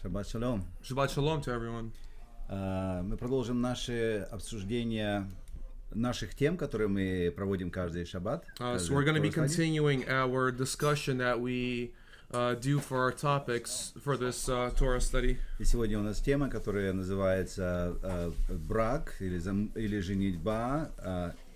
Shabbat Shalom. Shabbat Shalom to everyone. Мы продолжим наше обсуждение наших тем, которые мы проводим каждый шаббат. So we're going to be continuing our discussion that we do for our topics for this Torah study. И сегодня у нас тема, которая называется брак или женитьба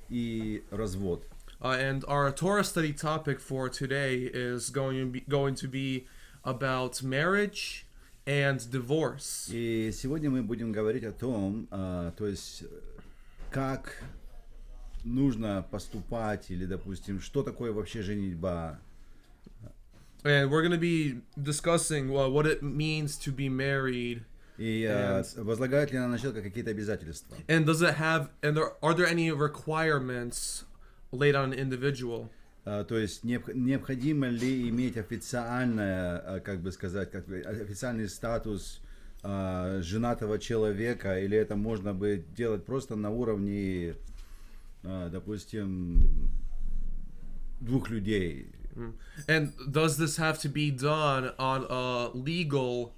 и развод. And our Torah study topic for today is going to be about marriage and divorce. И сегодня мы будем говорить о том, то есть как нужно поступать или, допустим, что такое вообще женитьба. And we're going to be discussing what it means to be married. И возлагают ли на человека какие-то обязательства? And does it have? And are there any requirements laid on an individual? То есть необходимо ли иметь официальное, как бы сказать, официальный статус женатого человека, или это можно бы делать просто на уровне, допустим, двух людей? And does this have to be done on a legal,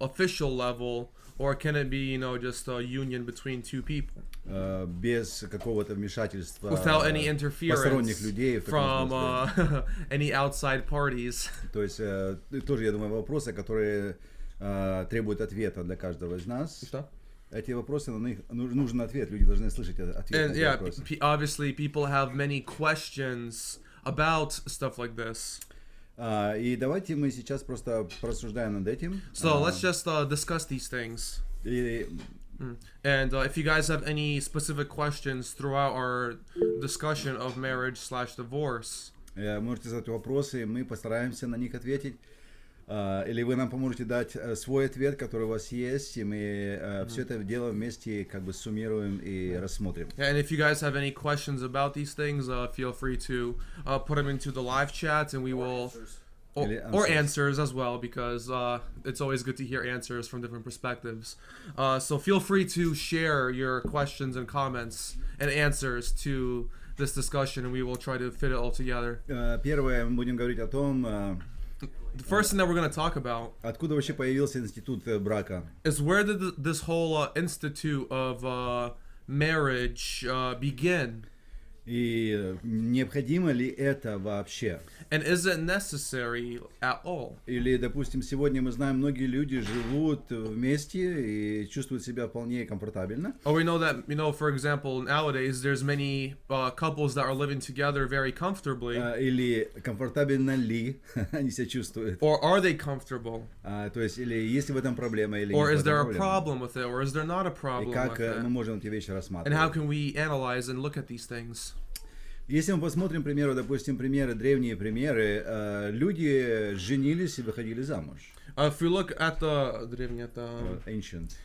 official level, or can it be, just a union between two people? Без какого-то вмешательства Without any посторонних interference людей from any outside parties. То есть тоже, я думаю, вопросы, которые требуют ответа для каждого из нас. Что? Эти вопросы, на них нужен ответ, люди должны слышать ответ на And эти вопросы. obviously people have many questions about stuff like this. И давайте мы сейчас просто порассуждаем над этим. So let's just discuss these things. И And if you guys have any specific questions throughout our discussion of marriage/divorce, можете задать вопросы, мы постараемся на них ответить. Или вы нам поможете дать свой ответ, который у вас есть, и мы все это дело вместе как бы суммируем и рассмотрим. and if you guys have any questions about these things, feel free to put them into the live chat, and we will, or answers as well, because it's always good to hear answers from different perspectives. So feel free to share your questions and comments and answers to this discussion, and we will try to fit it all together. Первое, мы будем говорить о том, The first thing that we're going to talk about откуда вообще появился институт брака. is where did this whole institute of marriage begin? И необходимо ли это вообще? And is it necessary at all? Или, допустим, сегодня мы знаем, многие люди живут вместе и чувствуют себя вполне комфортабельно. Or we know that, for example, nowadays there's many couples that are living together very comfortably. Или комфортабельно ли они себя чувствуют? Or are they comfortable? То есть, или есть ли в этом проблема, или Or нет is в there этом a проблема? problem with it? Or is there not a И problem как with мы it? можем эти вещи And how рассматривать? can we analyze and look at these things? Если мы посмотрим, к примеру, допустим, древние примеры, люди женились и выходили замуж. If we look at the Ancient.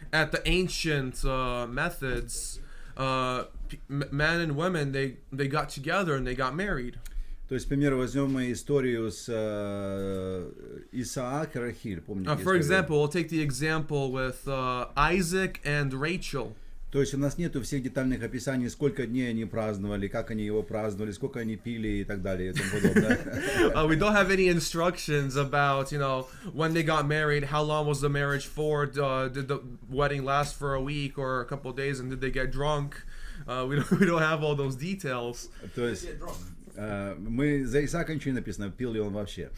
ancient methods, men and women they got together and they got married. То есть, к примеру, возьмем мы историю с Исаак и Рахиль. Помните For историю? example, we'll take the example with Isaac and Rachel. То есть у нас нету всех детальных описаний, сколько дней они праздновали, как они его праздновали, сколько они пили и так далее и тому подобное. We don't have any instructions about, when they got married, how long was the marriage for, did the wedding last for a week or a couple of days, and did they get drunk? We don't have all those details. То есть мы за Исаака ничего не написано, пил ли он вообще.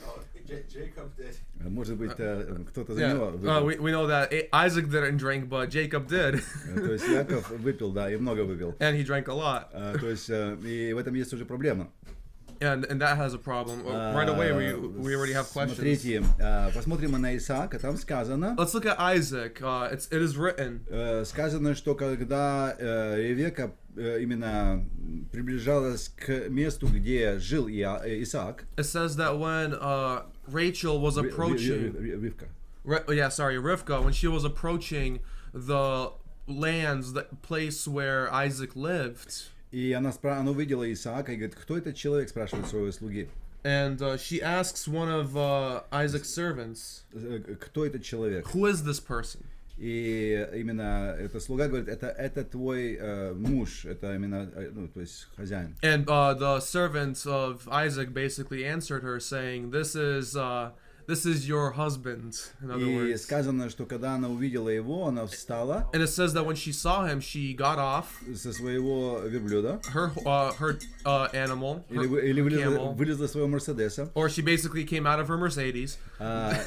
Jacob did. Может быть, кто-то за Yeah, него выпил. we know that Isaac didn't drink, but Jacob did, То есть Яков выпил, да, и много выпил. and he drank a lot. То есть и в этом есть уже проблема. And that has a problem. Right away, we already have questions. Смотрите, посмотрим мы на Исаака, там сказано, Let's look at Isaac. It is written. сказано, что когда Ревека именно приближалась к месту, где жил Исаак, It says that when Rachel was approaching, Ривка, Rivka, when she was approaching the lands, the place where Isaac lived, и она увидела Исаака и говорит, кто этот человек, спрашивает своего слуги. and she asks one of Isaac's servants, Кто этот человек? "Who is this person?" И именно этот слуга говорит, это твой муж, это именно, то есть хозяин. And the servants of Isaac basically answered her, saying, "This this is your husband, in other И words. сказано, что когда она увидела его, она встала And it says that when she saw him, she got off со своего верблюда, her animal, или her camel, вылезла из своего Мерседеса, or she basically came out of her Mercedes,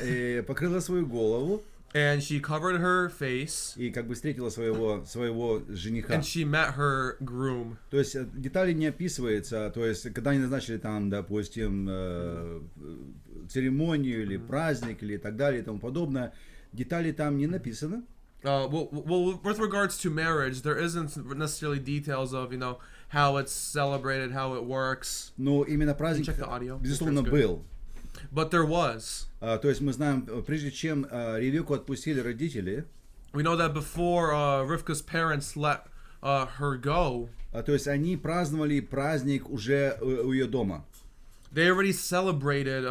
и покрыла свою голову, and she covered her face, и как бы встретила своего жениха. and she met her groom. То есть детали не описываются, то есть когда они назначили там, допустим, церемонию или праздник или так далее и тому подобное, детали там не написано. Well, with regards to marriage, there isn't necessarily details of, how it's celebrated, how it works. Но именно праздник, Check the audio. безусловно, был. But there was. То есть мы знаем, прежде чем Ревекку отпустили родители, We know that before Rivka's parents let her go, то есть они праздновали праздник уже у ее дома. they already celebrated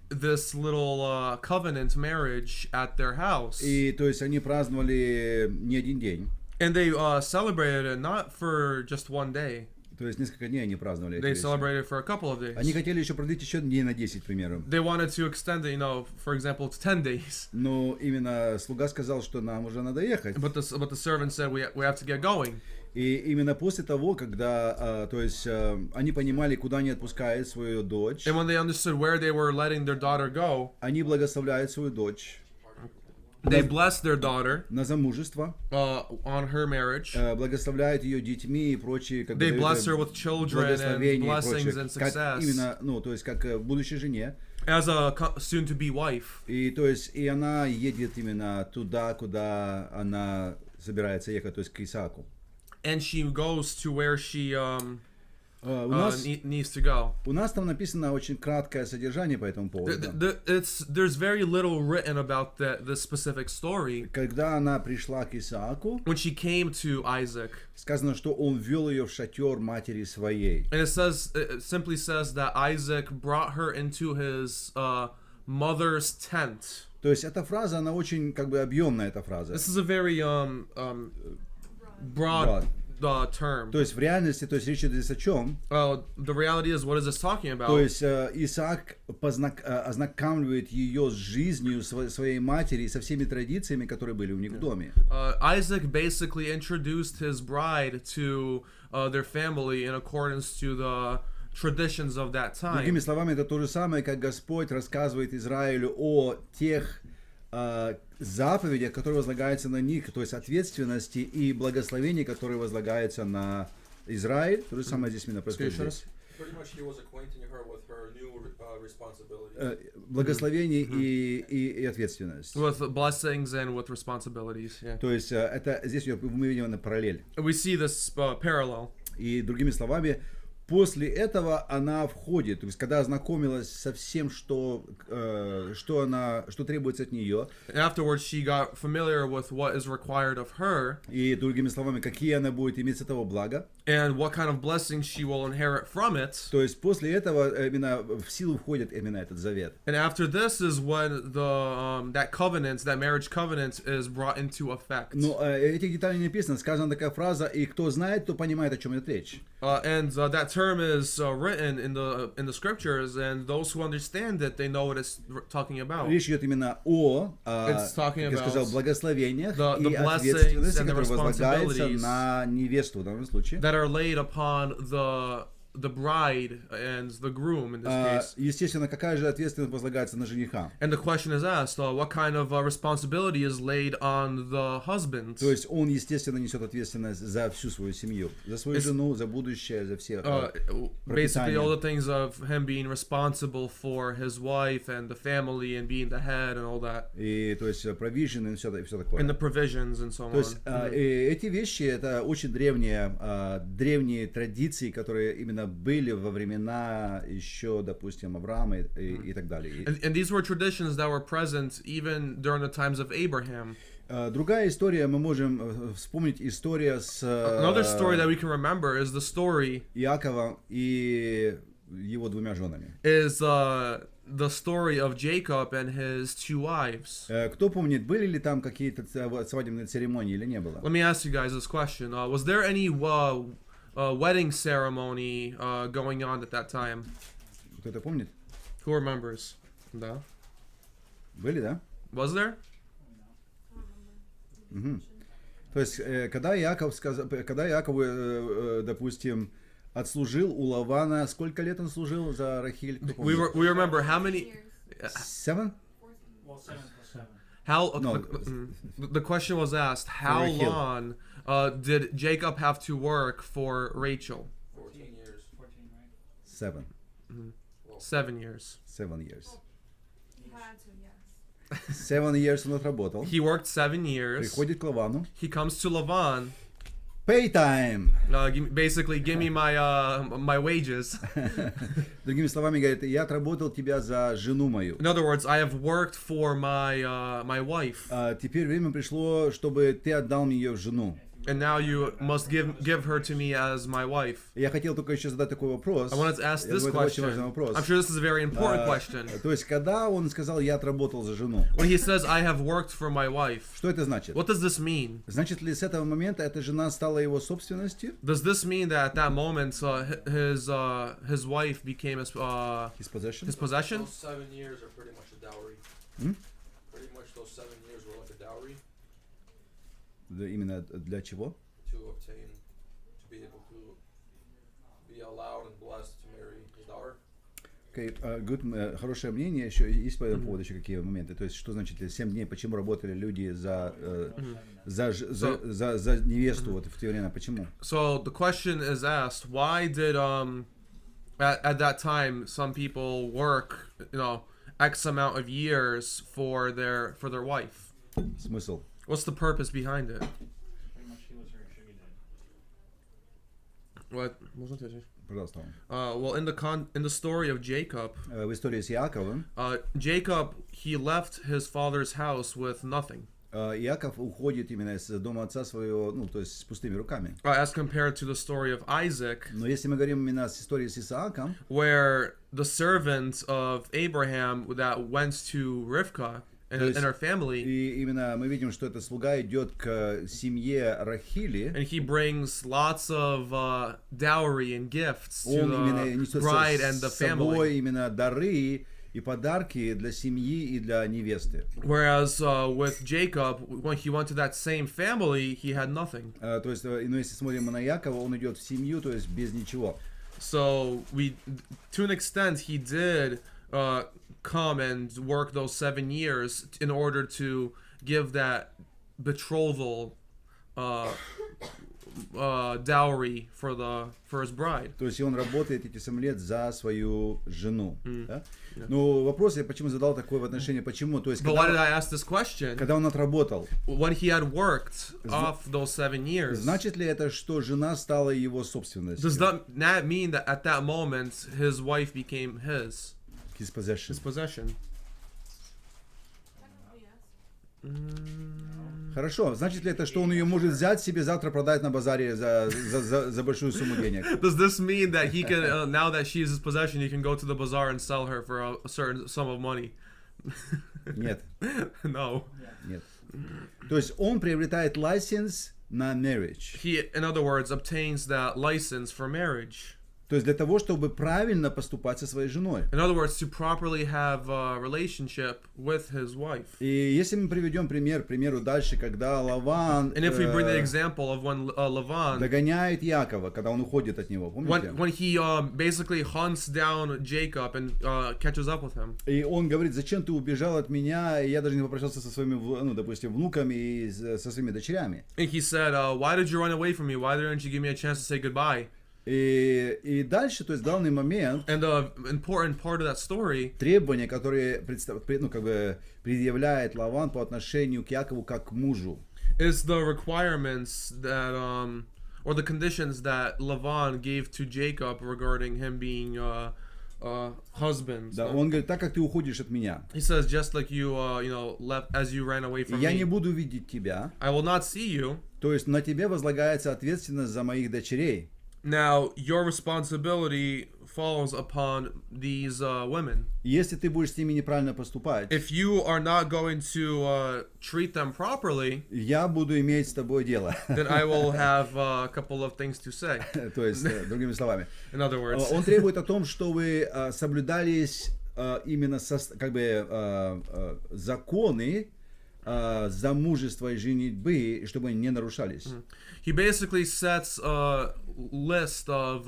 this little covenant marriage at their house. И то есть они праздновали не один день. And they celebrated it not for just one day. То есть несколько дней они праздновали. They celebrated for a couple of days. Они хотели еще продлить еще дней на 10, к примеру. They wanted to extend it, for example, to 10 days. Но именно слуга сказал, что нам уже надо ехать. But the servant said, we have to get going. И именно после того, когда, то есть, они понимали, куда они отпускают свою дочь, And when they understood where they were letting their daughter go, они благословляют свою дочь they blessed their daughter на замужество, on her marriage. благословляют ее детьми и прочие, как бы, They дают bless her ей with children and благословение и blessings прочее, and как success именно, то есть, как будущей жене. as a soon-to-be wife. И то есть, и она едет именно туда, куда она собирается ехать, то есть к Исааку. And she goes to where she needs to go. У нас там написано очень краткое содержание по этому поводу. There's very little written about this specific story. Когда она пришла к Исааку, When she came to Isaac, сказано, что он ввел ее в шатер матери своей. and it simply says that Isaac brought her into his mother's tent. То есть эта фраза, она очень как бы объемная, эта фраза. This is a very broad term. То есть в реальности, то есть речь идет о чем? The reality is, what is this talking about? То есть Исаак ознакомливает ее с жизнью своей матери, со всеми традициями, которые были у них в доме. Isaac basically introduced his bride to their family in accordance to the traditions of that time. Другими словами, это то же самое, как Господь рассказывает Израилю о тех заповедях, которые возлагаются на них, то есть ответственности и благословения, которые возлагаются на Израиль. То же самое здесь именно происходит здесь. Благословение и ответственность. With blessings and with responsibilities. Yeah. То есть это здесь мы видим на параллель. We see this parallel. И другими словами, после этого она входит, то есть когда ознакомилась со всем, что требуется от нее. Afterwards, she got familiar with what is required of her. И другими словами, какие она будет иметь с этого блага. And what kind of blessings she will inherit from it. То есть после этого именно в силу входит именно этот завет. And after this is when that marriage covenant is brought into effect. Но этих деталей не написано. Сказана такая фраза, и кто знает, то понимает, о чем идет речь. And that term is written in the scriptures, and those who understand it, they know what it's talking about. Речь идет именно о, как я сказал, благословениях и ответственности, которые возлагаются на невесту в данном случае. That are laid upon the bride and the groom in this case. Естественно, какая же ответственность возлагается на жениха? And the question is asked, what kind of responsibility is laid on the husband? То есть он, естественно, несет ответственность за всю свою семью, за свою жену, за будущее, за все. Basically, all the things of him being responsible for his wife and the family and being the head and all that. И то есть provision и все такое. And the provisions and so on. То есть эти вещи это очень древние традиции, которые именно были во времена еще, допустим, Авраама и так далее. And these were traditions that were present even during the times of Abraham. Другая история, мы можем вспомнить история с Another story that we can remember is the story Иакова и его двумя женами. Is the story of Jacob and his two wives. Кто помнит, были ли там какие-то свадебные церемонии или не было? Let me ask you guys this question. Was there any wedding ceremony going on at that time? Кто-то помнит? Who remembers? Да. Были, да? Was there? Угу. То есть, когда Иаков, допустим, отслужил у Лавана, сколько лет он служил за Рахиль? We remember how many? 7? Well, 7 plus 7. How? No. The question was asked. How Rachel. long did Jacob have to work for Rachel? 14 years. 14, right? 7. 7 years. 7 years. He had to, yes. 7 years он отработал. He worked 7 years. Приходит к Лавану. He comes to Lavan. Pay time! Basically, give me my wages. Другими словами говорит, я отработал тебя за жену мою. In other words, I have worked for my wife, Теперь время пришло, чтобы ты отдал мне ее в жену. and now you must give her to me as my wife. Я хотел только еще задать такой вопрос. I wanted to ask Я this думаю, это очень question. важный вопрос. I'm sure this is a very important question. То есть, когда он сказал, я отработал за жену, When he says, I have worked for my wife, что это значит? what does this mean? Значит ли с этого момента эта жена стала его собственностью? Does this mean that at that moment his wife became his His possession? possession? Those 7 years are pretty much a dowry. Hmm? Pretty much those 7 years were like a dowry Да, именно для чего? to obtain, to be able to be allowed and blessed to marry his daughter. Good, хорошее мнение. Еще есть по этому поводу еще какие моменты? То есть, что значит 7 дней? Почему работали люди за невесту вот в те времена? Почему? So the question is asked, why did at that time some people work, X amount of years for their wife? Смысл? What's the purpose behind it? Pretty much he was her sugar daddy. What? Пожалуйста. Well, in the story of Jacob, В истории с Иаковом, Jacob, he left his father's house with nothing, Иаков уходит именно из дома отца своего, то есть с пустыми руками. as compared to the story of Isaac, Но если мы говорим именно с историей с Исааком, where the servant of Abraham that went to Rivka and her family, и именно мы видим, что этот слуга идет к семье Рахили, and he brings lots of dowry and gifts to он именно the несет bride and the с собой family. именно дары и подарки для семьи и для невесты. Whereas with Jacob, when he went to that same family, he had nothing. То есть, но если смотрим на Якова, он идет в семью, то есть без ничего. So to an extent, he did come and work those 7 years in order to give that betrothal dowry for his bride. То есть он работает эти 7 лет за свою жену. Да? Но вопрос я почему задал такой в отношении, почему? То есть, But why did I ask this question? когда он отработал, When he had worked off those 7 years, значит ли это, что жена стала его собственностью? does that mean that at that moment his wife became his His possession. possession? Technically, yes. Хорошо, значит ли это, что он ее может взять себе, завтра продать на базаре за большую сумму денег? Does this mean that he can now that she is his possession, he can go to the bazaar and sell her for a certain sum of money? Нет, No. нет. То есть он приобретает license на marriage. He, in other words, obtains that license for marriage. То есть для того, чтобы правильно поступать со своей женой. In other words, to properly have a relationship with his wife. И если мы приведем пример, к примеру, дальше, когда Лаван And if we bring the example of when Lavan, догоняет Якова, когда он уходит от него, помните? when he basically hunts down Jacob and catches up with him. И он говорит, зачем ты убежал от меня, и я даже не попрощался со своими, допустим, внуками и со своими дочерями. And he said, why did you run away from me? Why didn't you give me a chance to say goodbye? И дальше, то есть главный момент, And the important part of that story требования, которые предъявляет Лаван по отношению к Якову как к мужу. is the requirements that or the conditions that Lavan gave to Jacob regarding him being husband. Да, он говорит, так как ты уходишь от меня, He says, just like you left as you ran away from я не me, буду видеть тебя, I will not see you. то есть на тебе возлагается ответственность за моих дочерей. Now your responsibility falls upon these women. Если ты будешь с ними неправильно поступать, If you are not going to treat them properly, я буду иметь с тобой дело. then I will have a couple of things to say. То есть, другими словами, In other words, он требует о том, чтобы соблюдались именно как бы законы замужества и женитьбы, чтобы они не нарушались. He basically sets a list of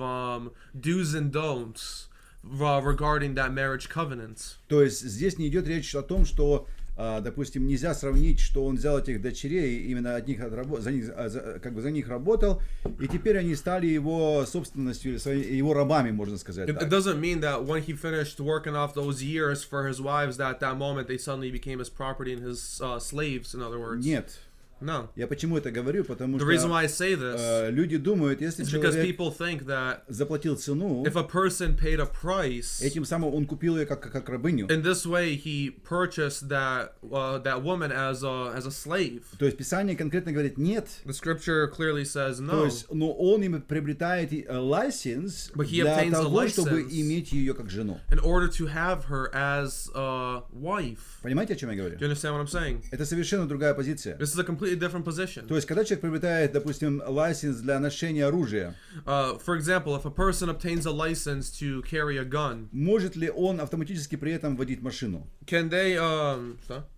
do's and don'ts regarding that marriage covenant. То есть здесь не идет речь о том, что, допустим, нельзя сравнить, что он взял этих дочерей, именно от них за них работал, и теперь они стали его собственностью, или его рабами, можно сказать. It doesn't mean that when he finished working off those years for his wives, that at that moment they suddenly became his property and his slaves, in other words. Нет. No. Я почему это говорю? Потому The reason что why I say this люди думают, если is because человек people think that заплатил цену, if a person paid a price, этим самым он купил ее как рабыню. in this way he purchased that woman as a slave. То есть Писание конкретно говорит нет. The scripture clearly says То no. есть, но он им приобретает license But he для obtains the того, чтобы license иметь ее как жену. In order to have her as a wife. Понимаете, о чем я говорю? Do you understand what I'm saying? Это совершенно другая позиция. This is a completely different position. То есть, когда человек приобретает, допустим, license для ношения оружия, For example, if a person obtains a license to carry a gun, может ли он автоматически при этом водить машину? can they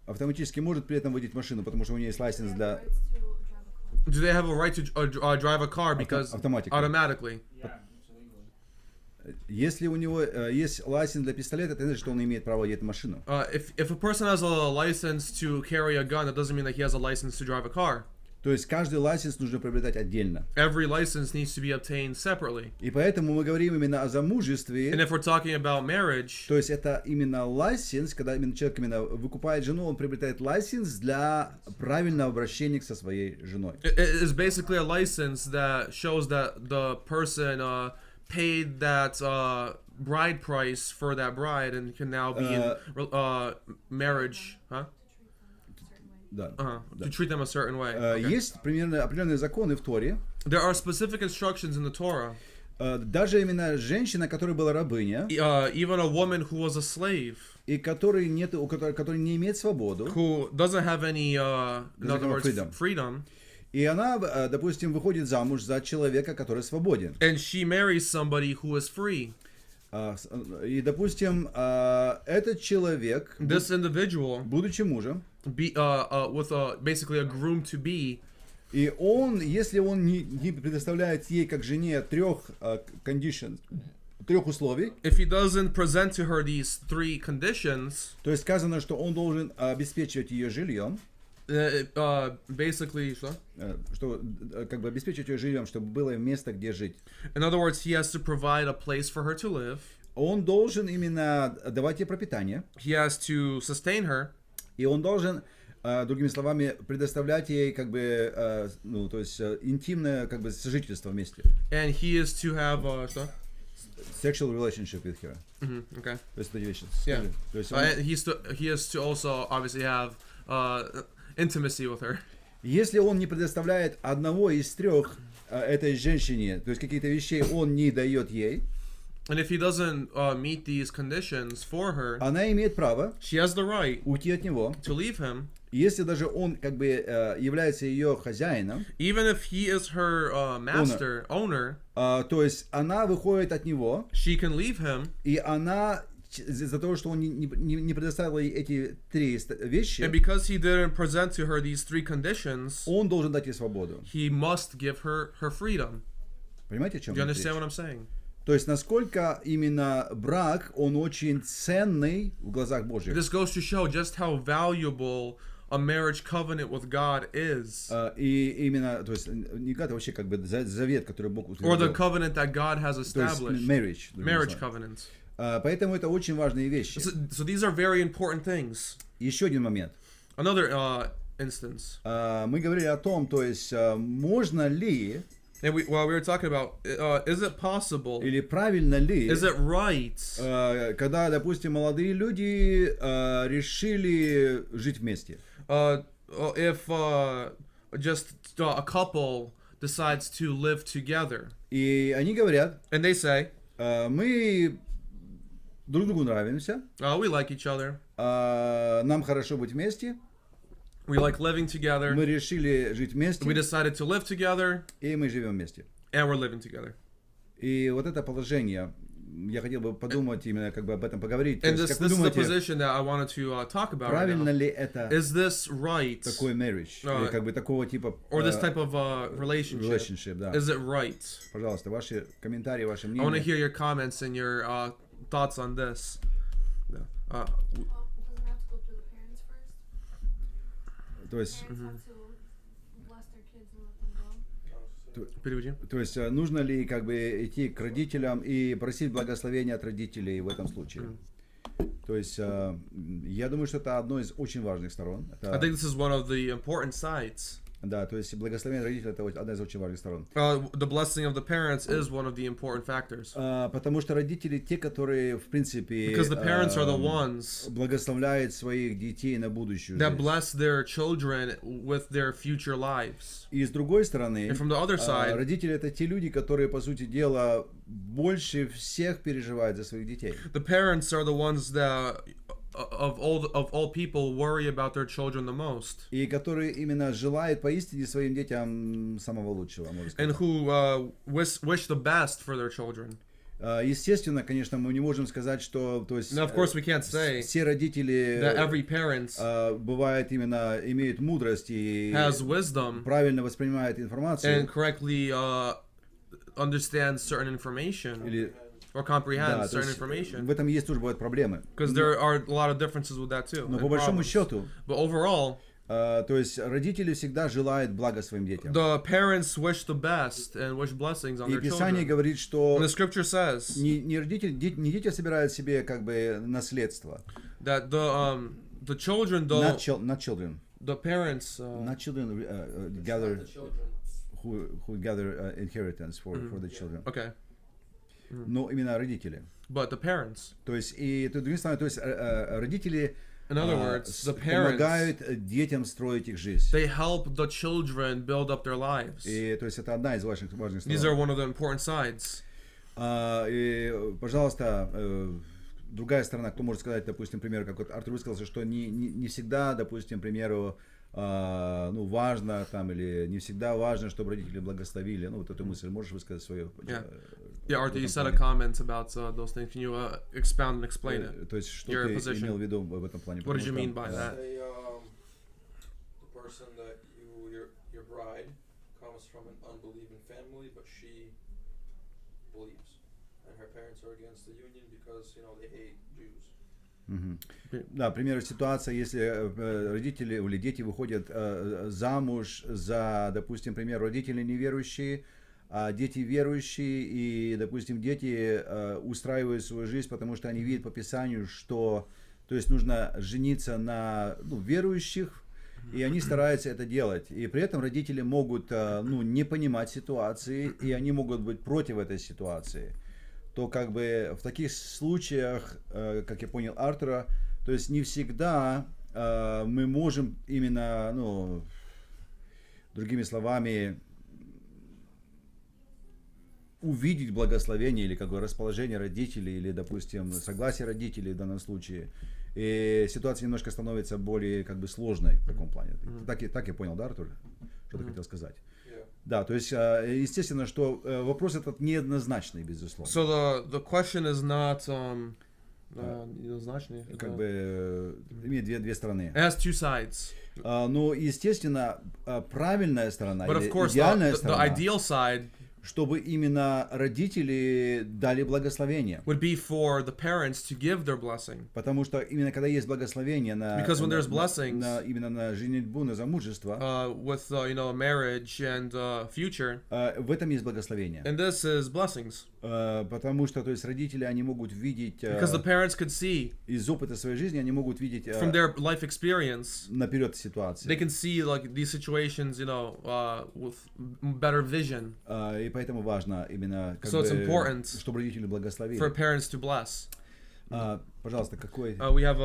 Автоматически может при этом водить машину, потому что у него есть license для... do they have a right to drive a car because automatically? Если у него есть license для пистолета, это значит, что он имеет право водить машину. If a person has a license to carry a gun, that doesn't mean that he has a license to drive a car. То есть каждый license нужно приобретать отдельно. Every license needs to be obtained separately. И поэтому мы говорим именно о замужестве. And if we're talking about marriage, То есть это именно license, когда именно человек именно выкупает жену, он приобретает license для правильного обращения со своей женой. it is basically a license that shows that the person paid that bride price for that bride and can now be in marriage, Да. to treat them a certain way. Есть примерно определенные законы в Торе. There are specific instructions in the Torah. Даже именно женщина, которая была рабыня, Even a woman who was a slave, и которой не имеет свободу, who doesn't have any, in other words, freedom, и она, допустим, выходит замуж за человека, который свободен. and she marries somebody who is free. И, допустим, этот человек, This individual, будучи мужем, with basically a groom to be, и он, если он не предоставляет ей как жене трех условий, if he doesn't present to her these three conditions, то есть сказано, что он должен обеспечивать ее жильем, basically, что как бы обеспечивать ее жильем, чтобы было место, где жить. in other words, he has to provide a place for her to live. Он должен именно давать ей пропитание, He has to sustain her, и он должен, другими словами, предоставлять ей как бы, то есть интимное как бы сожительство вместе. and he is to have Sexual relationship with her. okay. То есть эти вещи. Yeah. То есть He has to also obviously have intimacy with her. если он не предоставляет одного из трех этой женщине, то есть какие-то вещей он не дает ей, And if he doesn't meet these conditions for her, она имеет право she has the right уйти от него. to leave him, Если даже он как бы является ее хозяином, even if he is her master, owner, то есть она выходит от него, she can leave him, и она из-за того, что он не предоставил ей эти три вещи, and because he didn't present to her these three conditions, он должен дать ей свободу. he must give her her freedom. Понимаете, о чем Do you идет understand речь? what I'm saying? То есть насколько именно брак, он очень ценный в глазах Божьих. This goes to show just how valuable a marriage covenant with God is. И именно, то есть не God, а вообще как бы завет, который Бог Or the утвердил. covenant that God has То есть established. marriage. Marriage covenants. Поэтому это очень важные вещи. So these are very important things. Еще один момент. Another instance. Мы говорили о том, то есть можно ли And we were talking about, is it possible, или правильно ли, is it right, когда, допустим, молодые люди решили жить вместе. If just a couple decides to live together, И они говорят, and they say, мы друг другу нравимся, we like each other, нам хорошо быть вместе, we like living together, мы решили жить вместе, we decided to live together, и мы живем вместе. and we're living together. И вот это положение, я хотел бы подумать именно как бы об этом поговорить. And То this есть, как вы is the думаете, position that I wanted to talk about right правильно now. ли это Is this right? такой marriage? Или как бы такого типа Or this type of relationship? relationship, да. Is it right? Пожалуйста, ваши комментарии, ваше I want to мнение. hear your comments and your thoughts on this. Doesn't have to go through the parents first. То есть, Parents have to bless their kids and let them go. Переведи. то есть нужно ли как бы идти к родителям и просить благословения от родителей в этом случае? То есть я думаю, что это одно из очень важных сторон. I Это, think this is one of the important sides. да, то есть благословение родителей это одна из очень важных сторон. The blessing of the parents is one of the important factors. Потому что родители те, которые в принципе Because the parents are the ones благословляют своих детей на будущую that жизнь. bless their children with their future lives. И с другой стороны, And from the other side, родители это те люди, которые, по сути дела, больше всех переживают за своих детей. the parents are the ones that of all people worry about their children the most. И которые именно желают поистине своим детям самого лучшего, можно And сказать. who wish the best for their children. Естественно, конечно, мы не можем сказать, что, то есть, Now, of course, we can't say все родители that every parent бывает именно имеют мудрость и has wisdom правильно воспринимают информацию. and correctly understands certain information Или, or да, comprehends то certain есть, information. в этом есть тоже бывают проблемы. Because there are a lot of differences with that too. Но and по большому problems. счету, But overall, то есть родители всегда желают блага своим детям. the parents wish the best and wish blessings on И their Писание children. говорит, что And the scripture says не дети собирают себе как бы наследство. that the children Not don't, children. the parents Not children gather who gather inheritance for the children. okay, Но именно родители. but the parents. То есть и другими словами, то есть родители In other words, the parents, помогают детям строить их жизнь. they help the children build up their lives. И то есть это одна из важных These are сторон. one of the important sides. И, пожалуйста, другая сторона, кто может сказать, допустим, к примеру, как вот Артур высказался, что не всегда, допустим, к примеру, важно там или не всегда важно, чтобы родители благословили. Ну, вот эту мысль можешь высказать свою? Yeah, Arthur, you said a comment about those things. Can you expound and explain it? То есть, что Your ты position. имел в виду в этом плане? What did you Потому mean что, by that? Say, the person that your bride comes from an unbelieving family, but she believes, and her parents are against the union because they hate Jews. Мгм. Да, к примеру, ситуация, если родители или дети выходят замуж за, допустим, пример, родители неверующие, а дети верующие, и, допустим, дети устраивают свою жизнь, потому что они видят по Писанию, что, то есть, нужно жениться на верующих, и они стараются это делать. И при этом родители могут не понимать ситуации, и они могут быть против этой ситуации. То как бы в таких случаях, как я понял Артура, то есть не всегда мы можем именно, другими словами, увидеть благословение или как бы расположение родителей или, допустим, согласие родителей в данном случае. И ситуация немножко становится более как бы сложной в таком плане. Так я понял, да, Артур? Что ты хотел сказать? Да, то есть, естественно, что вопрос этот неоднозначный, безусловно. So the question is not неоднозначный. Как бы имеет две стороны. It has two sides. Но, естественно, правильная сторона, But of или course, идеальная the сторона, ideal side чтобы именно родители дали благословение. would be for the parents to give their blessing. Потому что именно когда есть благословение Because when there's blessings, именно на женитьбу, на замужество, with marriage and future, в этом есть благословение. and this is blessings. Потому что, то есть, родители, они могут видеть Because the parents could see из опыта своей жизни, они могут видеть from their life experience, наперед ситуации. they can see like these situations, with better vision. И поэтому важно именно, как So it's бы, important чтобы родители благословили. for parents to bless. Пожалуйста, какой? We have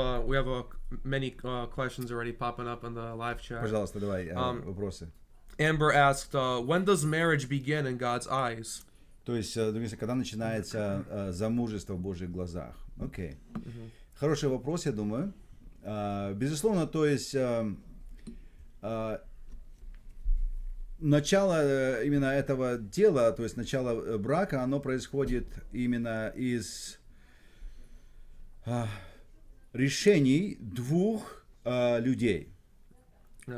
many questions already popping up on the live chat. Пожалуйста, давай вопросы. Amber asked, when does marriage begin in God's eyes? То есть, когда начинается замужество в Божьих глазах? Окей. Хороший вопрос, я думаю. Безусловно, то есть, начало именно этого дела, то есть начало брака, оно происходит именно из решений двух людей.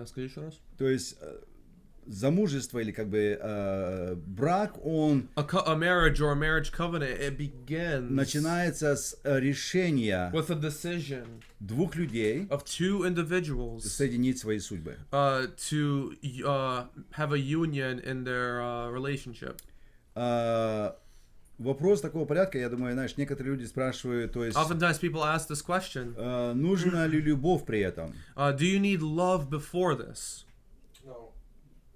Скажи еще раз. То есть замужество или как бы брак, он A marriage or a marriage covenant, it begins начинается с решения with a decision двух людей of two individuals соединить свои судьбы. To have a union in their relationship. Вопрос такого порядка, я думаю, знаешь, некоторые люди спрашивают, то есть, Oftentimes people ask this question. Нужна ли любовь при этом? Do you need love before this? No.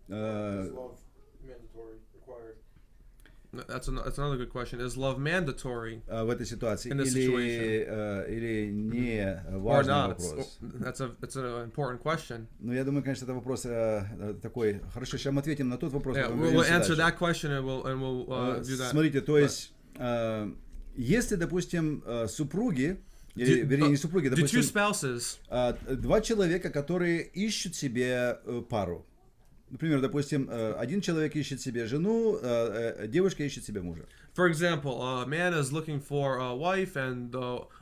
Э, Is love mandatory, required? That's another good question. Is love mandatory В этой ситуации in this или не or важный not? вопрос? That's an important question. Ну, я думаю, конечно, это вопрос такой. Хорошо, сейчас мы ответим на тот вопрос. Yeah, потом we'll вернемся answer дальше. that question and we'll do that. Смотрите, то есть, если, допустим, супруги, или, вернее, не супруги, Do two допустим, spouses два человека, которые ищут себе пару. Например, допустим, один человек ищет себе жену, девушка ищет себе мужа. For example, a man is looking for a wife and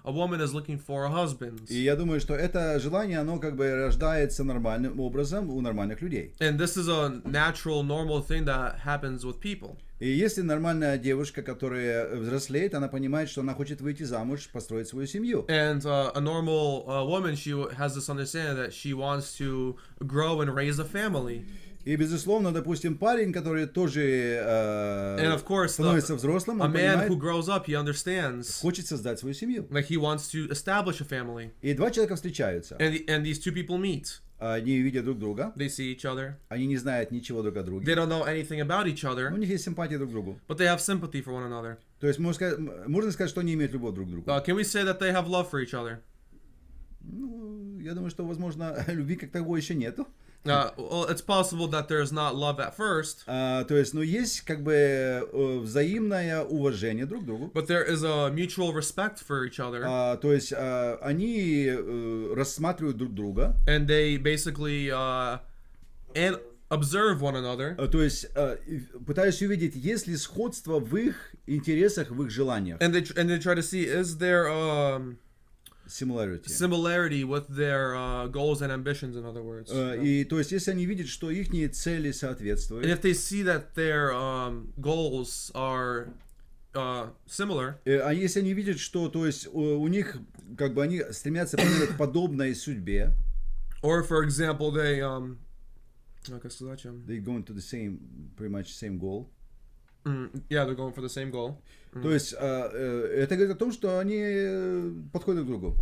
a woman is looking for a husband. И я думаю, что это желание, оно как бы рождается нормальным образом у нормальных людей. And this is a natural, normal thing that happens with people. И если нормальная девушка, которая взрослеет, она понимает, что она хочет выйти замуж, построить свою семью. And a normal woman, she has this understanding that she wants to grow and raise a family. И, безусловно, допустим, парень, который тоже And of course, становится взрослым, a он man who понимает, grows up, he understands хочет создать свою семью. like he wants to establish a family. И два человека встречаются. And these two people meet. Они видят друг друга, They see each other. они не знают ничего друг о They друге. don't know anything about each У other, них есть симпатия друг к другу. but they have sympathy for one another. То есть можно сказать, что они имеют любовь друг к другу. Can we say that they have love for each other? Ну, я думаю, что, возможно, любви как таковой еще нету. Well, it's possible that there's not love at first, То есть, ну, есть как бы взаимное уважение друг к другу. but there is a mutual respect for each other, То есть, они рассматривают друг друга. and they basically and observe one another, То есть, пытаясь увидеть, есть ли сходство в их интересах, в их желаниях. and they try to see is there Similarity. similarity with their goals and ambitions, in other words. И то есть, если они видят, что их цели And соответствуют, if they see that their goals are similar, а если они видят, что, то есть, у них, как бы, они стремятся к подобной судьбе, or for example, they как сказать, they going to the same, pretty much same goal. yeah, they're going for the same goal. То есть, это говорит о том, что они подходят друг к другу.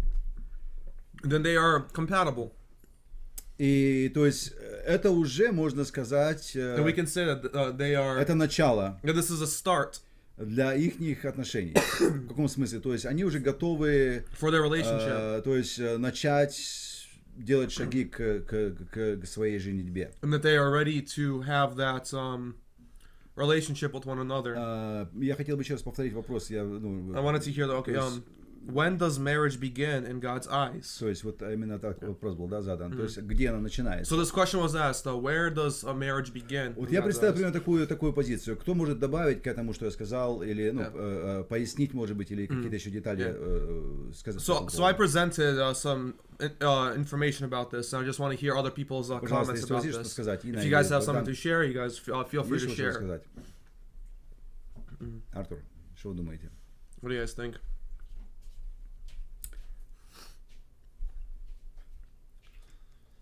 Then they are compatible. И, то есть, это уже, можно сказать, And we can say that they are. это начало That this is a start для их отношений. В каком смысле? То есть, они уже готовы, for their relationship, то есть, начать делать шаги к своей женитьбе. and that they are ready to have that relationship with one another. Я хотел бы еще раз повторить вопрос. I wanted to hear that. Okay, when does marriage begin in God's eyes? То есть, вот именно так вопрос был, да, задан. То есть, где она начинается? So this question was asked. Where does a marriage begin? Вот in я God's представляю eyes? примерно такую позицию. Кто может добавить к этому, что я сказал, или пояснить, может быть, или какие-то еще детали сказать? So I presented some information about this, and I just want to hear other people's Пожалуйста, comments если about есть что this. сказать, Инна, If you guys или have something Богдан, to share, you guys feel free есть to что share. сказать? Артур, что вы думаете? What do you guys think?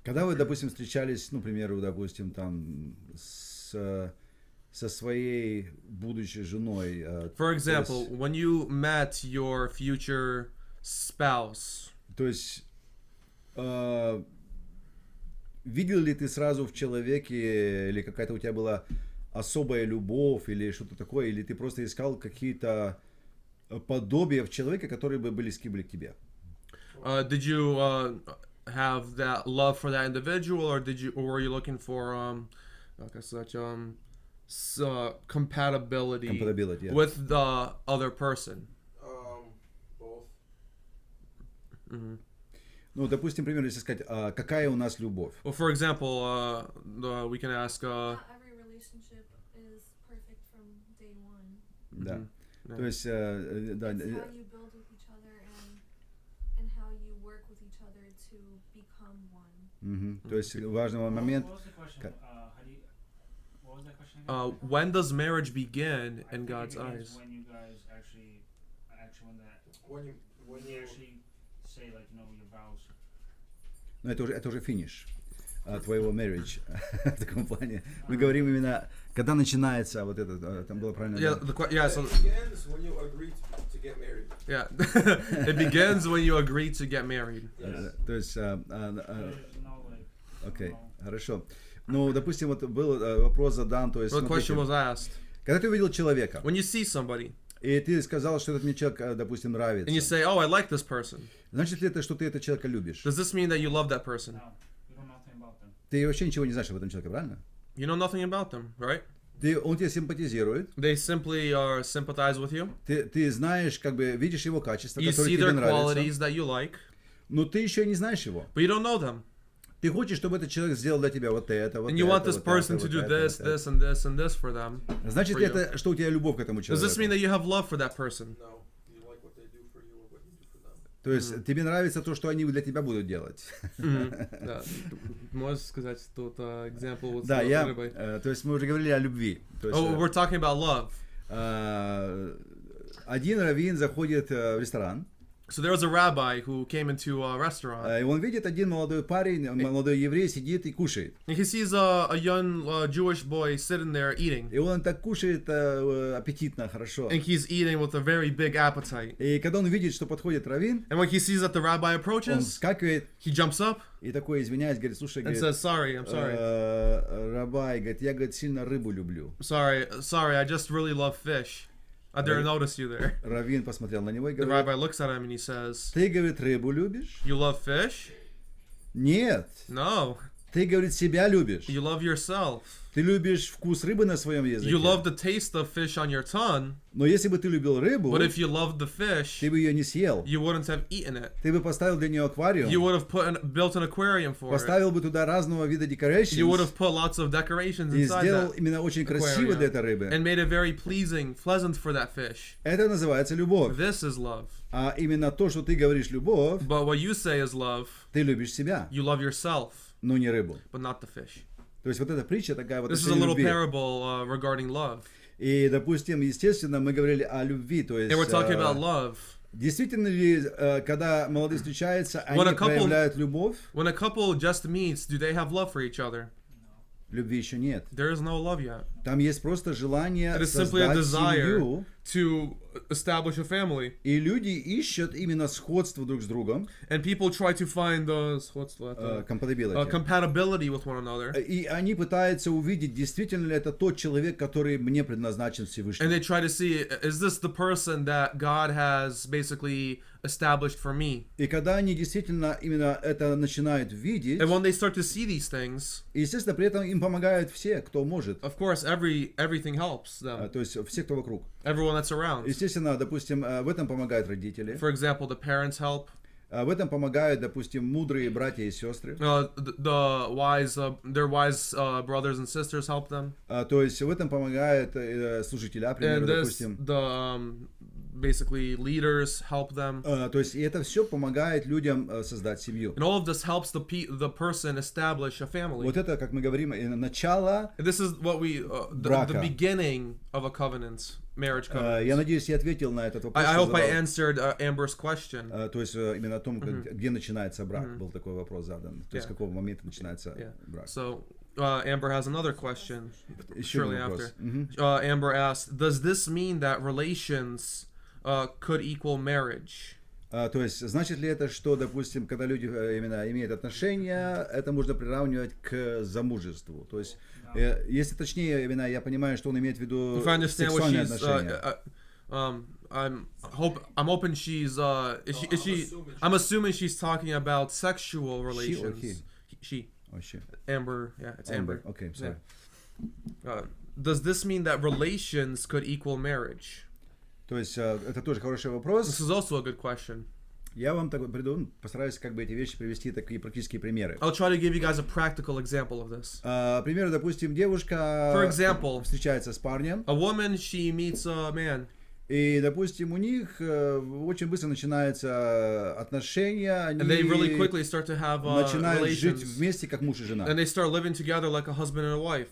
Когда вы, допустим, встречались, ну, к примеру, допустим, там, со своей будущей женой. For example, when you met your future spouse, То есть, видел ли ты сразу в человеке, или какая-то у тебя была особая любовь, или что-то такое, или ты просто искал какие-то подобия в человеке, которые бы близки были к тебе? did you have that love for that individual, or were you looking for like such compatibility Compatibility, yeah. with the other person? Both. Ну, допустим, например, если сказать, какая у нас любовь? Well, for example, we can ask. Not every relationship is perfect from day one. Да. Yeah. То есть, да, It's how you build with each other and how you work with each other to become one. То есть важный момент. What was the question? Cut. What was that question again? When does marriage begin I in think God's it begins eyes? when you guys actually When when you actually say like your vows. Но это уже финиш твоего marriage в таком плане. Мы говорим именно, когда начинается вот это, там было правильно. Yeah, Да? so it begins when you agree to get married. yeah, it begins when you agree to get married. То есть, There's no like. окей, хорошо. Ну, допустим, вот был вопрос задан, то есть, Well, the question was смотрите, asked. когда ты увидел человека, When you see somebody и ты сказал, что этот мне человек, допустим, and you нравится, say, "Oh, I like this person," значит ли это, что ты этого человека любишь? does this mean that you love that person? No, you don't know nothing about them. Ты вообще ничего не знаешь об этом человеке, правильно? You know nothing about them, right? Он тебе симпатизирует, They simply sympathize with you. ты знаешь, как бы видишь его качества, You которые see тебе their нравятся, qualities that you like, но ты еще не знаешь его. but you don't know them. Ты хочешь, чтобы этот человек сделал для тебя вот это, вот And you want это, this вот person это, to do вот это, this, вот это. this, and this, and this for them. Значит for ли you. это, что у тебя любовь к этому Does this mean человеку? that you have love for that person? No, you like what they do for you or what you do for them. То есть тебе нравится то, что они для тебя будут делать. Да. Можешь сказать тут example with Да, рыбой? то есть мы уже говорили о любви. То есть, Oh, we're talking about love. один раввин заходит в ресторан, So there was a rabbi who came into a restaurant, и он видит один молодой парень, молодой еврей сидит и кушает. and he sees a young Jewish boy sitting there eating, И он так кушает аппетитно, хорошо. and he's eating with a very big appetite. И когда он видит, что подходит раввин, And when he sees that the rabbi он approaches, вскакивает he jumps up и такой, извиняюсь, говорит, слушай, and говорит, says, "Sorry, I'm sorry. рабай, говорит, я, говорит, сильно рыбу люблю. Sorry, I just really love fish. I didn't notice you there." Раввин посмотрел на него и The говорит, rabbi looks at him and he says, ты, говорит, рыбу любишь? "You love fish? Нет. No, Ты, говорит, себя любишь. you love yourself. Ты любишь вкус рыбы на своем языке. You love the taste of fish on your tongue, Но если бы ты любил рыбу, but if you loved the fish, ты бы ее не съел. you wouldn't have eaten it. Ты бы поставил для нее аквариум. You would have built an aquarium for it. Поставил бы туда разного вида decorations. You would have put lots of decorations И inside сделал that именно очень красиво для этой рыбы. and made it very pleasant for that fish. Это называется любовь. This is love. А именно то, что ты говоришь любовь, But what you say is love. ты любишь себя, You love yourself, но не рыбу. but not the fish. То есть вот эта притча такая вот о This is a силе little любви. parable regarding love. И, допустим, естественно, мы говорили о любви, то есть And we're talking about love. действительно ли, когда молодые встречаются, они When a couple- проявляют любовь? When a couple just meets, do they have love for each other? Любви еще нет. There is no love yet. Там есть просто желание It is simply a создать desire семью, to establish a family. и люди ищут именно сходство друг с другом, And people try to find compatibility. compatibility with one another. И они пытаются увидеть, действительно ли это тот человек, который мне предназначен And Всевышним. they try to see, is this the person that God has basically established for me? И когда они действительно именно это начинают видеть, And when they start to see these things, естественно, при этом им помогают все, кто может. of course, everything helps them. То есть все, кто вокруг. Everyone that's around. Естественно, допустим, в этом помогают родители. For example, the parents help. В этом помогают, допустим, мудрые братья и сестры. The wise, their wise brothers and sisters help them. То есть в этом помогают служителя, к примеру, And this, допустим. basically leaders help them. То есть и это все помогает людям создать семью. And all of this helps the person establish a family. Вот это, как мы говорим, начало. And this is what we, the Брака. beginning of a covenant, marriage covenant. Я надеюсь, я ответил на этот вопрос. I hope что I задал. answered Amber's question. То есть именно о том, где начинается брак, был такой вопрос задан. То есть с Yeah. какого момента начинается Yeah. брак. So Amber has another question. Еще Shortly один вопрос. after, Мгм. Amber asked, "Does this mean that relations could equal marriage?" То есть, значит ли это, что, допустим, когда люди именно имеют отношения, это можно приравнивать к замужеству? То есть, если точнее, именно я понимаю, что он имеет в виду If I understand what сексуальные she's, отношения. I'm assuming she's talking about sexual relations. he? She. Вообще. Amber, yeah, it's Amber. Окей, sorry. Does this mean that relations could equal marriage? То есть, это тоже хороший вопрос. This is also a good question. Я вам постараюсь как бы эти вещи привести такие практические примеры. I'll try to give you guys a practical example of this. Пример, допустим, девушка For example, встречается с парнем, a woman, she meets a man. и, допустим, у них очень быстро начинаются отношения, они And they really quickly start to have начинают жить relations. вместе как муж и жена. And they start living together like a husband and a wife.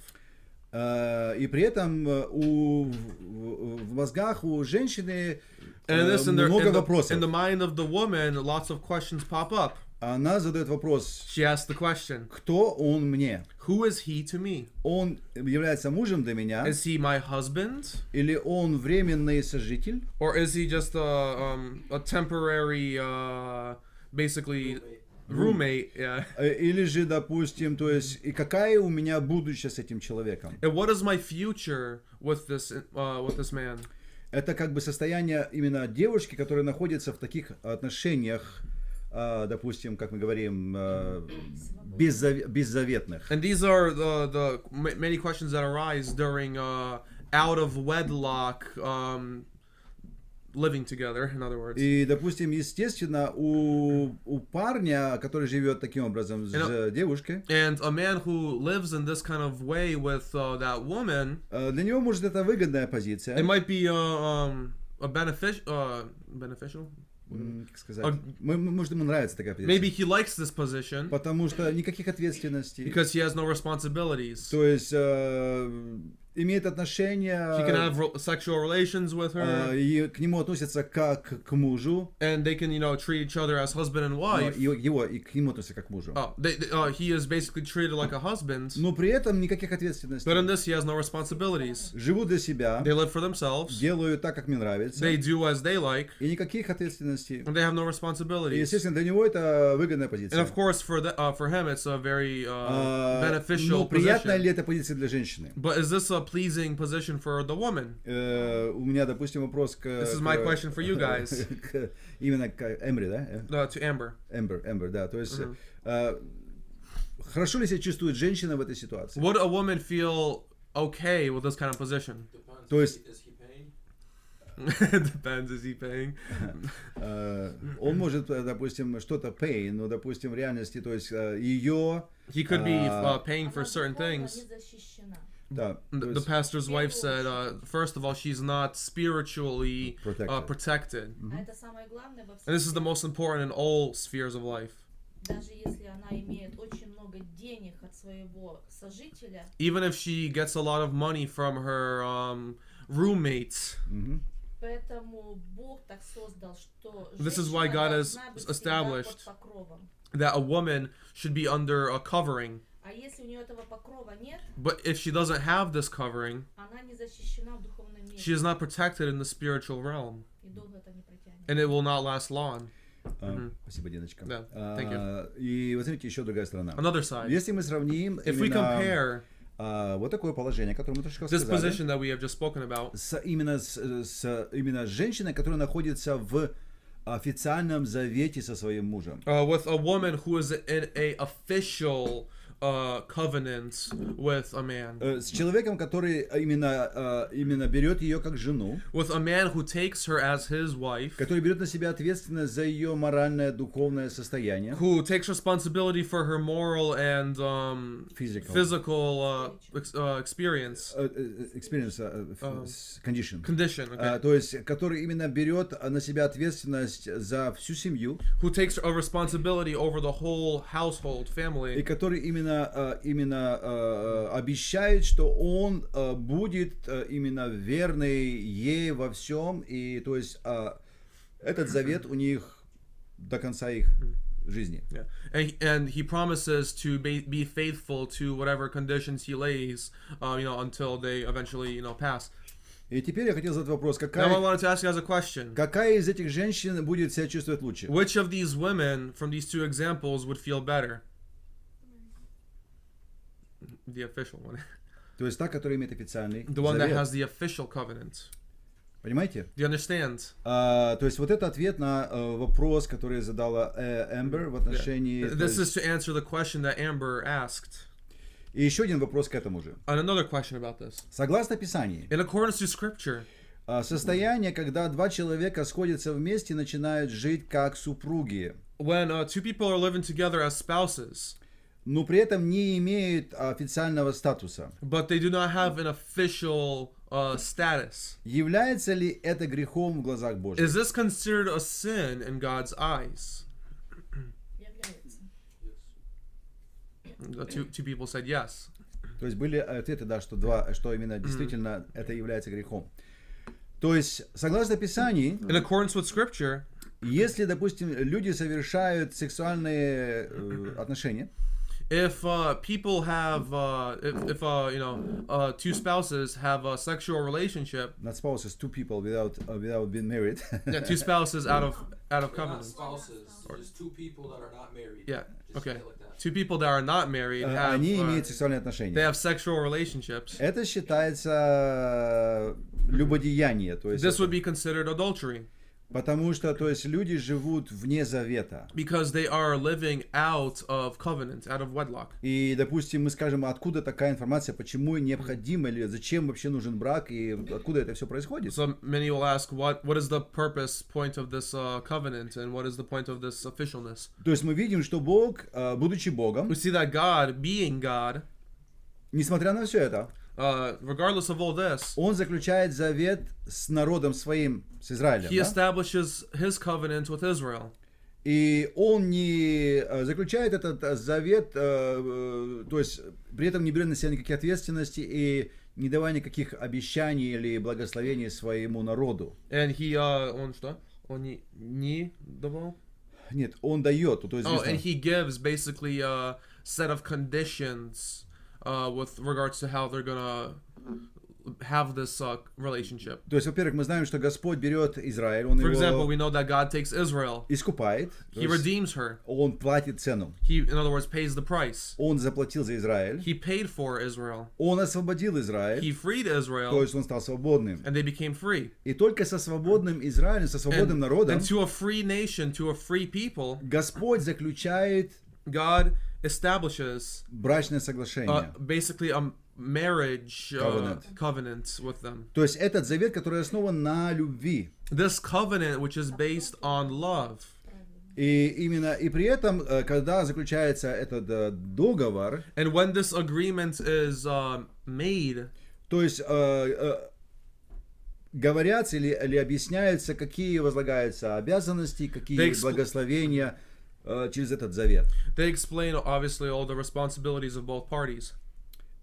И при этом в мозгах у женщины много вопросов. In the mind of the woman, lots of questions pop up. Она задает вопрос, She asks the question, кто он мне? who is he to me? Он является мужем для меня? Is he my husband? Или он временный сожитель? Or is he just a temporary, basically, roommate? Yeah. Или же, допустим, то есть, и какая у меня будущее с этим человеком? And what is my future with this man? Это как бы состояние именно девушки, которая находится в таких отношениях, допустим, как мы говорим, беззаветных. And these are the many questions that arise during out of wedlock living together, in other words. И, допустим, естественно, у парня, который живет таким образом с девушкой, and a man who lives in this kind of way with that woman, для него может это выгодная позиция. it might be a beneficial. Как сказать? Может, ему нравится такая позиция. Maybe he likes this position. Потому что никаких ответственностей. Because he has no responsibilities. То есть имеет отношения. He can have sexual relations with her. И к нему относятся как к мужу. And they can, treat each other as husband and wife. Его и к нему относятся как к мужу. He is basically treated like a husband. Но при этом никаких ответственностей. But in this, he has no responsibilities. Живут для себя. They live for themselves. Делают так, как мне нравится. They do as they like. И никаких ответственностей. And they have no responsibilities. И, естественно, для него это выгодная позиция. And of course, for him, it's a very beneficial Но приятная position. ли эта позиция для женщины? But is this a pleasing position for the woman? У меня, допустим, вопрос к... This is my question for you guys. Именно к Эмбри, да? To Amber. Эмбер, да. То есть, хорошо ли себя чувствует женщина в этой ситуации? Would a woman feel okay with this kind of position? То есть... Depends, is he paying? Он может, допустим, что-то pay, но, допустим, в реальности, то есть, ее... He could be paying for certain things. Да, the pastor's wife said, first of all, she's not spiritually protected. Mm-hmm. And this is the most important in all spheres of life. Even if she gets a lot of money from her roommates. Mm-hmm. This is why God has established that a woman should be under a covering. But if she doesn't have this covering, she is not protected in the spiritual realm. And it will not last long. Спасибо, Диночка. Yeah, thank you. И вот смотрите, еще другая сторона. Another side. Если мы сравним If we compare вот такое положение, которое мы только что this сказали, position that we have just spoken about, именно женщиной, которая находится в официальном завете со своим мужем. With a woman who is in a official covenant with a man. С человеком, который именно берет ее как жену. With a man who takes her as his wife. Который берет на себя ответственность за ее моральное, духовное состояние. Who takes responsibility for her moral and physical experience. Condition. Okay. То есть, который именно берет на себя ответственность за всю семью. Who takes a responsibility over the whole household, family. И который именно обещает, что он будет именно верный ей во всем, и то есть этот завет у них до конца их жизни. Yeah. And he promises to be faithful to whatever conditions he lays, until they eventually, pass. И теперь я хотел задать вопрос, Now I wanted to ask you guys a question. Какая из этих женщин будет себя чувствовать лучше? Which of these women from these two examples would feel better? The official one. То есть та, которая имеет официальный The one завет. that has the official covenant. Понимаете? Do you understand? То есть вот это ответ на вопрос, который задала Эмбер в отношении... This is to answer the question that Amber asked. И еще один вопрос к этому же. And another question about this. Согласно Писанию, In accordance to Scripture, Состояние, когда два человека сходятся вместе и начинают жить как супруги, When two people are living together as spouses, но при этом не имеют официального статуса. but they do not have an official status. Является ли это грехом в глазах Божьих? Is this considered a sin in God's eyes? Two people said yes. То есть были ответы, да, что именно действительно это является грехом. То есть, согласно Писанию, In accordance with Scripture, если, допустим, люди совершают сексуальные отношения, if people have, if you know, two spouses have a sexual relationship, not spouses, two people without being married, yeah, two spouses out of They're not covenant. spouses, just two people that are not married. Yeah. Just Okay. say it like that. Two people that are not married have, они имеют сексуальные they отношения. have sexual relationships. Это считается любодеяние, то есть This would be considered adultery потому что, то есть, люди живут вне завета. because they are living out of covenant, out of wedlock. И, допустим, мы скажем, откуда такая информация, почему необходимо или зачем вообще нужен брак и откуда это все происходит. So many will ask, what is the purpose, point of this covenant, and what is the point of this officialness? То есть мы видим, что Бог, будучи Богом, We see that God, being God, несмотря на все это, regardless of all this, Он заключает завет с народом своим, с Израилем. He Да? establishes His covenant with Israel. И Он не заключает этот завет, то есть при этом не берет на себя никаких ответственности и не давая никаких обещаний или благословений своему народу. And He, он что? Он не давал? Нет, Он дает. То есть, Oh, написано, and He gives basically a set of conditions with regards to how they're gonna have this relationship. то есть, во-первых, мы знаем, что Господь берет Израиль, Он For example, его we know that God takes Israel. искупает, то He есть redeems her. Он платит цену. He, in other words, pays the price. Он заплатил за Израиль, He paid for Israel. Он освободил Израиль, He freed то Israel, есть он стал свободным. and they became free. И только со свободным Израилем, со свободным народом And to a free nation, to a free people, Господь заключает God establishes брачное соглашение. basically a marriage covenant with them. То есть этот завет, который основан на любви. This covenant, which is based on love. И именно и при этом, когда заключается этот договор, And when this agreement is made, то есть говорятся или объясняются, какие возлагаются обязанности, какие благословения через этот завет. they explain obviously all the responsibilities of both parties.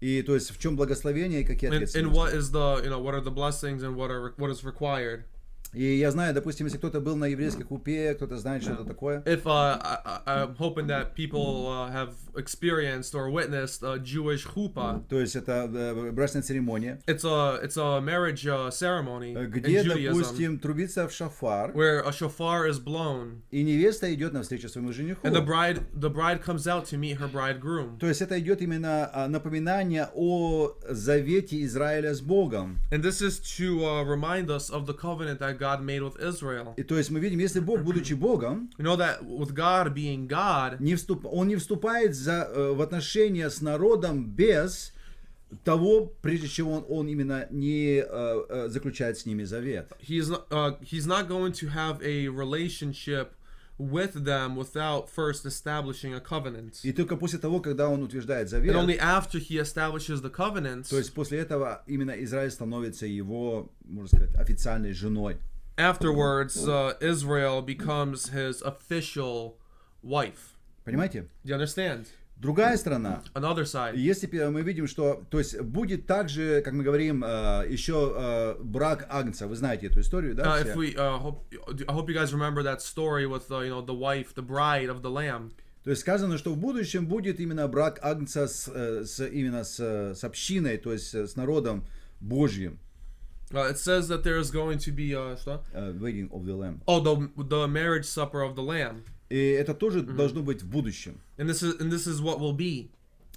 И то есть в чем благословение и какие And ответственности. what is the, you know, what are the blessings and what is required. И я знаю, допустим, если кто-то был на еврейской хупе, кто-то знает, что это такое. If I'm hoping that people have experienced or witnessed a Jewish chuppah. То есть это брачная церемония, It's a marriage ceremony in где, Judaism допустим, трубится в шафар, where a shofar is blown и невеста идет навстречу своему жениху. and the bride comes out to meet her bridegroom. То есть это идет именно напоминание о завете Израиля с Богом. And this is to remind us of the covenant that God made with Israel. И то есть мы видим, если Бог, будучи Богом, You know that with God being God, Он не вступает в отношения с народом без того, прежде чего он именно не заключает с ними завет. he's not going to have a relationship with them without first establishing a covenant. И только после того, когда он утверждает And завет, only after he establishes the covenant, то есть после этого именно Израиль становится его, можно сказать, официальной женой. afterwards Israel becomes his official wife. Понимаете? Do you understand? Другая сторона. Another side. Если мы видим, что, то есть будет также, как мы говорим, еще брак агнца. Вы знаете эту историю, да? If we I hope you guys remember that story with you know, the wife, the bride of the lamb. То есть сказано, что в будущем будет именно брак агнца с общиной, то есть с народом Божьим. It says that there is going to be что? Wedding of the Lamb. Oh, the marriage supper of the lamb. И это тоже должно быть в будущем. And this is what will be.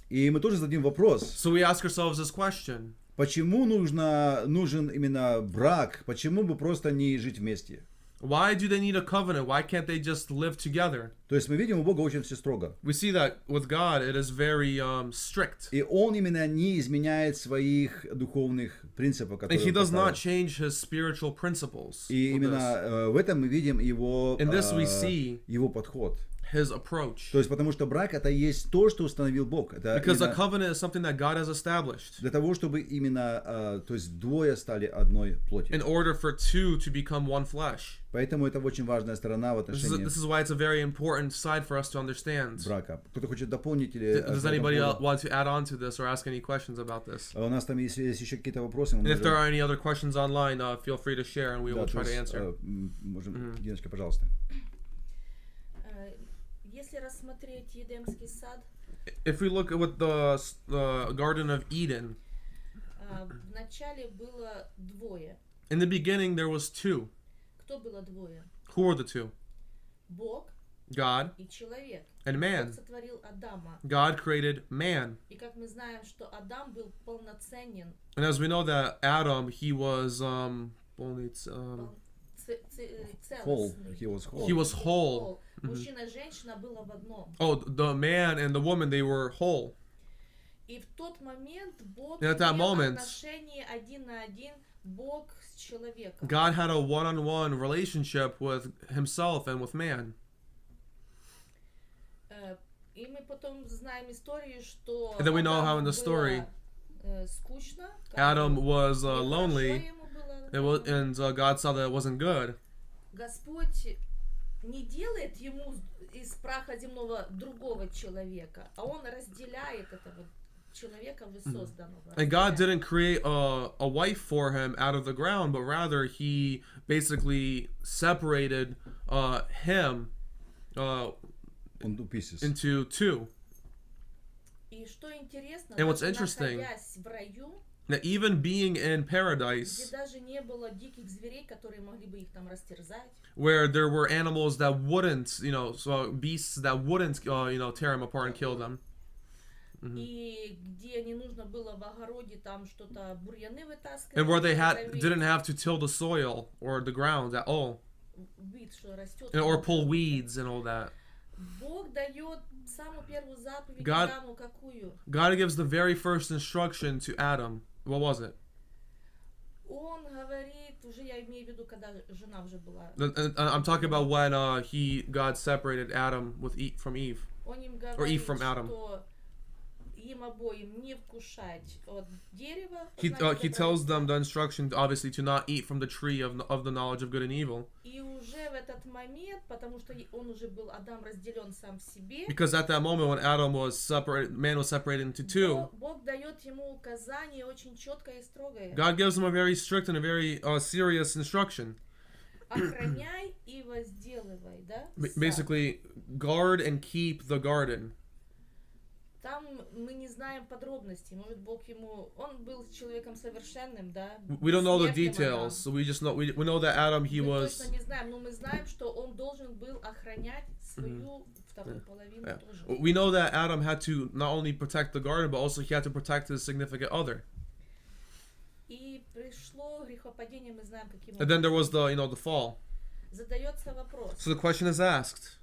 И мы тоже зададим вопрос. So we ask ourselves this question. Почему нужен именно брак? Почему бы просто не жить вместе? Why do they need a covenant? Why can't they just live together? То есть мы видим, у Бога очень все строго. We see that with God, it is very strict. И Он именно не изменяет своих духовных принципов, And которые he Он does not поставил. change his spiritual principles. И with this. именно в этом мы видим его, In this we see его подход. His approach. То есть потому что брак это есть то, что установил Бог. Это Because a именно covenant is something that God has established для того, чтобы именно, то есть двое стали одной плотью. in order for two to become one flesh. Поэтому это очень важная сторона в This отношении is why it's a very important side for us to understand. брака. Кто-то хочет дополнить или... Does anybody want to add on to this or ask any questions about this? У нас там есть еще какие-то вопросы. Мы And if there можем... are any other questions online, feel free to share and we will Да, try то to есть, answer. можем... Диночка, пожалуйста. Если рассмотреть Едемский сад, If we look at what the Garden of Eden, вначале было двое. in the beginning there was two. Кто было двое? Who were the two? Бог God и человек. and Бог man. сотворил Адама. God created man. И как мы знаем, что Адам был полноценен, And as we know that Adam, he was only Whole. целостный. He was whole. he was whole. Мужчина и женщина было в одном. Oh, the man and the woman, they were whole. И в тот момент Бог And at that имел moment, отношение один на один, Бог с человеком. God had a one-on-one relationship with himself and with man. И мы потом знаем историю, что And then we know how in Адаму the story, было, скучно, Adam was нехорошо lonely, ему было. it was, and God saw that it wasn't good. Господь не делает ему из праха земного другого человека, а он разделяет этого человека воссозданного. And God разделяет. didn't create a wife for him out of the ground, but rather he basically separated him On pieces. into two. И что интересно, And what's даже interesting, находясь в раю, that even being in где paradise, даже не было диких зверей, которые могли бы их там растерзать, where there were animals that wouldn't, so beasts that wouldn't, tear him apart and kill them, и где не нужно было в огороде там что-то бурьяны вытаскивать, and where they травить, didn't have to till the soil or the ground at all, вид, что растет, or pull weeds and all that. Бог дает самую первую заповедь God- Адаму какую? God gives the very first instruction to Adam. What was it? Он говорит, уже я имею в виду, когда жена уже была, I'm talking about when God separated Adam from Eve. он им Or Eve говорит, from Adam. что им обоим не вкушать от дерева, He познания tells добра и them зла. the instruction, obviously, to not eat from the tree of the knowledge of good and evil, И уже в этот момент, потому что он уже был, Адам разделен сам в себе, because at that moment when Adam was separated, man was separated into two. Бог дает ему указание очень четкое и строгое. God gives him a very strict and a very serious instruction. Охраняй и возделывай, да? сад. Basically, guard and keep the garden. Там мы не знаем подробностей. Может, Бог ему... Он был человеком совершенным, да? We don't know the Смертным details, Адам. so we just know we know that Adam, he Мы was. точно не знаем, но мы знаем, что он должен был охранять свою вторую половину Yeah. тоже. We know that Adam had to not only protect the garden, but also he had to protect his significant other. И пришло грехопадение, мы знаем, каким And then there was образом. the fall. Задается вопрос. So the question is asked: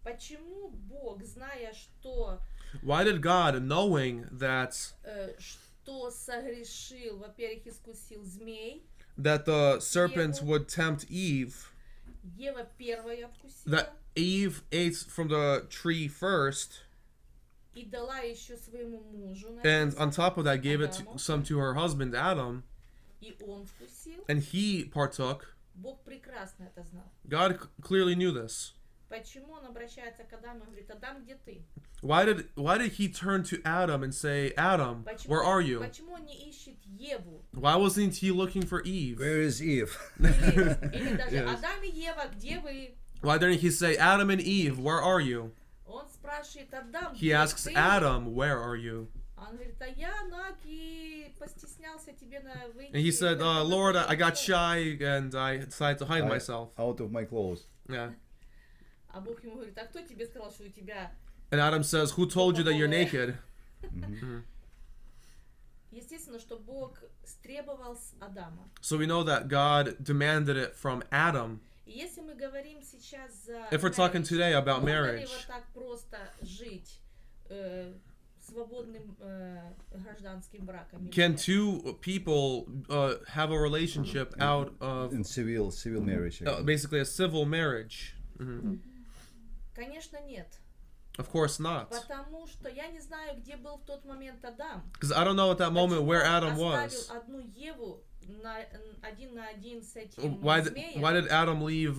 Почему Бог, зная, что why did God, knowing that что согрешил, во-первых, искусил змей, the serpent would tempt Eve, Ева первая вкусила that Eve ate from the tree first, и дала еще своему мужу, and on написано, top of that gave it Адаму, some to her husband Adam, и он вкусил. and he partook. Бог прекрасно это знал. God clearly knew this. Почему он обращается к Адаму и говорит: Адам, где ты? Why did he turn to Adam and say, Adam, Почему, where are you? Почему он не ищет Еву? Why wasn't he looking for Eve? Where is Eve? Или даже Yes. Адам и Ева, где вы? Why didn't he say, Adam and Eve, where are you? Он спрашивает: Адам, He где asks ты? Adam, where are you? Он говорит: а я наки постеснялся тебе на выйти. And he said, Lord, I got shy and I decided to hide myself. Out of my clothes. Yeah. А Бог ему говорит: а кто тебе сказал, что у тебя? And Adam says, who told you that you're naked? Естественно, что Бог стребовал с Адама. So we know that God demanded it from Adam. И если мы говорим сейчас за If we're talking today about можно ли marriage, вот так просто жить свободным гражданским браком? или can нет? two people have a relationship out of In civil marriage. basically a civil marriage? Конечно, нет. Of course not. Потому что я не знаю, где был в тот момент Адам. Because I don't know at that moment Почему where он Adam was. оставил одну Еву один на один с этим Why змеем? did Adam leave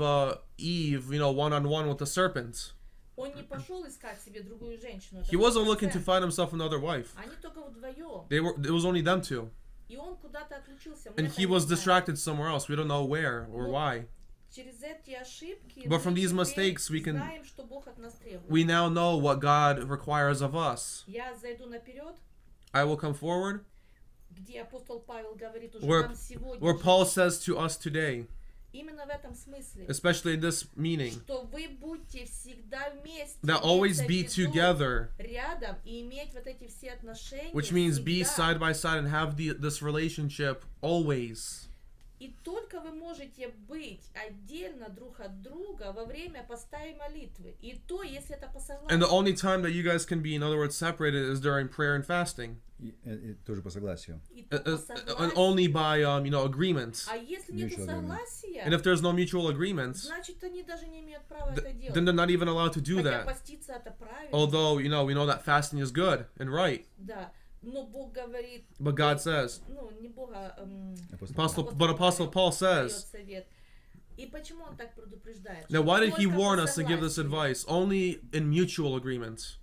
Eve, one-on-one with the serpent? Он не пошел искать себе другую женщину. He wasn't looking to find himself another wife. Они только вдвоем. It was only them two. И он куда-то отлучился. Мы And это he не was знаем. distracted somewhere else. We don't know where or why. Через эти ошибки But from мы these теперь mistakes we can- знаем, что Бог от нас требует. We now know what God requires of us. Я зайду наперед, I will come forward где апостол Павел говорит уже Where- нам сегодня, where Paul says to us today, именно в этом смысле, especially in this meaning, что вы будьте всегда вместе, that always имеется в be виду together, рядом и иметь вот эти все отношения which means be всегда. side by side and have this relationship always. И только вы можете быть отдельно друг от друга во время поста и молитвы. И то, если это по And the согласию. only time that you guys can be, in other words, separated is during prayer and fasting. И тоже по согласию. И то по And согласию. only by, agreement. А если нет Mutual agreement. согласия, And if there's no mutual agreement, значит они даже не имеют права это then делать. they're not even allowed to do Хотя that. поститься это правильно. Although, we know that fasting is good and right. Да. Но Бог говорит, But God says, ну не Бога, but Apostle Paul дает says, совет. И почему он так предупреждает? now why did he Только по warn us to give this согласию. advice? Only in mutual agreement.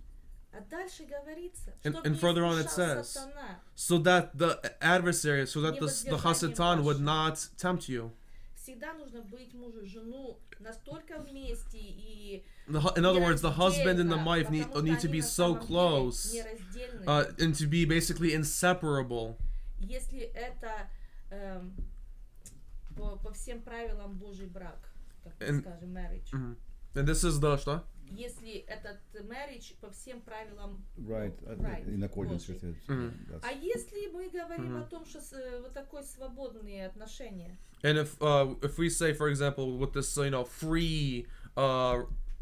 А дальше говорится, And- чтоб and не further on it искушал says, сатана. So that the adversary, so that the Невоздержанием Hasatan would вашим. not tempt you. Всегда нужно быть мужу и жену настолько вместе и In other words, the husband and the нераздельно, wife need потому to что be они на so самом деле close нераздельны. and to be basically inseparable. Если это по всем правилам Божий брак, как мы And- скажем, marriage. And this is the что? Если этот marriage по всем правилам Right. right, In accordance Божий. with it. That's- А если мы говорим о том, что вот такое свободные отношения, And if we say, for example, with this free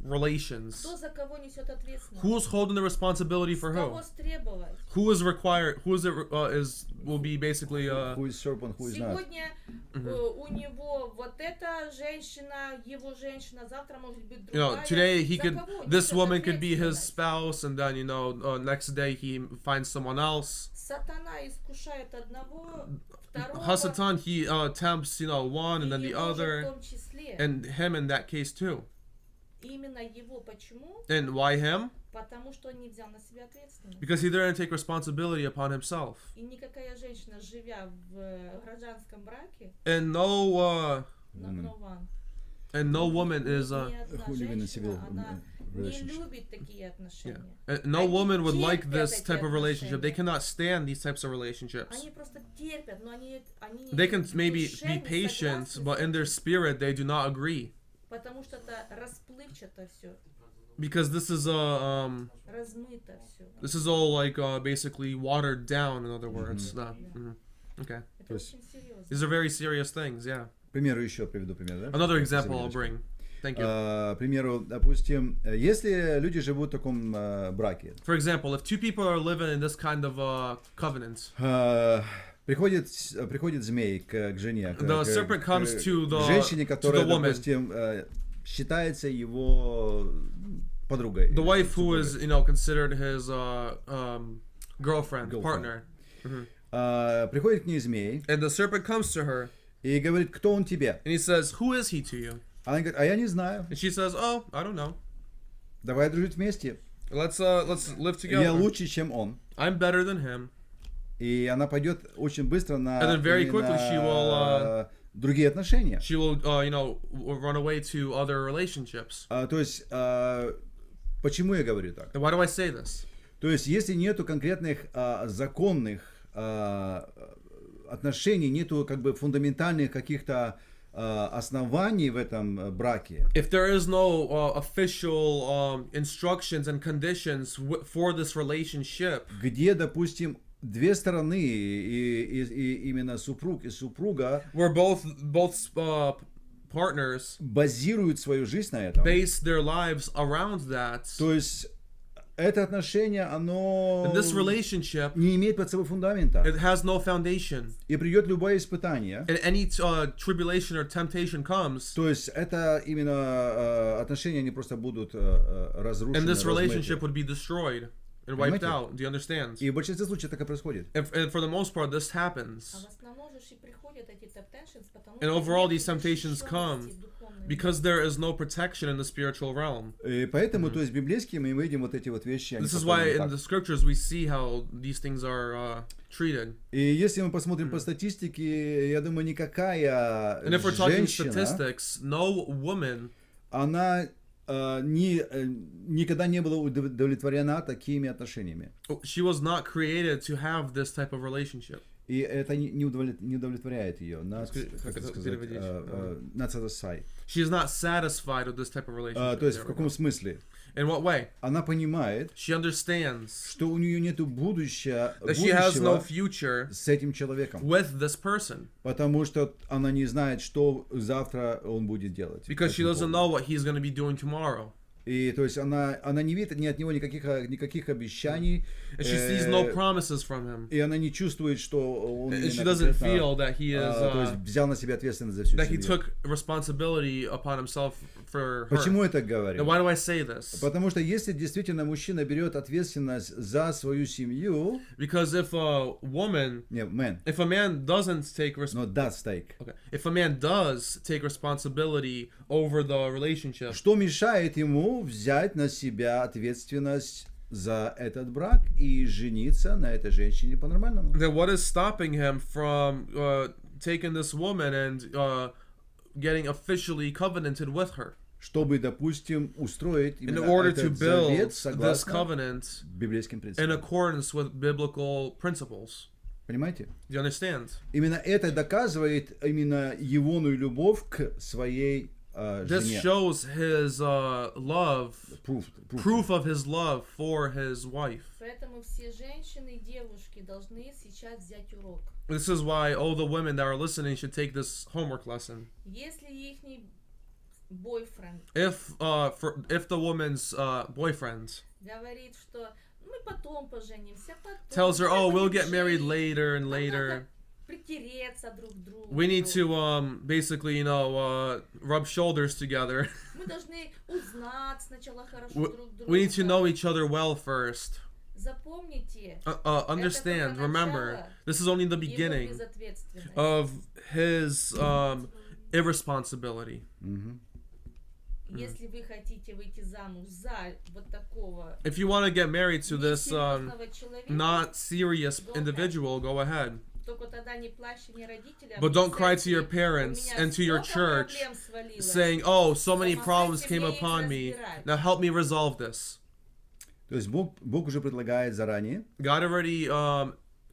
relations, кто за кого несет ответственность? who's holding the responsibility С for кого who? стребовать? Who is required? Who is it? Will be basically Who is serpent, who is not? Сегодня у него вот эта женщина, его женщина, завтра может быть другая. today he За could, кого this несет woman could be his ответственность? spouse, and then next day he finds someone else. Сатана искушает одного, второго, Hasatan, he tempts one and then и the его же в other, том числе. and him in that case too. Именно его. Почему? And why him? Потому что он не взял на себя ответственность. Because he didn't take responsibility upon himself. И никакая женщина, живя в гражданском браке, And no no one, and no woman is ни одна who live in a civil женщина, она не relationship. любит такие отношения. no Они woman would like терпят this эти type of relationship. They отношения. cannot stand these types of relationships. Они просто терпят, но они не They can в maybe душе be не patient, согласны but с in their этим, spirit they do not agree. потому что это расплывчато все, Because this is размыто все. this is all like basically watered down. In other words, Yeah. Okay, Это есть- очень серьезно. these are very serious things. Yeah. Примеры еще приведу пример, да? Another example I'll Забыли, bring. Thank you. К примеру, допустим, если люди живут в таком браке, For example, if two people are living in this kind of covenant, приходит змей к жене, The serpent comes to the- к женщине, которая, to the woman. допустим, считается его подругой. the wife who супругой. is considered his girlfriend, Girlfriend. partner, Приходит к ней змей and the serpent comes to her и говорит, кто он тебе? and he says, "Who is he to you?" Она говорит, а я не знаю. And she says, "Oh, I don't know. Давай дружить вместе. Let's live Я together. лучше, чем он. I'm better than him." И она пойдет очень быстро на And then very именно, quickly she will, другие отношения. She will, run away to other relationships. То есть, почему я говорю так? And why do I say this? То есть, если нету конкретных законных отношений, нету как бы фундаментальных каких-то оснований в этом браке, If there is no official instructions and conditions for this relationship, где, допустим, две стороны, и именно супруг и супруга where both partners базируют свою жизнь на этом. base their lives around that. То есть это отношение, оно And this relationship, не имеет под собой фундамента. it has no foundation. И придет любое испытание. And any tribulation or temptation comes, То есть это именно отношения, они просто будут разрушены, and this размыты. relationship would be destroyed and wiped Понимаете? out. Do you understand? И в большинстве случаев так и происходит. And for the most part, this А happens. в основном же и приходят эти temptations, потому And что overall, нет these temptations come защищенности духовной. because there is no protection in the spiritual realm. И поэтому, то есть библейски мы видим вот эти вот вещи. они This is построены why in так. the scriptures we see how these things are treated. И если мы посмотрим по статистике, я думаю, никакая And if we're talking женщина, statistics, no woman она никогда не была удовлетворена такими отношениями. she was not created to have this type of relationship. И это не удовлетворяет ее. Нас, Как это сказать, переводить? not satisfied. She is not satisfied with this type of relationship. То есть There в we каком go. смысле? In what way? Она понимает, She understands что у нее нету that she has no будущего future с этим человеком. with this person Потому что она не знает, что завтра он будет делать. because she doesn't know what he's going to be doing tomorrow. И то есть она не видит ни от него никаких обещаний. And she sees no promises from him. И она не чувствует, что он And she именно doesn't конкретно, feel that he то есть is взял на себя ответственность за всю that he семью. took responsibility upon himself for her. Почему я так Now, говорю? why do I say this? Потому что если действительно мужчина берет ответственность за свою семью, Because if a woman, if a man doesn't take okay. if a man does take responsibility over the relationship, Что мешает ему взять на себя ответственность за этот брак и жениться на этой женщине по-нормальному? then what is stopping him from taking this woman and getting officially covenanted with her Чтобы, допустим, устроить in именно order to этот build завет this согласно covenant библейским in принципам. accordance with biblical principles? Понимаете? Do you understand? Именно это доказывает именно его любовь к своей This жене. shows his love, Proof. proof of his love for his wife. Поэтому все женщины и девушки должны сейчас взять урок. This is why all the women that are listening should take this homework lesson. Если ихний бойфренд If the woman's boyfriend говорит, что мы потом поженимся, потом, tells her, "Oh, we'll get будем married жить, later and нам later. надо притереться друг к другу. We need to basically, rub shoulders together. Мы должны узнать сначала хорошо We, друг друга. we need to know each other well first. Запомните Understand, только remember, начало this is only the его beginning безответственности. of his irresponsibility. Если вы хотите выйти замуж за вот такого If you want to get married to this несерьезного человека, not serious individual, go ahead. только тогда не плачьте ни родителям, But ни don't cry to your церкви. parents У меня and to your столько church проблем свалилось. saying, "Oh, so many Помогайте problems came мне их upon me. разбирать. Now help me resolve this." То есть Бог уже предлагает заранее, God already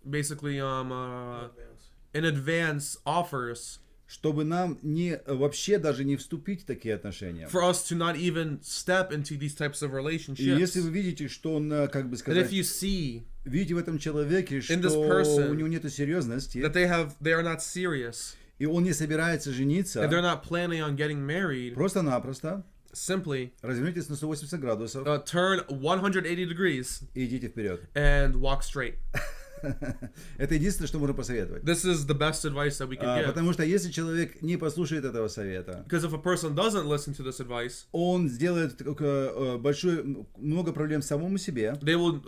basically in advance offers чтобы нам вообще даже не вступить в такие отношения. for us to not even step into these types of И relationships. если вы видите, что он, как бы And сказать, if you see видите в этом человеке, что in this person у него нет серьезности, that they are not serious, и он не собирается жениться, and they're not planning on getting married, просто-напросто simply развернитесь на 180 градусов turn 180 degrees и идите вперед. and walk straight. Это единственное, что можно посоветовать. This is the best advice that we can give. Потому что если человек не послушает этого совета, Because if a person doesn't listen to this advice, он сделает много проблем самому себе. they will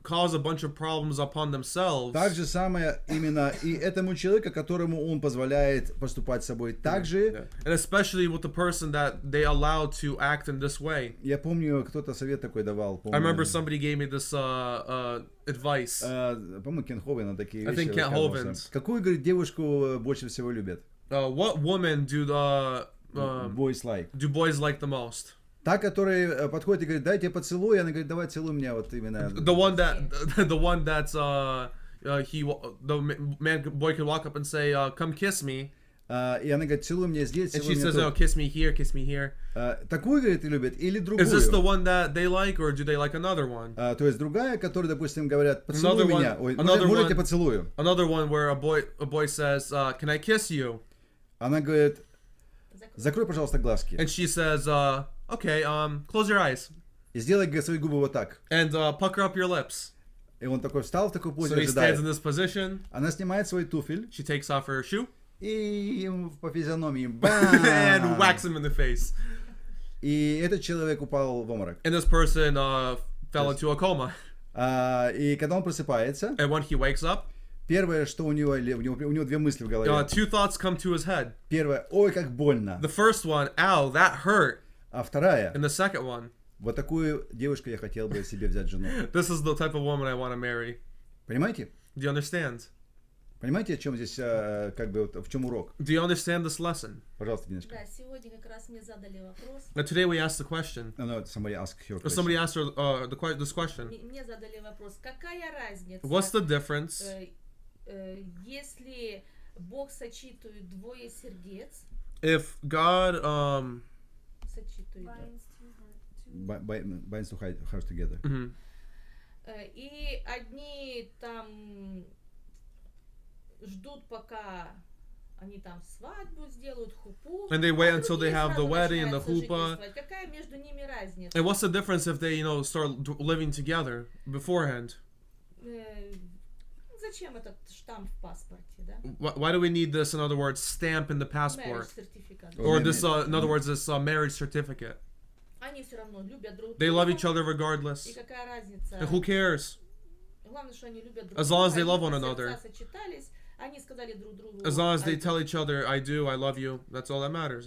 cause a bunch of problems upon themselves. Так же самое именно и этому человеку, которому он позволяет поступать с собой. Также, And especially with the person that they allow to act in this way. я помню, кто-то совет такой давал. I remember somebody gave me this advice. По-моему, Кен Ховен на такие I вещи think Ken высказывался. Hovens. Какую, говорит, девушку больше всего любят? What woman do Boys like. boys like the most? Та, которая подходит и говорит, дайте я поцелуй, она говорит, давай целуй меня, вот именно. The one that's the boy could walk up and say, "Come kiss me." И она говорит, целуй меня здесь, And целуй she меня says, no, тут. kiss me here. Такую, говорит, любят или Is this the другую? one that they like, or do they like another one? То есть другая, которая, допустим, говорят, поцелуй Another one- меня. Ой, another можно я one- тебя поцелую? Another one where a boy says, can I kiss you? Она говорит, закрой, пожалуйста, глазки. And she says, okay, close your eyes. И сделай свои губы вот так. And pucker up your lips. И он такой встал в такой позе, So he stands in ожидает. this position. Она снимает свой туфель She takes off her shoe и ему по физиономии and бам! whacks him in the face. И этот человек упал в обморок. And this person fell into a coma. И когда он просыпается, And when he wakes up, первое, что у него две мысли в голове. two thoughts come to his head. Первое, ой, как больно. The first one, ow, that hurt. А вторая, And the second one, вот такую девушку я хотел бы себе взять жену. this is the type of woman I want to marry. Понимаете? Do you understand? Понимаете, о чем здесь, как бы, в чем урок? Do you understand this lesson? Пожалуйста, Диночка. Да, сегодня как раз мне задали вопрос. Now, today we asked the question. No, somebody asked her Or somebody question. asked her this question. Мне задали вопрос, какая разница, What's the difference если Бог сочетует двое сердец, if God сочетует, да, Binds two hearts together. mhm. И одни там ждут, пока они там свадьбу сделают, хупу, And they wait а until they другие have the сразу wedding and the начинают chuppah. сожительствовать. Какая между ними разница? And what's the difference if they, start living together beforehand? Зачем этот штамп в паспорте, да? Why do we need this, in other words, stamp in the Marriage passport? certificate. Or this, in other words, this marriage certificate? Они все равно любят друг They друга. love each other regardless. И какая разница? And who cares? Главное, что они любят друг As long as they друга, love one они another. сердца сочетались, они сказали друг другу. As long as they «I tell do». each other, I do, I love you, that's all that matters,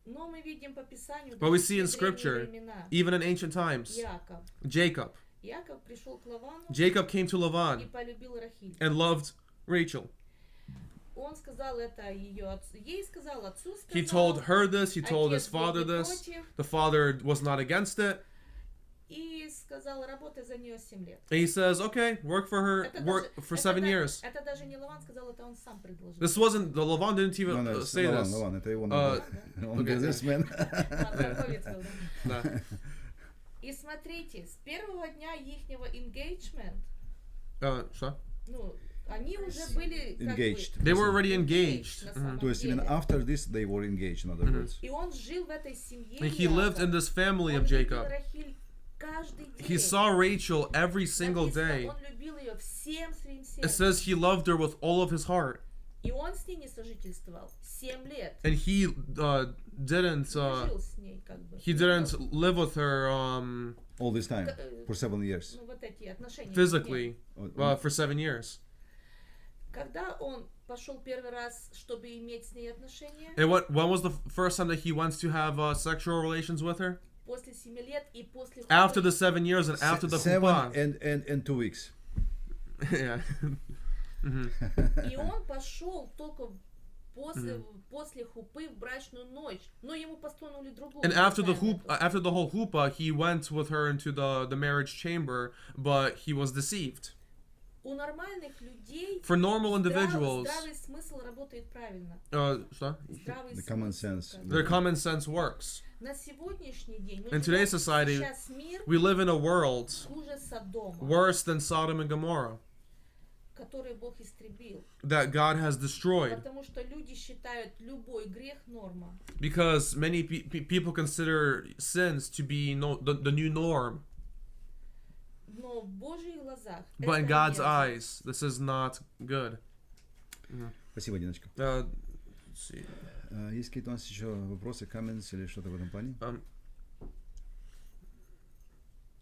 Но мы видим по Писанию, But we даже see in в древние Scripture, времена, even in ancient times, Яков. Jacob. Яков пришел к Лавану Jacob came to и Lavan полюбил Рахиль. and loved Rachel. Он сказал это ее отцу, ей сказал, отцу сказал. He told her this, he told his Отец был father не this. против, The father was not against it. и сказал, работай за нее 7 лет. And he says, okay, work for her, Это work даже- for это 7 да- years. Это даже не Лаван сказал, это он сам предложил. This wasn't, the Lavan didn't even No, say Лаван, this. Лаван, это его Uh, надо. Он okay. бизнесмен. Торговец был, да. Nah. И смотрите, с первого дня ихнего engagement, Что? ну, они уже были как Engaged. бы, They were already engaged engaged. на Mhm. самом То есть именно деле. after this they were engaged, in other words. И он жил в этой семье. And he lived in this family Он of любил Jacob. Рахиль каждый день. He saw Rachel every single Написано, day. Он любил ее всем своим It сердцем. says he loved her with all of his heart. И он с ней не сожительствовал 7 лет. And he didn't, Не жил с ней как бы. he didn't live with her All this time, for 7 years. Ну, вот эти отношения. physically Вот. for 7 years. Когда он пошел первый раз, чтобы иметь с ней отношения, And when was the first time that he went to have sexual relations with her? после 7 лет и после After the хупы, 7 years and after the 7 chuppah. and 2 weeks. Yeah. и он пошел только после хупы в брачную ночь, но ему постановили другую. And after the специальную. after the whole chuppah, he went with her into the marriage chamber, but he was deceived. У нормальных людей For normal individuals, здравый смысл работает правильно. что? Здравый The смысл, common sense. скажем. Their common sense works. На сегодняшний день мы In живем today's society, сейчас мир We live in a world хуже Содома, worse than Sodom and Gomorrah который Бог истребил. that God has destroyed, Потому что люди считают любой грех норма. because many people consider sins to be the new norm. Но в Божьих глазах But in это God's мерзость. eyes, this is not good. Спасибо, Диночка. Let's see. Есть какие-то у нас еще вопросы, comments или что-то в этом плане?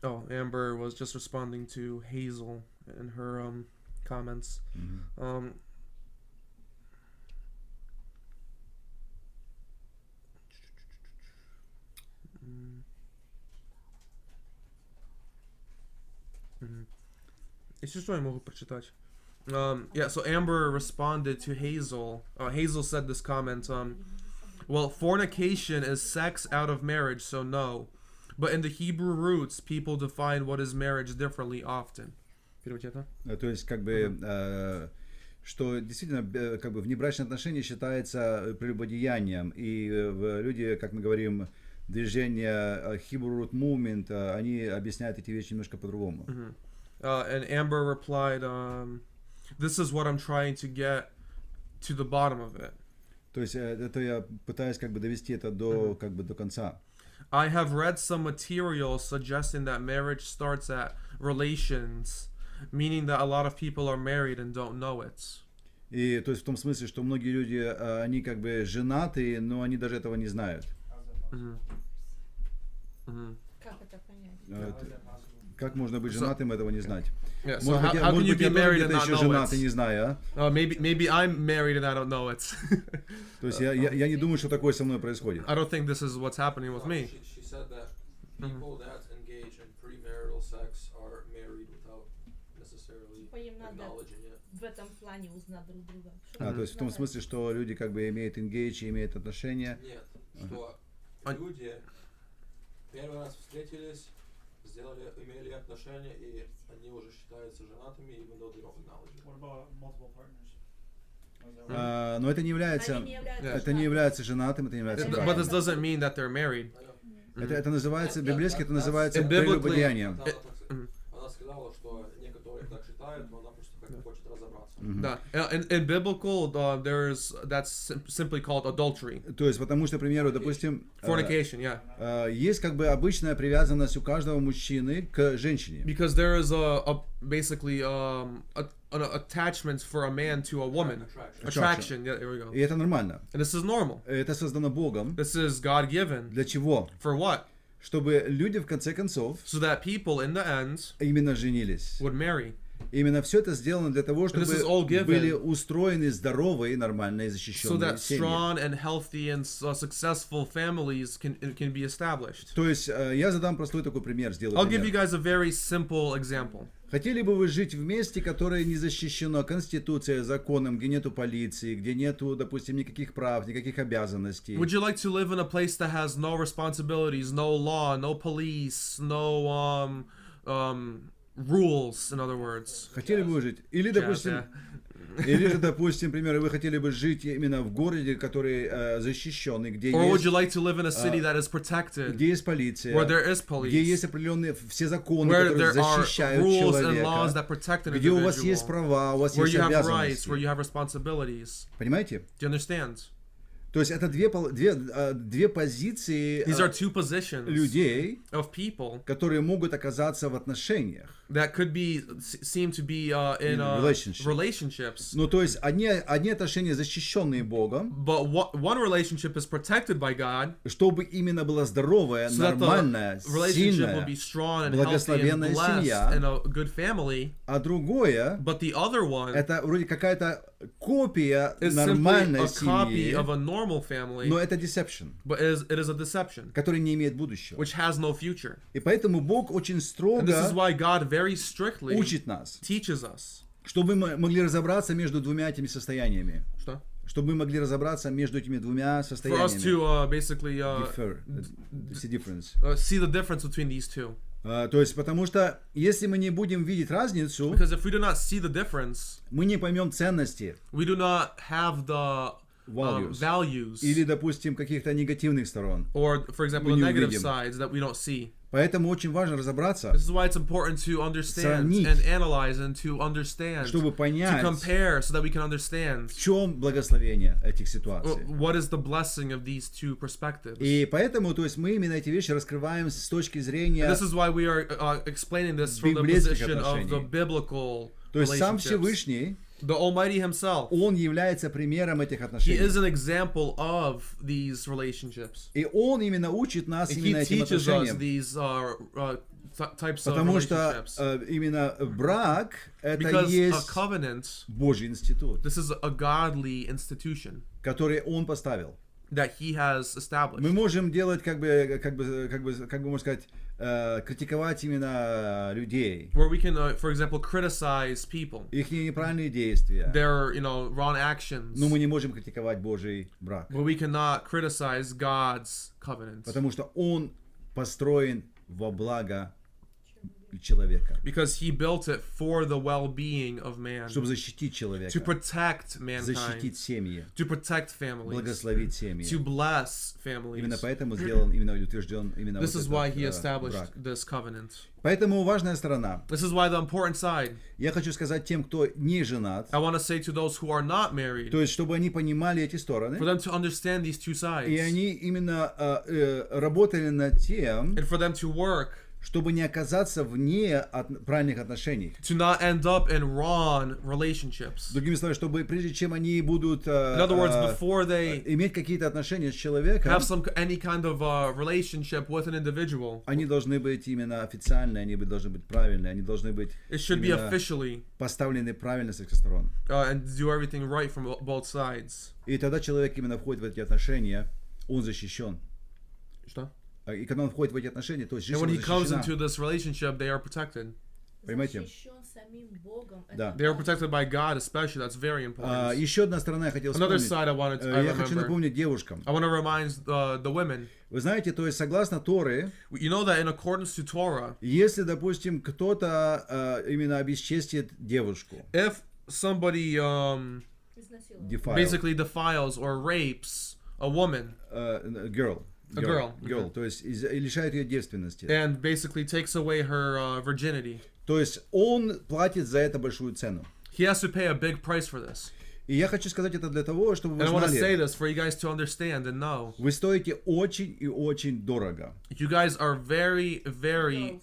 Amber was just responding to Hazel and her comments. Если что, я могу прочитать. Yeah, so Amber responded to Hazel. Hazel said this comment. Well, fornication is sex out of marriage, so no. But in the Hebrew roots, people define what is marriage differently often. Переводите это? То есть, как бы, что действительно как бы внебрачные отношения считается прелюбодеянием, и люди, как мы говорим, движение Hebrew Root Movement, они объясняют эти вещи немножко по-другому. And Amber replied, this is what I'm trying to get to the bottom of it. То есть это я пытаюсь как бы довести это до как бы до конца. I have read some material suggesting that marriage starts at relations, meaning that a lot of people are married and don't know it. И то есть в том смысле, что многие люди, они как бы женаты, но они даже этого не знают. Как это понять? Как можно быть женатым, этого не знать? Yeah, so Может how can you быть, be я тоже married and где-то not еще know женат и it? не знаю, а? Maybe I'm married and I don't know it. То есть я не думаю, что такое со мной происходит. I don't think this is what's happening with me. She said that people that engage in premarital sex are married without necessarily Им надо acknowledging it. в этом плане узнать друг друга. То есть в том смысле, что люди как бы имеют engage, имеют отношения. Нет, что люди первый раз встретились, имели отношения, и они уже считаются женатыми, even though they don't acknowledge it. What about multiple partners? Но это не является, Они не являются это не является женатым, это не является But браком. this doesn't mean that they're married. Это называется, библейски это называется And biblically- прелюбодеянием. Она сказала, что некоторые так считают, но она просто как хочет разобраться. Да. In biblical, that's simply called adultery. То есть, потому что, к примеру, допустим, Fornication, yeah. есть как бы обычная привязанность у каждого мужчины к женщине. Because there is basically an attachment for a man to a woman. Attraction, yeah, there we go. И это нормально. And this is normal. Это создано Богом. This is God-given. Для чего? For what? Чтобы люди в конце концов So that people in the end именно женились. would marry. Именно все это сделано для того, чтобы This is all given. были устроены здоровые, нормальные, So защищенные that семьи. strong and healthy and successful families can be established. То есть я задам простой такой пример, сделаю I'll give you пример. guys a very simple example. Хотели бы вы жить в месте, которое не защищено Конституцией, законом, где нету полиции, где нету, допустим, никаких прав, никаких обязанностей? Would you like to live in a place that has no responsibilities, no law, no police, no rules, in other words? Хотели бы вы жить? Или, допустим, или же, допустим, например, вы хотели бы жить именно в городе, который защищенный, где Or would есть, you like to live in a city that is protected, где есть полиция, where there is где есть police, определенные все законы, where которые there are защищают rules and laws человека, that protect an где у вас есть individual, права, у вас where есть you have rights, обязанности. where you have responsibilities? Понимаете? Do you understand? То есть это две позиции These are two positions людей, of people которые могут оказаться в отношениях. that could seem to be in Relationship. relationships. Ну, то есть одни отношения защищенные Богом, But one relationship is protected by God, чтобы именно была здоровая, so that нормальная, the relationship will сильная, be strong and healthy and благословенная blessed семья. and a good family. А другое, But the other one это вроде какая-то копия is simply нормальной a copy семьи, of a normal family, но это deception, but it is a deception, который не имеет будущего. which has no future. И поэтому Бог очень And this is строго why God very strictly учит нас, teaches us. чтобы мы могли разобраться между двумя этими состояниями. Что? Чтобы мы могли разобраться между этими двумя For us состояниями. to basically Differ. See difference. see the difference between these two. То есть, потому что если мы не будем видеть разницу, Because if we do not see the difference, мы не поймем ценности we do not have the values, или, допустим, каких-то негативных сторон. or, for example, мы the не negative увидим. sides that we don't see. Поэтому очень важно разобраться, This is why it's important to understand Сравнить. and analyze and to understand, чтобы to понять, compare so that we can understand в чем благословение этих ситуаций. what is the blessing of these two perspectives. И поэтому, то есть, мы именно эти вещи раскрываем с точки зрения, This is why we are explaining this from the библейских position of the отношений. biblical то есть сам relationships. Всевышний, The Almighty Himself, Он является примером этих He отношений. is an example of these relationships. И Он именно учит нас And именно He этим teaches us отношениям. these types of Потому что relationships. именно брак это Because a есть covenant, Божий институт, this is a godly institution который Он поставил. that He has established. Мы можем делать, как бы можно сказать, критиковать именно людей, Where we can, for example, criticize people, их неправильные действия, their, wrong actions, но мы не можем критиковать Божий брак, but we cannot criticize God's covenant. потому что он построен во благо человека, because he built it for the well-being of man, чтобы защитить человека, to protect mankind, защитить семьи, to protect families, благословить семьи. to bless families. Именно поэтому сделан, именно утвержден именно This вот is why этот he established брак. this covenant. Поэтому важная сторона. This is why the important side. Я хочу сказать тем, кто не женат, I want to say to those who are not married, то есть чтобы они понимали эти стороны, for them to understand these two и sides, они именно работали над тем, and for them to work чтобы не оказаться вне правильных отношений. to not end up in wrong relationships. Другими словами, чтобы прежде чем они будут In other words, before they иметь какие-то отношения с человеком, have any kind of relationship with an individual, они должны быть именно официальные, они должны быть правильные, они должны быть it should be именно officially поставлены правильно со всех сторон. and do everything right from both sides. И тогда человек именно входит в эти отношения, он защищен. Что? И когда он входит в эти отношения, то есть жизнь And when he comes защищена. into this relationship, they are protected. Понимаете? Защищен самим Богом. Да. Это They are так. protected by God, especially. That's very important. Еще одна сторона я хотел Another вспомнить. side I Я хочу remember. напомнить девушкам. I want to remind the women. Вы знаете, то есть согласно Торы, You know that in accordance to Torah, если, допустим, кто-то именно обесчестит девушку, if somebody Изнасилован. defile, basically defiles or rapes a woman girl, girl. то есть лишает ее девственности, and basically takes away her virginity, то есть он платит за это большую цену. he has to pay a big price for this. И я хочу сказать это для того, чтобы And вы I want to say знали, this for you guys to understand and know. вы стоите очень и очень дорого. You guys are very, very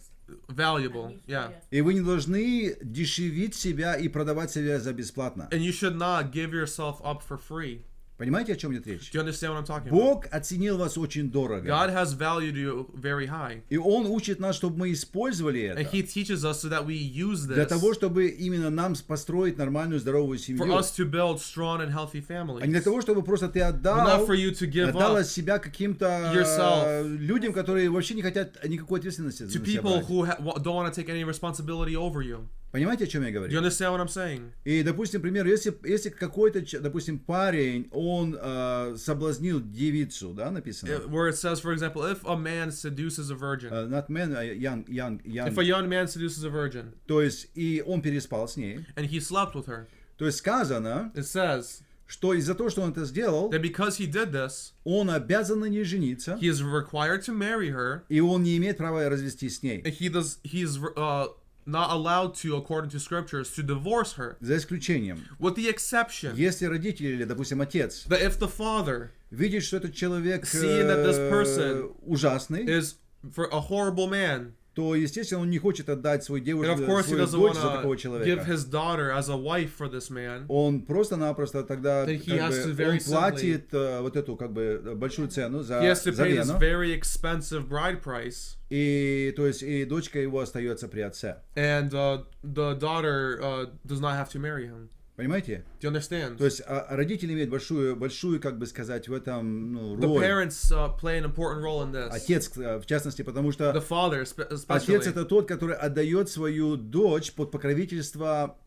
valuable. Yeah. И вы не должны дешевить себя и продавать себя за бесплатно. And you should not give yourself up for free. Понимаете, о чем идет речь? Do you understand what I'm talking about? Бог оценил вас очень дорого. God has valued you very high. И Он учит нас, чтобы мы использовали And это. He teaches us so that we use Для this того, чтобы именно нам построить нормальную, здоровую for семью. us to build strong and healthy А не families. для того, чтобы просто ты But отдал, not for you to give отдала up себя каким-то yourself людям, которые вообще не хотят никакой ответственности to за себя people брать. who don't want to take any responsibility over you. Понимаете, о чем я Do you говорю? understand what I'm saying? И, допустим, например, если какой-то, допустим, парень, он соблазнил девицу, да, написано? Where it says, for example, if a man seduces a virgin, Not man, young. if a young man seduces a virgin, То есть, и он переспал с ней. and he slept with her, То есть сказано, it says что из-за того, что он это сделал, that because he did this, он обязан на ней жениться, he is required to marry her, и он не имеет права развестись с ней. and he's not allowed to, according to scriptures, to divorce her, За исключением, with the exception если родители или, допустим, отец that if the father видит, что этот человек Seeing that this person ужасный, is for a horrible man, то, естественно, он не хочет отдать свою and девушку, of course he свою doesn't дочь want за такого to человека. give his daughter as a wife for this man, Он просто-напросто тогда Then he has to very он платит вот эту как бы большую цену за he has to pay this замену, very expensive bride price, и то есть и дочка его остается при отце. and the daughter does not have to marry him. Понимаете? Do you understand? То есть родители имеют большую, как бы сказать, в этом The роль. parents play an important role in this. Отец, в частности, потому что The father, отец especially, это тот, который отдает свою дочь под покровительство,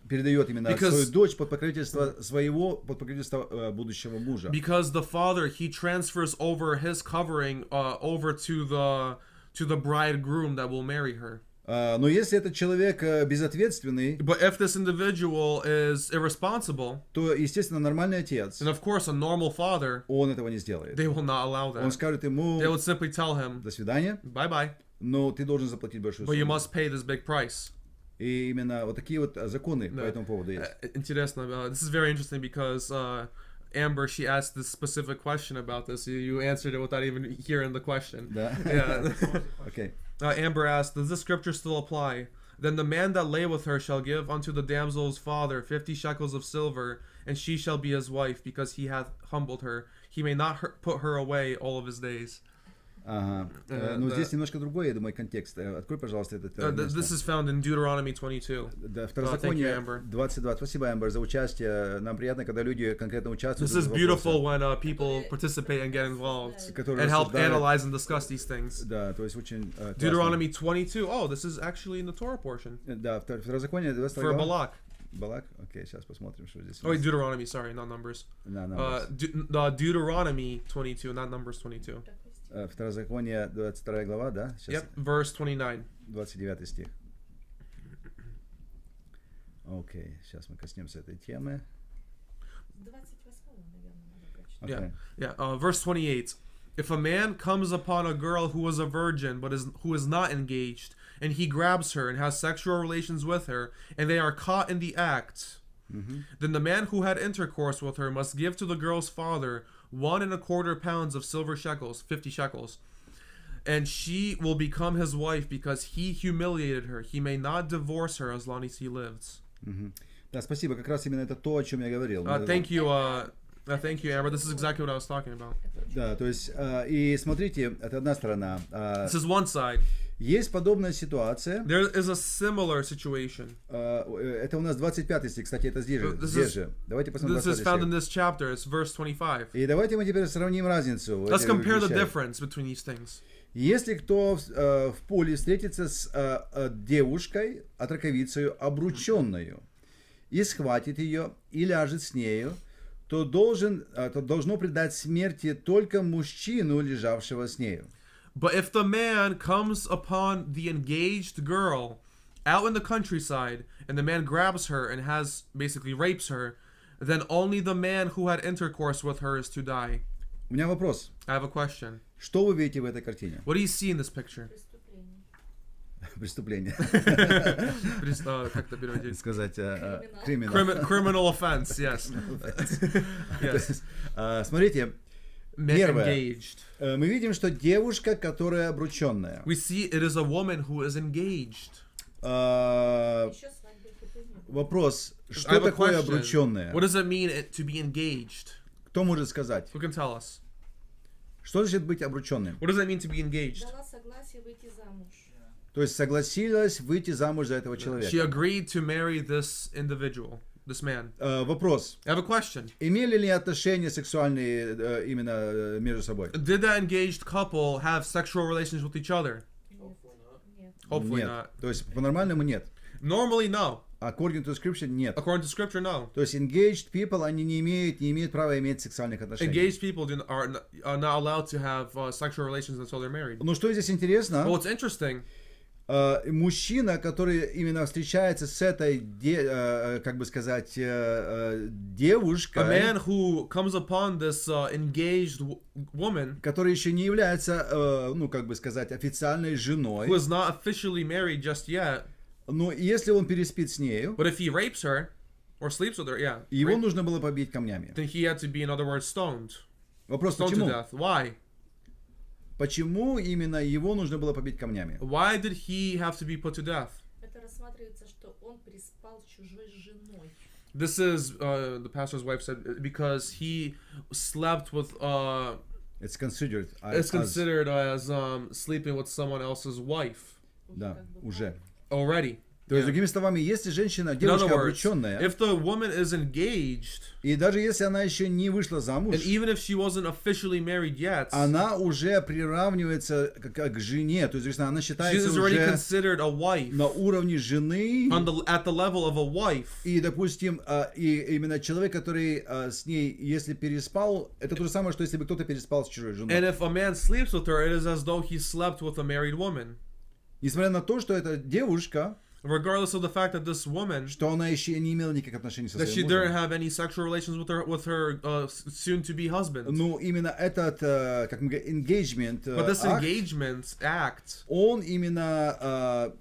передает именно Because- свою дочь под покровительство под покровительство будущего мужа. because the father, he transfers over his covering over to the bridegroom that will marry her. Но если этот человек безответственный, But if this individual is irresponsible, то, естественно, нормальный отец, then of course a normal father, он этого не сделает. they will not allow Он that. скажет ему They would simply tell him, до свидания, bye bye, но ты должен заплатить большую but you сумму. must pay this big price. И именно вот такие вот законы по Да. этому поводу есть. Интересно. This is very interesting because Amber, she asked this specific question about this. You answered it without even hearing the question. Да? Yeah. Окей. Amber asked, does this scripture still apply? Then the man that lay with her shall give unto the damsel's father 50 shekels of silver, and she shall be his wife, because he hath humbled her. He may not put her away all of his days. Ага. Ну, здесь немножко другой, я думаю, контекст. Открой, пожалуйста, этот место. This is found in Deuteronomy 22. Да, thank you, Второзаконие Amber. 22. Спасибо, Амбер, за участие. Нам приятно, когда люди конкретно участвуют. This is в beautiful вопросе, when people participate and get involved которые and help рассуждают. analyze and discuss these things. Да, то есть очень классно. Deuteronomy 22. Oh, this is actually in the Torah portion. Да, Второзаконие 22 For глава. Balak. Балак? Окей, сейчас посмотрим, что здесь. Oh, wait, Deuteronomy, sorry, not Numbers. Да, Deuteronomy 22, not Numbers 22. Второзаконие 22 глава, да? Сейчас. Yep, verse 29. 29 стих. Окей, сейчас мы коснемся этой темы. 28-го, наверное, надо прочитать. Okay. Yeah. Verse 28. If a man comes upon a girl who is a virgin but who is not engaged, and he grabs her and has sexual relations with her, and they are caught in the act, then the man who had intercourse with her must give to the girl's father 1.25 pounds of silver shekels, 50 shekels, and she will become his wife because he humiliated her. He may not divorce her as long as he lives. Да, спасибо. Как раз именно это то, о чем я говорил. Thank you, Amber. This is exactly what I was talking about. Да, то есть, и смотрите, это одна сторона. This is one side. Есть подобная ситуация. There is a similar situation. Это у нас 25 стих, кстати, это здесь же. Давайте посмотрим This is found in 25 this chapter. It's verse 25. И давайте мы теперь сравним разницу. Let's compare the difference between these things. Если кто в поле встретится с девушкой, отраковицею, обрученную, и схватит ее, и ляжет с нею, то должно предать смерти только мужчину, лежавшего с нею. But if the man comes upon the engaged girl out in the countryside, and the man grabs her and basically rapes her, then only the man who had intercourse with her is to die. У меня вопрос. I have a question. Что вы видите в этой картине? What do you see in this picture? Преступление. Как это переводить? Сказать, Criminal offense, yes. Yes. Смотрите, первое. Engaged. Мы видим, что девушка, которая обрученная. We see it is a woman who is engaged. Вопрос, что такое обрученная? What does it mean to be engaged? Кто может сказать? Who can tell us? Что значит быть обрученным? What does it mean to be engaged? Дала согласие выйти замуж. То есть согласилась выйти замуж за этого человека. She agreed to marry this individual, this man. Вопрос. I have a question. Имели ли отношения сексуальные именно между собой? Did the engaged couple have sexual relations with each other? Нет. Hopefully Нет. not. То есть по-нормальному нет. Normally, no. According to scripture, нет. According to scripture, no. То есть engaged people, они не имеют права иметь сексуальных отношений. Engaged people are not allowed to have sexual relations until they're married. Ну что здесь интересно? Well, what's interesting, мужчина, который именно встречается с этой, как бы сказать, девушкой, a man who comes upon this engaged woman, которая еще не является, ну как бы сказать, официальной женой, who is not officially married just yet, но если он переспит с нею, but if he rapes her or sleeps with her, yeah, его rape, нужно было побить камнями. then he had to be, in other words, stoned Вопрос, to почему? death. Why? Почему именно его нужно было побить камнями? Why did he have to be put to death? Это рассматривается, что он переспал с чужой женой. This is, the pastor's wife said, because he slept with, It's considered it's considered as sleeping with someone else's wife Да, уже. already. То есть, другими словами, если женщина, In other девушка words, обрученная, if the woman is engaged, и даже если она еще не вышла замуж, and even if she wasn't officially married yet, она уже приравнивается к жене, то есть она she считается is already уже considered a wife, на уровне жены, at the level of a wife. и, допустим, и именно человек, который с ней, если переспал, это то же самое, что если бы кто-то переспал с чужой женой. And if a man sleeps with her, it is as though he slept with a married woman. Nесмотря на то, что эта девушка, Regardless of the fact that this woman, что она еще не имела никаких отношений со that she своим didn't мужем. have any sexual relations with her soon-to-be husband. Ну, именно этот, как мы говорим, engagement But this акт, engagement act он именно,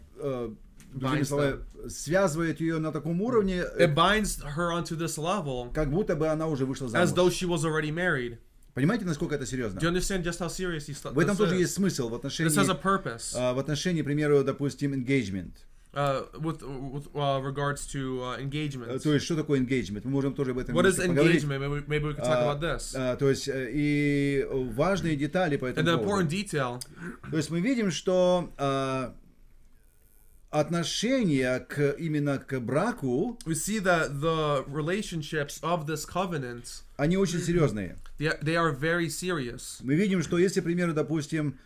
другими словами, связывает ее на таком уровне, it binds her onto this level как будто бы она уже вышла as though замуж. she was already married. Понимаете, насколько это серьезно? Do you understand just how serious В этом тоже this есть is? смысл в This has a отношении, purpose в отношении, к примеру, допустим, engagement. with regards to engagement. То есть, что такое engagement? Мы можем тоже об этом What is немножко поговорить. engagement? Maybe we could talk about this. То есть, и важные детали по And этому the поводу. important detail, То есть, мы видим, что отношение именно к браку, we see that the relationships of this covenant, они очень серьезные. they are very serious. Мы видим, что если, к примеру, допустим,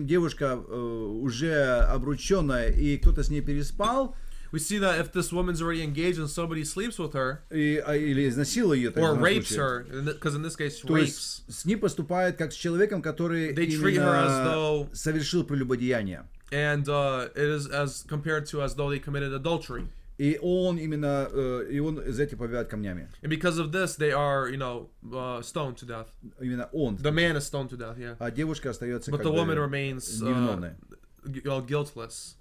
девушка уже обрученная и кто-то с ней переспал, We see that if this woman's already engaged and somebody sleeps with her или изнасиловал ее, or rapes her, because in this case то rapes, есть с ней поступает как с человеком, который They treat her as именно though- совершил прелюбодеяние. and it is as compared to as though they committed adultery. И он именно, и он за это побивает камнями. And because of this, they are, stoned to death. Именно он. The man is stoned to death, yeah. А девушка остается But как the бы woman remains невиновной. Guiltless.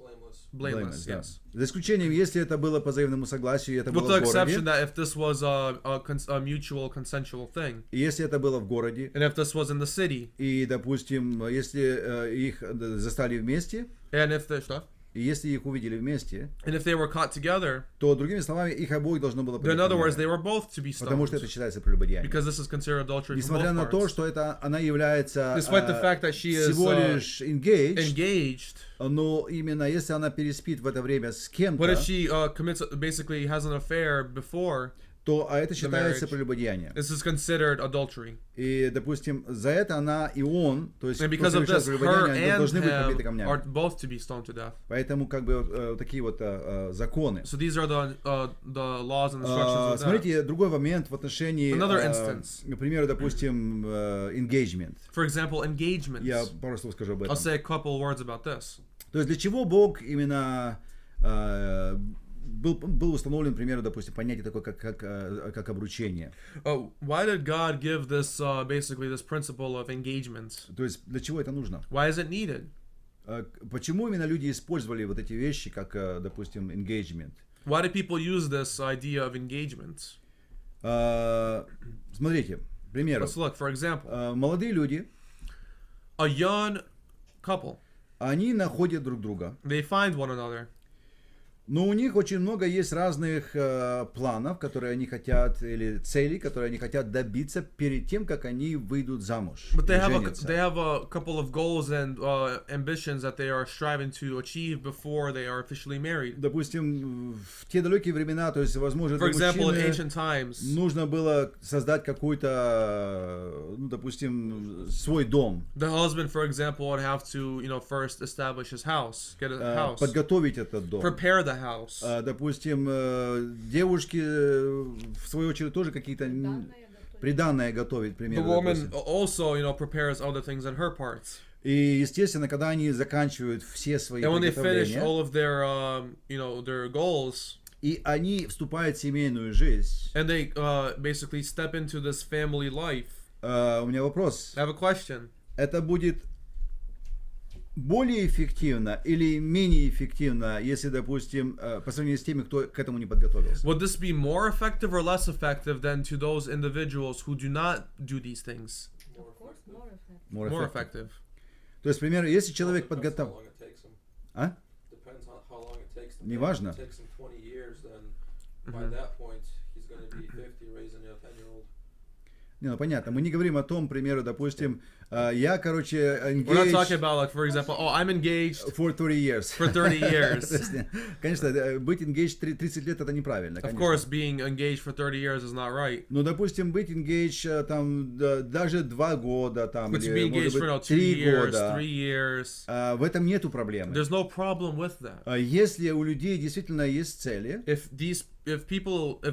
Blameless, Да. yes. За исключением, если это было по взаимному согласию, и это With было the в городе. exception that if this was a mutual consensual thing, И если это было в городе, and if this was in the city, и, допустим, если их застали вместе, and if the stuff, и если их увидели вместе, and if they were caught together, то, другими словами, их обоих должно было then in побить other words, камнями. they were both to be Потому что stoned. это считается прелюбодеянием. Because this is considered adultery from Несмотря на both то, parts. что она является Despite the fact that she is всего лишь engaged, но именно если она переспит в это время с кем-то, but if she basically has an affair before, то это считается marriage, прелюбодеянием. this is considered adultery. И, допустим, за это она и он, то есть And кто because of совершает this, her прелюбодеяние, and должны быть побиты him камнями. are both to be stoned to death. Поэтому как бы такие вот законы. So these are the laws and instructions of that. Смотрите, другой момент в отношении, Another instance. например, допустим, engagement. For example, engagements. Я пару слов скажу об этом. I'll say a couple words about this. То есть для чего Бог именно был установлен, к примеру, допустим, понятие такое, как обручение. Why did God give this basically this principle of engagement? То есть для чего это нужно? Why is it needed? Почему именно люди использовали вот эти вещи, как, допустим, engagement? Why do people use this idea of engagement? Смотрите, к примеру, Let's look. For example, молодые люди, a young couple, они находят друг друга, they find one another. но у них очень много есть разных планов, которые они хотят, или целей, которые они хотят добиться перед тем, как они выйдут замуж. But they и have женятся. they have a couple of goals and ambitions that they are striving to achieve before they are officially married. Допустим, в те далекие времена, то есть, возможно, For для example, in мужчины ancient times, нужно было создать какой-то, ну, допустим, свой дом, the husband, for example, would have to, first establish his house, get a house, подготовить этот дом. prepare the house. Допустим, девушки, в свою очередь, тоже какие-то приданное готовить, The примерно. woman also, prepares other things on her parts. И, естественно, когда они заканчивают все свои And when they finish приготовления, all of their, their goals, и они вступают в семейную жизнь, and they basically step into this family life, у меня вопрос. I have a question. Это будет более эффективно или менее эффективно, если, допустим, по сравнению с теми, кто к этому не подготовился? Would this be more effective or less effective than to those individuals who do not do these things? Of course, more effective. More effective. То есть, к примеру, если человек подготовил... А? Depends on how long it takes them. Неважно. If it takes him 20 years, then by that point he's going to be 50 raising a 10-year-old. Не, ну понятно. Мы не говорим о том, к примеру, допустим, я, короче, We're not talking engaged about, like, for example, I'm engaged for 30 years. for 30 years. То есть, конечно, быть engaged 30 лет это неправильно, Of конечно. course, being engaged for 30 years is not right. Но, допустим, быть engaged там даже 2 года, там, But to или, be engaged может for быть, 2 3 years, года, 3 years, в этом нету проблемы. there's no problem with that. Если у людей действительно есть цели, If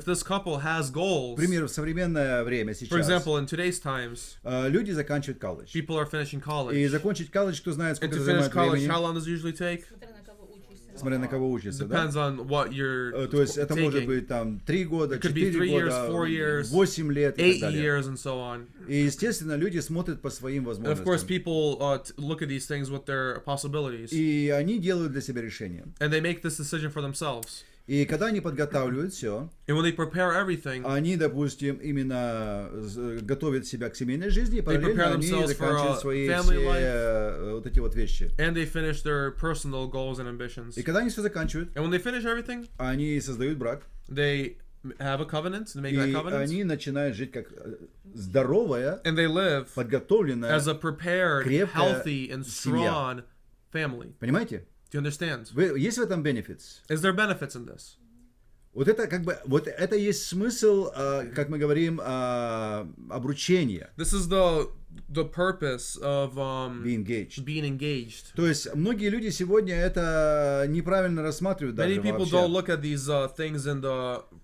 this couple has goals, к примеру, в современное время for сейчас, example, in today's times, люди заканчивают колледж. people are finishing college. И закончить колледж, кто знает, And сколько to это finish занимает college, времени, how long does it usually take? Смотря на кого учишься. смотря на кого учится, да? Depends on what you're То есть это может taking. быть там 3 года, It could be 4 3 years, года, 4 years, 8 лет и 8 так далее. years, and so on. И, естественно, люди смотрят по своим And of course, возможностям. people look at these things with their possibilities, И они делают для себя решение. and they make this decision for themselves. И когда они подготавливают все, And when they prepare everything, они, допустим, именно готовят себя к семейной жизни, и параллельно prepare они themselves for заканчивают a свои family все вот эти вот вещи. and they finish their personal goals and ambitions. И когда они все заканчивают, And when they finish everything, они создают брак, they have a covenant, they make that и covenant, они начинают жить как здоровая, and they live подготовленная, as a prepared, крепкая healthy, and семья. strong family. Понимаете? Do you understand? Есть в этом benefits? Is there benefits in this? Вот это как бы, вот это есть смысл, как мы говорим, обручения. This is the the purpose of be engaged. being engaged. То есть многие люди сегодня это неправильно рассматривают даже Many people вообще. don't look at these things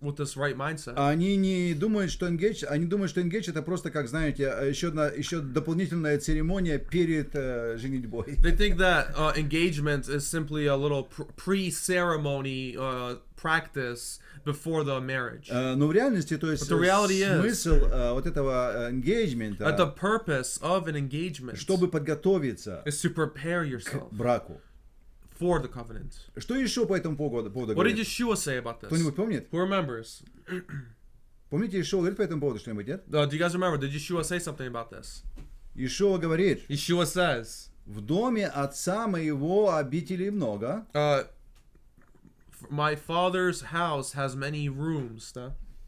with this right mindset. Они не думают, что engage, они думают, что engage это просто, как знаете, еще дополнительная церемония перед женитьбой. They think that engagement is simply a little pre-ceremony practice before the marriage. Но в реальности, то есть But the reality is смысл вот этого engagement, That the purpose of an engagement чтобы подготовиться is to prepare к yourself браку. for the covenant. Что еще по этому поводу What did говорит? Yeshua say about this? Кто-нибудь помнит? Who remembers? Помните, Ишуа говорит по этому поводу что-нибудь, нет? Do you guys remember? Did Yeshua say something about this? Ишуа говорит, Yeshua says, в доме отца моего обителей много, my father's house has many rooms.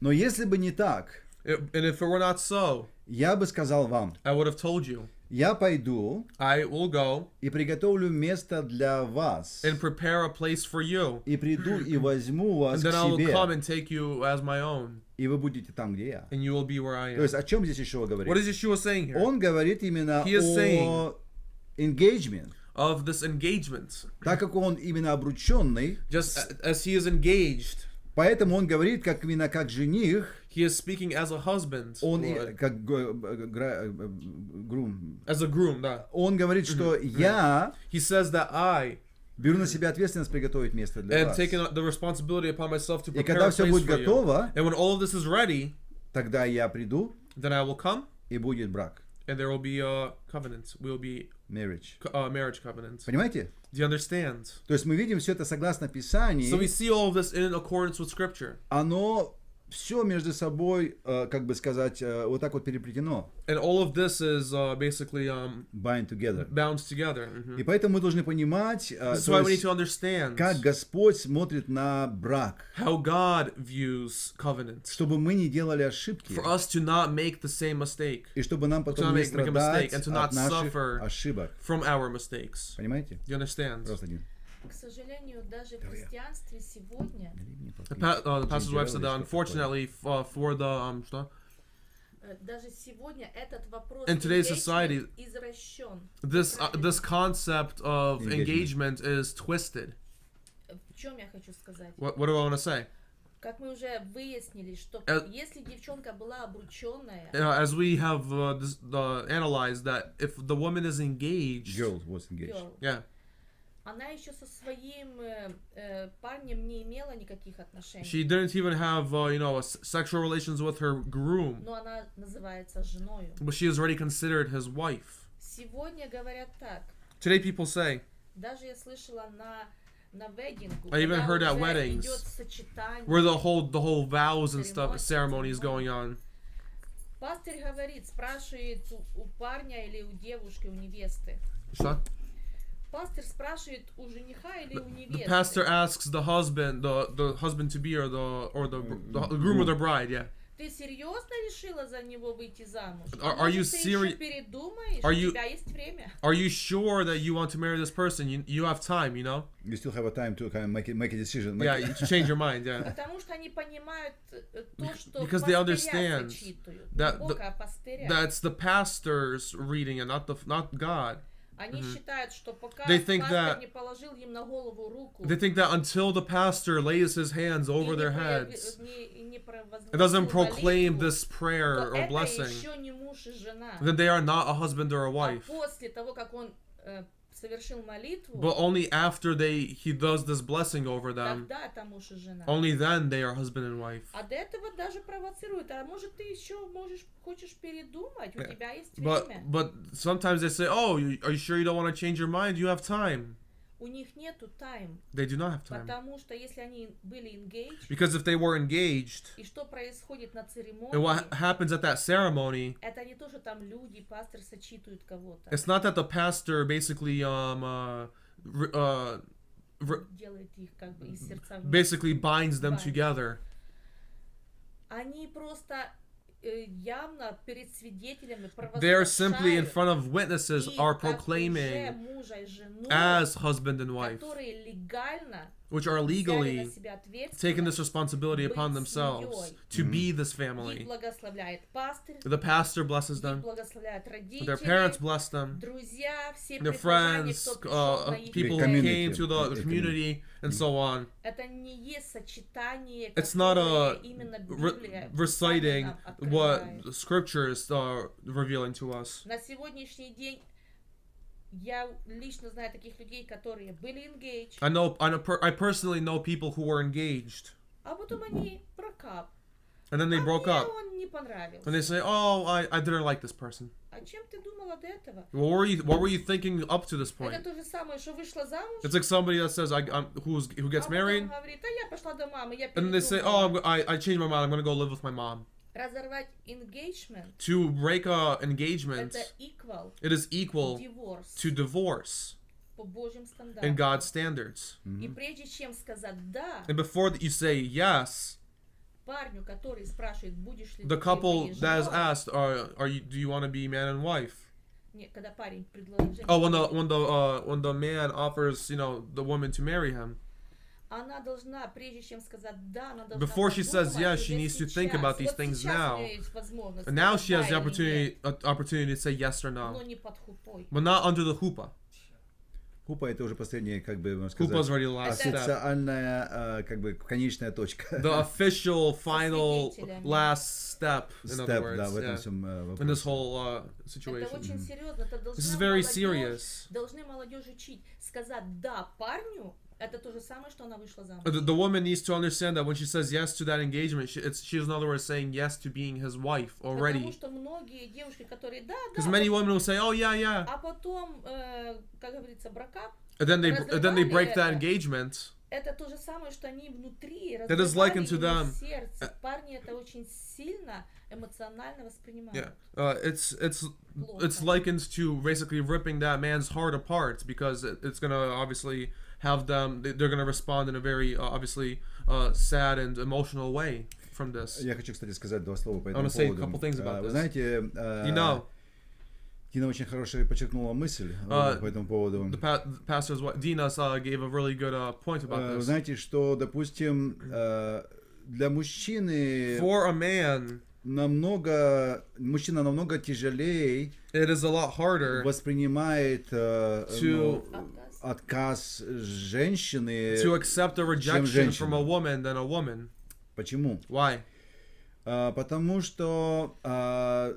но если бы не так, And if it were not so, я бы сказал вам, I would have told you, я пойду I will go и приготовлю место для вас, and prepare a place for you. и приду и возьму вас And к then I will себе, come and take you as my own. и вы будете там, где я. And you will be where I То am. есть о чем здесь Ишуа What говорит? is Yeshua saying here? Он говорит именно He is saying о engagement. Of this engagement. Так как он именно обрученный, Just as he is engaged, поэтому он говорит как именно как жених, he is speaking as a husband. он Or как грум. as a groom, да. Он говорит, что я He says that I беру на себя ответственность приготовить место для am вас. taking the responsibility upon myself to И prepare когда a все place будет for you. готово, And when all of this is ready, тогда я приду then I will come и будет брак. and there will be a covenant. Will be Marriage. a marriage covenant. Понимаете? Do you understand? То есть мы видим все это согласно Писанию, So we see all of this in accordance with Scripture. оно все между собой, как бы сказать, вот так вот переплетено. And all of this is basically Bind together. bound together. И поэтому мы должны понимать, This is то why we need есть, to understand как Господь смотрит на брак, how God views covenant. чтобы мы не делали ошибки, For us to not make the same mistake и чтобы нам to потом not не make a страдать mistake and to от not наших suffer ошибок. from our mistakes. Понимаете? Do you understand? Просто один. К сожалению, даже в христианстве сегодня The pastor's wife said that unfortunately for the что? даже сегодня этот вопрос In today's engagement society, извращен. this concept of engagement is twisted. В чем я хочу сказать? What do I want to say? Как мы уже выяснили, что если девчонка была обрученная, As we have analyzed that if the woman is engaged, Girl was engaged. girl, yeah, она еще со своим парнем не имела никаких отношений. she didn't even have sexual relations with her groom, Но она называется женою. but she is already considered his wife. Сегодня говорят так. Today people say, Даже я слышала на ведингу, I even когда heard at уже weddings, идет сочетание. where the whole vows and stuff, Ceremony. ceremony is going on. Пастырь говорит, спрашивает у парня или у девушки, у невесты. Что? Пастырь спрашивает у жениха или у The невесты. pastor asks the husband, the husband to be or the groom or the bride, yeah. Ты серьезно решила за него выйти замуж? Are you Может, ты еще serious? передумаешь? Are У you- тебя есть время. Are you sure that you want to marry this person? You have time, you know? You still have a time to kind of make a decision. Yeah, you change your mind, yeah. Потому что они понимают то, что Because they пастыря understand зачитывают. that Не Бога, а пастыря. That's the pastor's reading and not God. Они считают, что пока They think пастор that- не положил им на голову руку, They think that until the pastor lays his hands over и their не heads, не it doesn't провозгласил proclaim молитву, this prayer то or это blessing, еще не муж и жена. then they are not a husband or a А wife. после того, как он совершил молитву, But only after he does this blessing over them, тогда это муж и жена. only then they are husband and wife. А до этого даже провоцирует. А может, ты еще хочешь передумать? У тебя есть But время. sometimes they say, "Oh, are you sure you don't want to change your mind? You have time." У них нету time. They do not have time. Потому что если они были engaged, Because if they were engaged, и что происходит на and церемонии, what happens at that ceremony, это не то, что там люди, пастор сочитывают кого-то. it's not that the pastor basically Делает их как бы из сердца вниз. basically binds them Binds. together. Они просто явно перед свидетелями They are simply in провозглашают front of witnesses, их are как уже proclaiming мужа и жену, as husband and wife, которые легально which are взяли на legally себя taking this ответственность responsibility upon быть themselves семьей. to be this Их family. благословляет пастырь, The pastor blesses их them. благословляют Their parents родители, bless them. друзья, все Their прихожане, friends, кто пришел на их people who Community. came to the community, and so on. Это не есть сочетание, It's not которое a именно Библия reciting нам what открывает. scriptures are revealing to us. На сегодняшний день я лично знаю таких людей, которые были engaged, I personally know people who were engaged, а потом они прокап. and then they broke Мне up, он не понравился. and they say, "Oh, I didn't like this person." А чем ты думала до этого? What were you thinking up to this Это point? то же самое, что вышла замуж, It's like somebody that says, who gets а married, потом говорит, а я пошла до мамы, я and they say, передумала. "Oh, I changed my mind. I'm gonna go live with my mom." Разорвать engagement, To break a engagement, это equal it is equal divorce to divorce по Божьим in стандартам. God's standards. И прежде чем сказать да, And before that you say yes, парню, который спрашивает, будешь ли the ты couple моей that is женой, asked, do you want to be man and wife? не, когда парень предложит, Oh, when the man offers, the woman to marry him, она должна, прежде чем сказать да, она должна before she says подумать yes, she уже needs to think сейчас. about these Вот things сейчас у now. нее есть возможность and now сказать she has да the или нет, opportunity to say yes or но no, не под хупой. but not under the chuppah. Хупа это уже последняя, как бы, можно Chuppah is сказать, already the last step. официальная, как бы, конечная точка. The official, final, свидетелями. last step, in other Step, words, да, в этом yeah, всем in this вопросе. whole Это situation. очень серьезно. Это This is должна very молодежь, serious. должны молодежь учить. Сказать да парню, это то же самое, что она вышла замуж. The woman needs to understand that when she says yes to that engagement, she's in other words saying yes to being his wife Потому already. что многие девушки, которые да, Because да, many women will say, "Oh yeah," а потом, как говорится, бракап, and then they break that это. engagement. это то же самое, что они внутри That is разрывали likened to их them. сердце. Парни это очень сильно эмоционально воспринимают. Yeah, it's Плохо. likened to basically ripping that man's heart apart because it's gonna obviously have them. They're gonna respond in a very obviously sad and emotional way from this. Я хочу, кстати, сказать два слова по I этому want to say a поводу. couple things about Вы this. знаете, Тина очень хорошая подчеркнула мысль по этому поводу. The pastor's wife, Dina, gave a really good point about Вы this. знаете, что, допустим, для мужчины For a man, мужчина намного тяжелее it is a lot harder воспринимает отказ женщины, to accept a чем rejection from a женщина. woman than a woman. Почему? Why? Потому что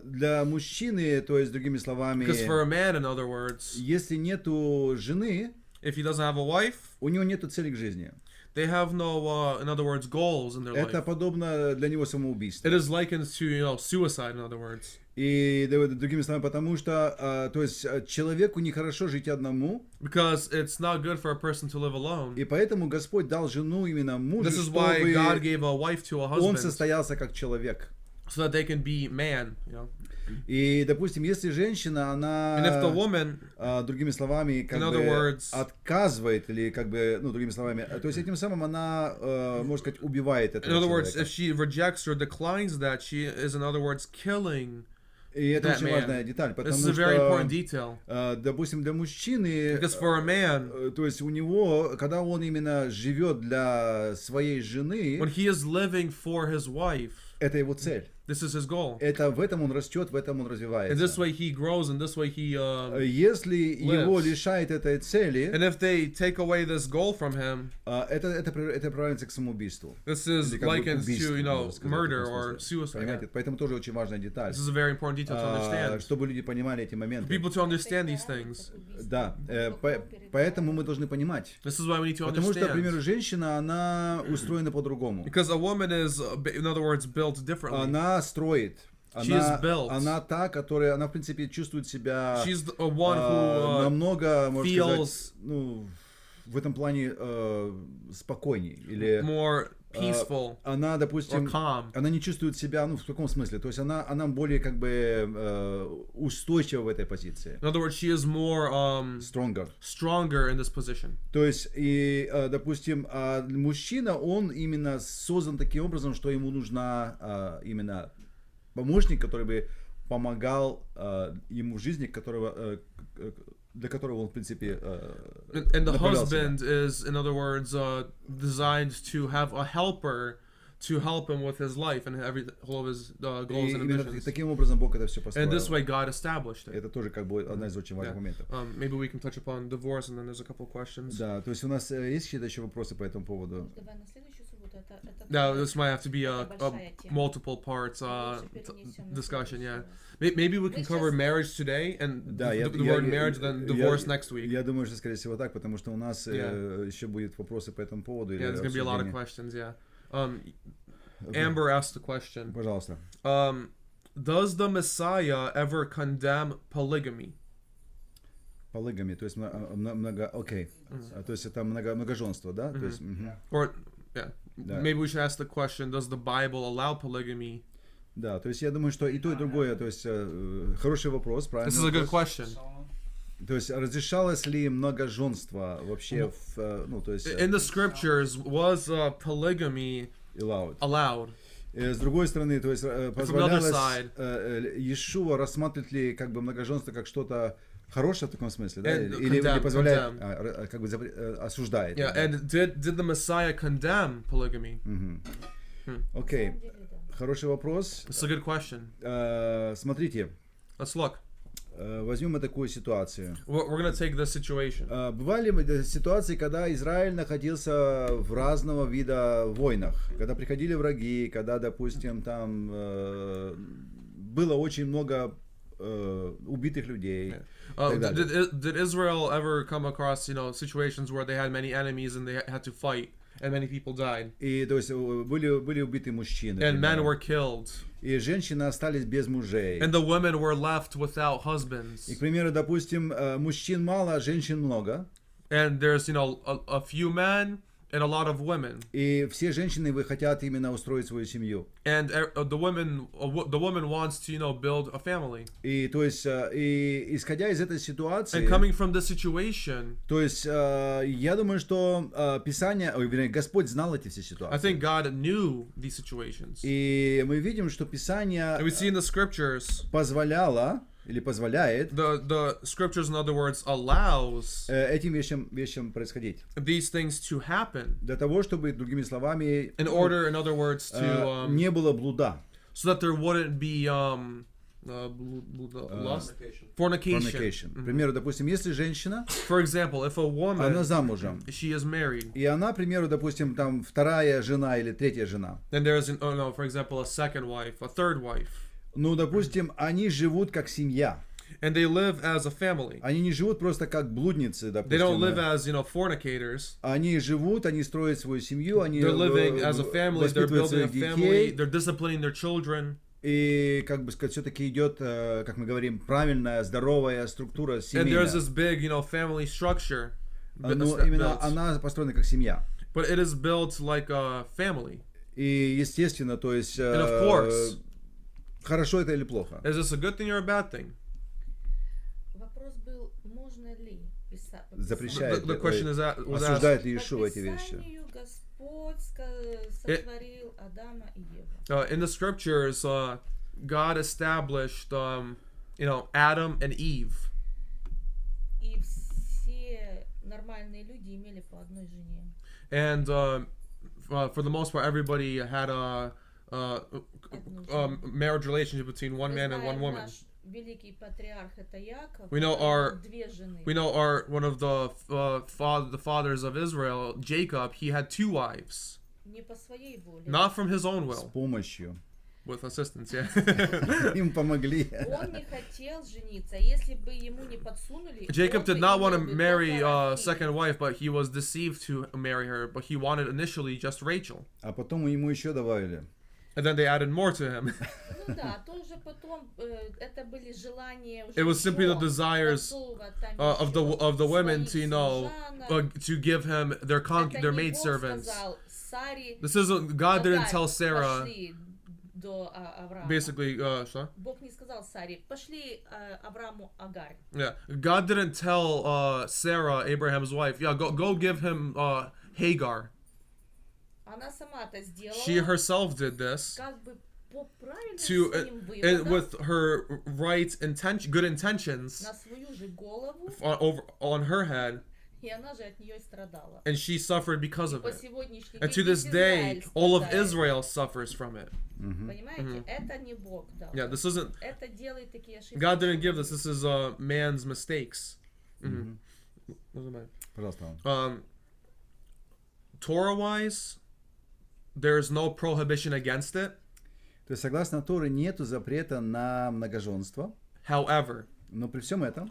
для мужчины, то есть, другими словами, Because for a man, in other words, если нету жены, if he doesn't have a wife, у него нету цели к жизни. they have no, in other words, goals in their Это life. подобно для него самоубийству. It is likened to, suicide, in other words. И другими словами, потому что, то есть, человеку нехорошо жить одному, Because it's not good for a person to live alone. и поэтому Господь дал жену именно мужу, This is why God чтобы gave a wife to a он husband, состоялся как человек. so that they can be man, И, допустим, если женщина, And if the она, woman, другими словами, как In бы other words- отказывает, или как бы, другими словами, то есть этим самым она, можно сказать, убивает in этого other words, человека. if she rejects or declines that, she is, in other words, killing. И это that очень man. важная деталь, This потому is a very important что, detail. допустим, для мужчины, Because for a man, то есть у него, когда он именно живет для своей жены, when he is living for his wife, это его цель. this is his goal. Это в этом он растет, в этом он In развивается. this way he grows, in this way he, Если его lives. лишает этой цели, and if they take away this goal from him, это приравняется к самоубийству. this is Или как бы likened убийству, to, можно сказать, в murder таком or смысле. suicide. Понимаете? Yeah. Поэтому тоже очень важная деталь. This is a very important detail to understand. Чтобы люди понимали эти For моменты. people to understand these things. Да, поэтому мы должны понимать. This is why we need to Потому что, к примеру, understand. женщина, она устроена по-другому. Because a woman is, in other words, built differently. Она строит. She is built. Она та, которая, она в принципе чувствует себя She's the one who намного, можно feels сказать, в этом плане спокойней. Или more peaceful она, or допустим, calm. она не чувствует себя, в каком смысле? То есть она более как бы устойчива в этой позиции. In other words, she is more stronger in this position. То есть, и, допустим, мужчина, он именно создан таким образом, что ему нужна именно помощник, который бы помогал ему в жизни, для которого он, в принципе, And the направлял husband себя. is, in other words, designed to have a helper to help him with his life and all of his goals И and именно ambitions. таким образом Бог это все And this построил. way God established it. Это тоже как бы одна из очень важных Yeah. моментов. Maybe we can touch upon divorce, and then there's a couple of questions. Да, то есть у нас есть какие-то еще вопросы по этому поводу? Давай на следующую субботу. Это Now, тоже this might have to be a большая тема. multiple parts Лучше перенесем на discussion, yeah. следующий раз. Maybe we can Мы cover сейчас- marriage today and Да, the word marriage, then divorce next week. Я думаю, что скорее всего так, потому что у нас Yeah. еще будут вопросы по этому поводу. Yeah, there's going to be a lot of обсуждения. questions, yeah. Amber asked the question. Пожалуйста. Does the Messiah ever condemn polygamy? Полигами, то есть окей. То есть это многоженство, да? То есть, Or, yeah, Да. maybe we should ask the question, does the Bible allow polygamy? да, то есть я думаю, что и то, и другое, то есть хороший вопрос, правильно? This is a good question. То есть разрешалось ли многоженство вообще ну, то есть In the scriptures, was polygamy allowed? С другой стороны, то есть side. позволялось Иешуа рассматривать ли как бы многоженство как что-то хорошее в таком смысле, да? Или позволяет, как бы осуждает. Yeah, and did the Messiah condemn polygamy? Окей, На самом деле, да. хороший вопрос. It's a good question. Смотрите, Let's look. возьмем мы такую ситуацию. We're going to take this situation. Бывали ситуации, когда Израиль находился в разного вида войнах, когда приходили враги, когда, допустим, там было очень много убитых людей. Did Israel ever come across, situations where they had many enemies and they had to fight and many people died? И то есть были убиты мужчины. And men например. were killed. И женщины остались без мужей. And the women were left without husbands. И, к примеру, допустим, мужчин мало, а женщин много. And there's, a few men and a lot of women. И все женщины хотят именно устроить свою семью. And the woman wants to, build a family. И то есть, и исходя из этой ситуации, And coming from this situation, то есть, я думаю, что Писание, вернее, Господь знал эти все I ситуации. think God knew these situations. И мы видим, что Писание And we see in the scriptures, позволяло или позволяет the scriptures, in other words, allows этим вещам происходить. these things to happen Для того, чтобы, другими словами, in order, in other words, to не было блуда. so that there wouldn't be lust, fornication. К примеру, допустим, если женщина, For example, if a она woman, замужем, she is married, и она, к примеру, допустим, там вторая жена или третья жена, then there's for example, a second wife, a third wife, ну, допустим, они живут как семья. and they live as a family. Они не живут просто как блудницы, They don't live допустим. as, fornicators. Они живут, они строят свою семью, они They're living as a family, they're воспитывают building a своих family, детей. they're disciplining their children. И, как бы сказать, все-таки идет, как мы говорим, правильная, здоровая структура And семейная. there's this big, family structure. Но именно она построена как семья. But it is built like a family. И, естественно, то есть, And of course, хорошо это или плохо? is this a good thing or a bad thing? Вопрос был, можно ли писать? Запрещает The question is was asked. осуждает ли По Иешуа эти вещи? Писанию Господь сотворил Адама и Еву. In the scriptures, God established, Adam and Eve. И все нормальные люди имели по одной жене. And for the most part, everybody had a marriage relationship between one man and one woman. Наш великий патриарх это Яков. We know our- две жены. We know one of the fathers of Israel, Jacob, he had two wives, Не по своей воле. not from his own С will, помощью. with assistance. Yeah. Им помогли. Он не хотел жениться. Если бы ему не подсунули, Jacob он did бы not want to имел бы marry только a Рахиль. second wife, but he was deceived to marry her. But he wanted initially just Rachel, А потом ему еще добавили. and then they added more to him. Ну да, тоже потом это были желания уже It was simply the жен, desires готова там of the еще women своих to служанок. to give him their Это their не maid Бог servants. сказал Саре, This isn't God didn't Агарь, tell Sarah пошли до Авраама. basically. Что? Бог не сказал Саре, пошли Аврааму Агарь. Yeah, God didn't tell Sarah, Abraham's wife, yeah, go give him Hagar. Она сама это сделала. She herself did this Как бы по правильным to своим and выводам with her right good intentions на свою же голову, on her head, и она же от нее страдала. and she suffered because of По it. сегодняшний And день to this весь day, Израиль all of страдает. Israel suffers from it. Понимаете? Это не Бог дал. Yeah, this isn't. Это делает такие ошибки. God didn't give this. This is man's mistakes. Пожалуйста. Torah-wise, there's no prohibition against it. То есть, согласно Торе, нету запрета на многоженство. However, Но при всем этом,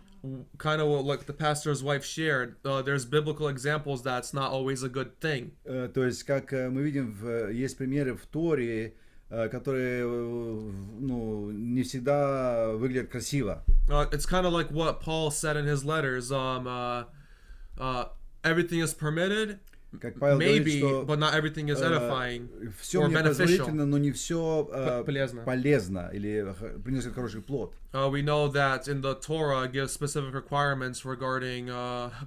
kind of like the pastor's wife shared, there's biblical examples that's not always a good thing. то есть, как мы видим, есть примеры в Торе, которые ну, не всегда выглядят красиво. It's kind of like what Paul said in his letters. Everything is permitted, Как Павел maybe, говорит, что but not everything is edifying все or мне beneficial. позволительно, но не все Полезно. полезно или приносит хороший плод. We know that in the Torah it gives specific requirements regarding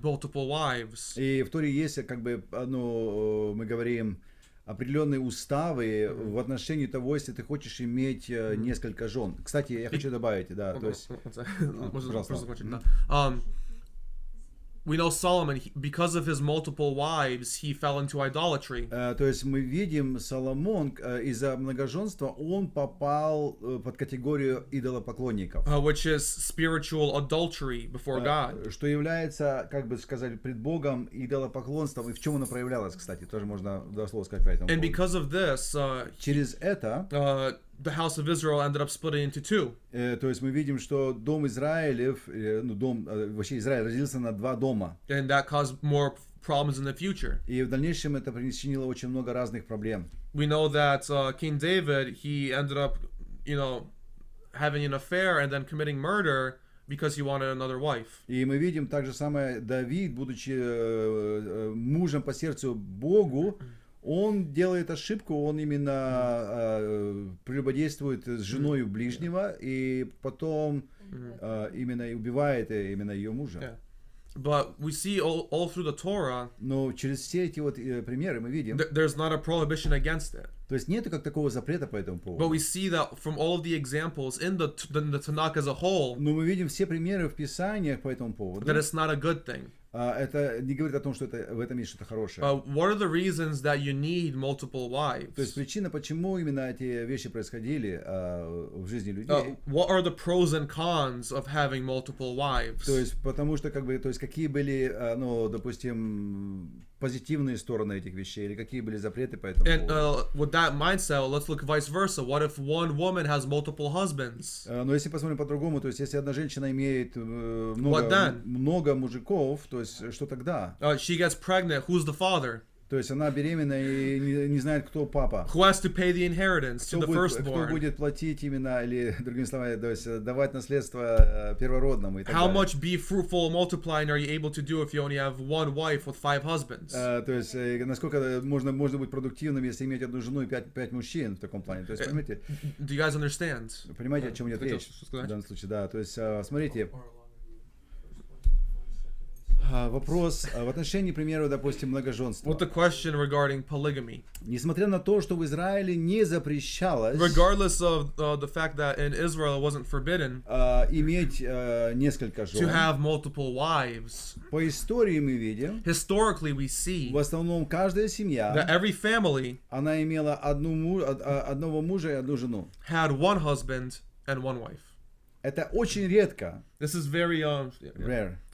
multiple wives. И в Торе есть, как бы, ну, мы говорим, определенные уставы в отношении того, если ты хочешь иметь несколько жен. Кстати, я хочу добавить, да, то есть... We know Solomon, because of his multiple wives, he fell into idolatry. То есть мы видим, Соломон из-за многоженства, он попал под категорию идолопоклонников. Which is spiritual adultery before God. Что является, как бы сказать, пред Богом идолопоклонством. И в чем оно проявлялось, кстати, тоже можно дословно сказать по этому And поводу. because of this, Через это the house of Israel ended up splitting into two. то есть мы видим, что дом Израилев, ну дом, вообще Израиль разделился на два дома. And that caused more problems in the future. И в дальнейшем это причинило очень много разных проблем. We know that King David, he ended up, having an affair and then committing murder because he wanted another wife. И мы видим так же самое, Давид, будучи мужем по сердцу Богу, он делает ошибку, он именно прелюбодействует с женой ближнего и потом именно и убивает именно ее мужа. Yeah. But we see all through the Torah, Но через все эти вот примеры мы видим, there's not a prohibition against it. то есть нету как такого запрета по этому поводу. But we see that from all of the examples in the Tanakh as a whole, Но мы видим все примеры в Писаниях по этому поводу. that it's not a good thing. Это не говорит о том, что в этом есть что-то хорошее. What are the reasons that you need multiple wives? То есть причина, почему именно эти вещи происходили в жизни людей. What are the pros and cons of having multiple wives? То есть потому что как бы, то есть какие были, ну, допустим, позитивные стороны этих вещей или какие были запреты по этому And поводу. with that mindset, let's look vice versa. What if one woman has multiple husbands? Но если посмотрим по-другому, то есть если одна женщина имеет What then? много мужиков, то есть что тогда? She gets pregnant. Who's the father? То есть она беременна и не знает, кто папа. Who has to pay the inheritance to the Кто firstborn? будет платить именно, или другими словами, то есть давать наследство первородному и так How далее. much be fruitful and multiplying are you able to do if you only have one wife with 5 husbands? То есть насколько можно быть продуктивным, если иметь одну жену и 5 мужчин в таком плане. То есть понимаете, Do you guys understand? о чем идет Хотел речь сказать? в данном случае, да. То есть смотрите. Вопрос в отношении, к примеру, допустим, многоженства. With the question regarding polygamy. Несмотря на то, что в Израиле не запрещалось Regardless of the fact that in Israel it wasn't forbidden иметь несколько to жен, have multiple wives, по истории мы видим, historically we see в основном каждая that семья, every family она имела одного мужа и одну жену. had one husband and one wife. Это очень редко, This is very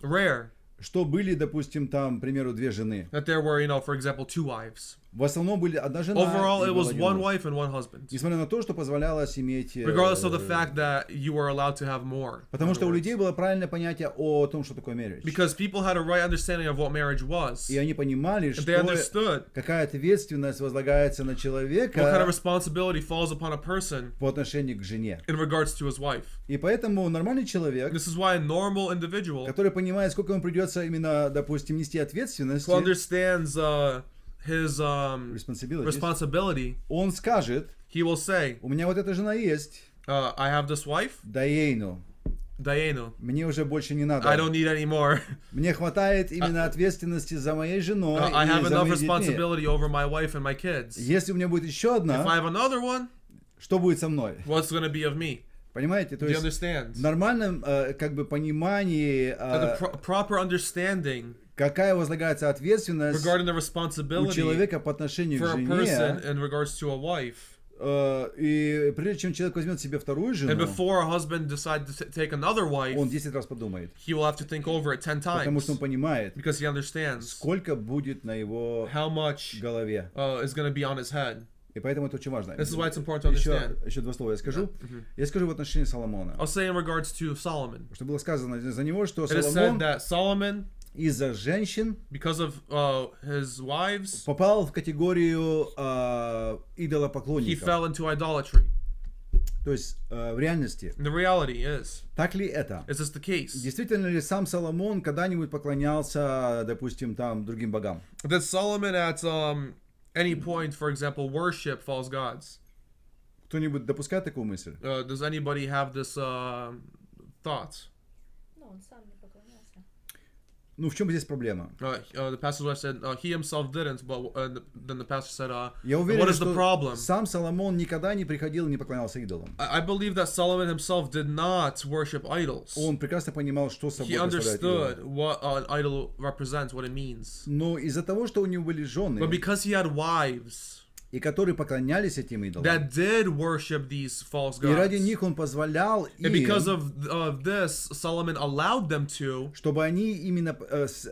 rare что были, допустим, там, к примеру, две жены. that there were, for example, 2 wives. В основном были одна жена Overall, и it был was один one муж. wife and one husband. Несмотря на то, что позволялось иметь... Regardless of the fact that you were allowed to have more. Потому что у людей было правильное понятие о том, что такое marriage. Because people had a right understanding of what marriage was. И они понимали, If they understood какая ответственность возлагается на what kind of человека responsibility falls upon a person по отношению к жене. in regards to his wife. И поэтому нормальный человек, This is why a normal individual который понимает, сколько ему придется именно, допустим, нести ответственности, who understands his responsibilities, responsibility, он скажет, he will say, у меня вот эта жена есть, I have this wife, Даейну, Dayenu. мне уже больше не надо. I don't need any more. Мне хватает именно ответственности за моей женой I have и за enough моими детьми. responsibility over my wife and my kids. Если у меня будет еще If I одна, have another one, что будет со мной? what's going to be of me? Понимаете? То Do you есть understand? в нормальном как бы понимании, The proper understanding какая возлагается ответственность regarding the у responsibility человека по отношению for к a person жене, in regards to a wife. и прежде чем человек возьмет себе вторую And жену, before a husband decides to take another wife, он 10 раз подумает, he will have to think over it 10 потому что он times понимает, because he understands сколько будет на его how much голове. is going to be on his head. И поэтому это очень важно. This is why it's important to understand. Еще два слова я скажу. Я скажу в отношении Соломона. I'll say in regards to Solomon. Что было сказано за него, что It is said Соломон that Solomon, из-за женщин because of his wives, попал в категорию he идолопоклонников. fell into idolatry. То есть в реальности. And the reality is Так ли это? this the case? Действительно ли сам Соломон когда-нибудь поклонялся, допустим, там другим богам? Did Solomon at any point, for example, worship false gods? Кто-нибудь допускает такую мысль? Does anybody have this thought? Ну, он сам не поклонялся. Ну, в чем здесь проблема? The pastor's wife said he himself didn't, but then the pastor said, Я what уверен, is the problem? что сам Соломон никогда не приходил и не поклонялся идолам. I believe that Solomon himself did not worship idols. Он прекрасно понимал, что собой He представляет идол. understood what an idol represents, what it means. Но из-за того, что у него были жены, But because he had wives и которые поклонялись этим идолам, that did worship these false и ради gods, них он позволял and because им, of this, Solomon allowed them to, чтобы они именно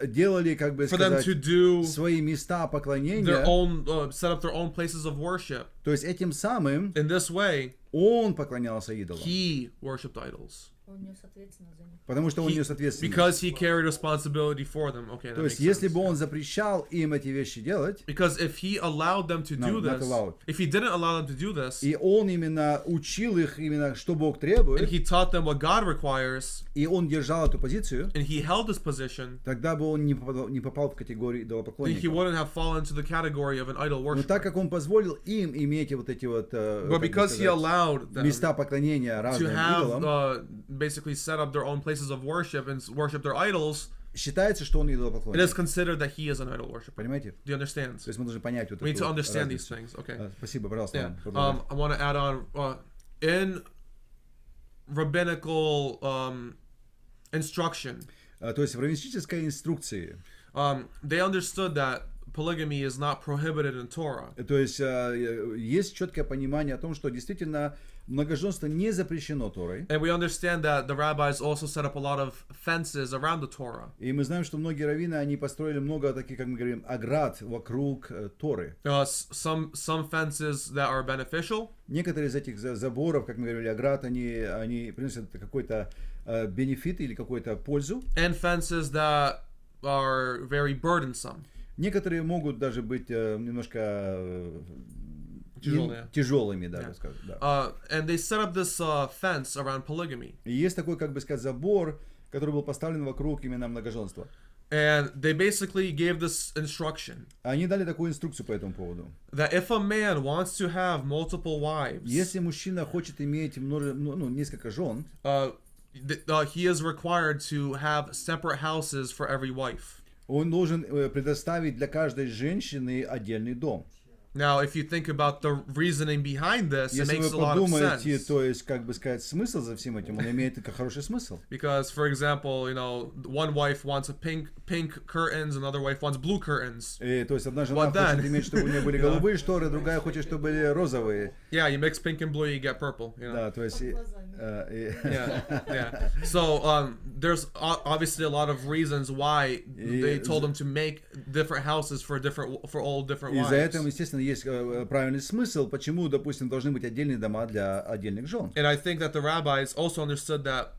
делали, как бы for them сказать, to do свои места their поклонения. own, set up their own places of worship. То есть этим самым In this way, он поклонялся идолам. he worshipped idols. Он нес ответственность за них. Потому что он He- нес ответственность. Because he carried responsibility for them. Okay, that То есть makes если sense. бы он запрещал им эти вещи делать, Because if he allowed them to No, do not this, allowed. if he didn't allow them to do this, и он именно учил их именно, что Бог and требует, he taught them what God requires, и он держал эту позицию, and he held this position, тогда бы он не попал в категорию then he идолопоклонников. wouldn't have fallen into the category of an idol Но так worshiper. как он позволил им иметь вот эти вот But как бы because he сказать, allowed them места поклонения to разным have идолам, basically set up their own places of worship and worship their idols, считается, что он it is идолопоклонник. considered that he is an idol worshiper. Понимаете? Do you understand? То есть мы должны понять вот We need эту to вот understand these разницу. things. Okay. Спасибо, пожалуйста. Yeah. продолжай. I want to add on in rabbinical instruction. То есть в раввинистической инструкции, They understood that polygamy is not prohibited in Torah. то есть есть четкое понимание о том, что действительно многоженство не запрещено Торой. And we understand that the rabbis also set up a lot of fences around the Torah. И мы знаем, что многие раввины, они построили много таких, как мы говорим, оград вокруг Торы. Some fences that are beneficial, Некоторые из этих заборов, как мы говорили, оград, они приносят какой-то бенефит или какую-то пользу. and fences that are very burdensome. Некоторые могут даже быть немножко Тяжелые. тяжелыми, даже Yeah. скажем. Да. And they set up this fence around polygamy. И есть такой, как бы сказать, забор, который был поставлен вокруг именно многоженства. And they basically gave this instruction Они дали такую инструкцию по этому поводу. that if a man wants to have multiple wives, Если мужчина хочет иметь несколько жен, he is required to have separate houses for every wife. он должен предоставить для каждой женщины отдельный дом. Now, if you think about the reasoning behind this, it Если makes вы a lot of подумаете, sense. то есть, как бы сказать, смысл за всем этим, он имеет хороший смысл. Because, for example, one wife wants a pink curtains, another wife wants blue curtains. И, то есть, одна жена What then? хочет иметь, чтобы у нее были голубые шторы, другая хочет, чтобы были розовые. Yeah, you mix pink and blue, you get purple. Да, то есть... Yeah. So there's obviously a lot of reasons why they told them to make different houses for all different И за wives. этим, естественно, есть правильный смысл, почему, допустим, должны быть отдельные дома для отдельных жен. And I think that the rabbis also understood that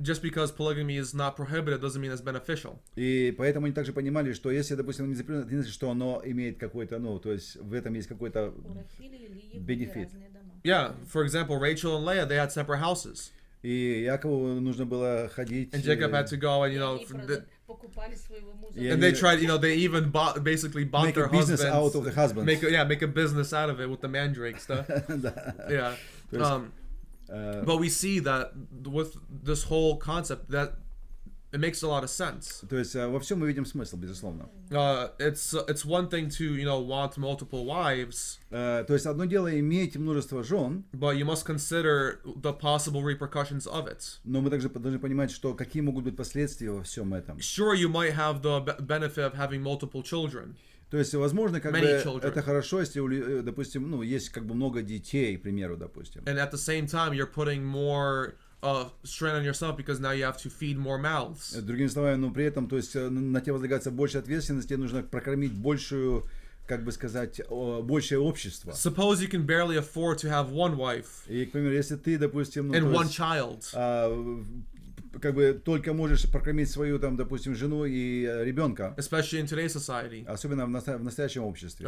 just because polygamy is not prohibited doesn't mean it's beneficial. И поэтому они также понимали, что если, допустим, не запрещено, это не значит, что оно имеет какой-то, то есть в этом есть какой-то У Рахили и Лии были Benefit. разные дома. Yeah, for example, Rachel and Leah, they had separate houses. И Якову нужно было ходить. And Jacob had to go and, Они покупали своего мужа. Yeah. and they tried, they even bought make their a business husbands. out of the husband. Make a business out of it with the mandrake stuff. Да. Yeah. То есть, But we see that with this whole concept that it makes a lot of sense. То есть во всем мы видим смысл, безусловно. It's one thing to want multiple wives. То есть одно дело иметь множество жен, But you must consider the possible repercussions of it. но мы также должны понимать, что какие могут быть последствия во всем этом. Sure, you might have the benefit of having multiple children. То есть, возможно, как бы Many children. это хорошо, если, допустим, ну, есть как бы много детей, к примеру, допустим. And at the same time, you're putting more strain on yourself because now you have to feed more mouths. Другими словами, но при этом, то есть, на тебя возлагается больше ответственности, тебе нужно прокормить большую, как бы сказать, большее общество. Suppose you can barely afford to have one wife И, к примеру, если ты, допустим, ну, and то one есть, child, как бы только можешь прокормить свою, там, допустим, жену и ребенка, especially in today's society, особенно в настоящем обществе.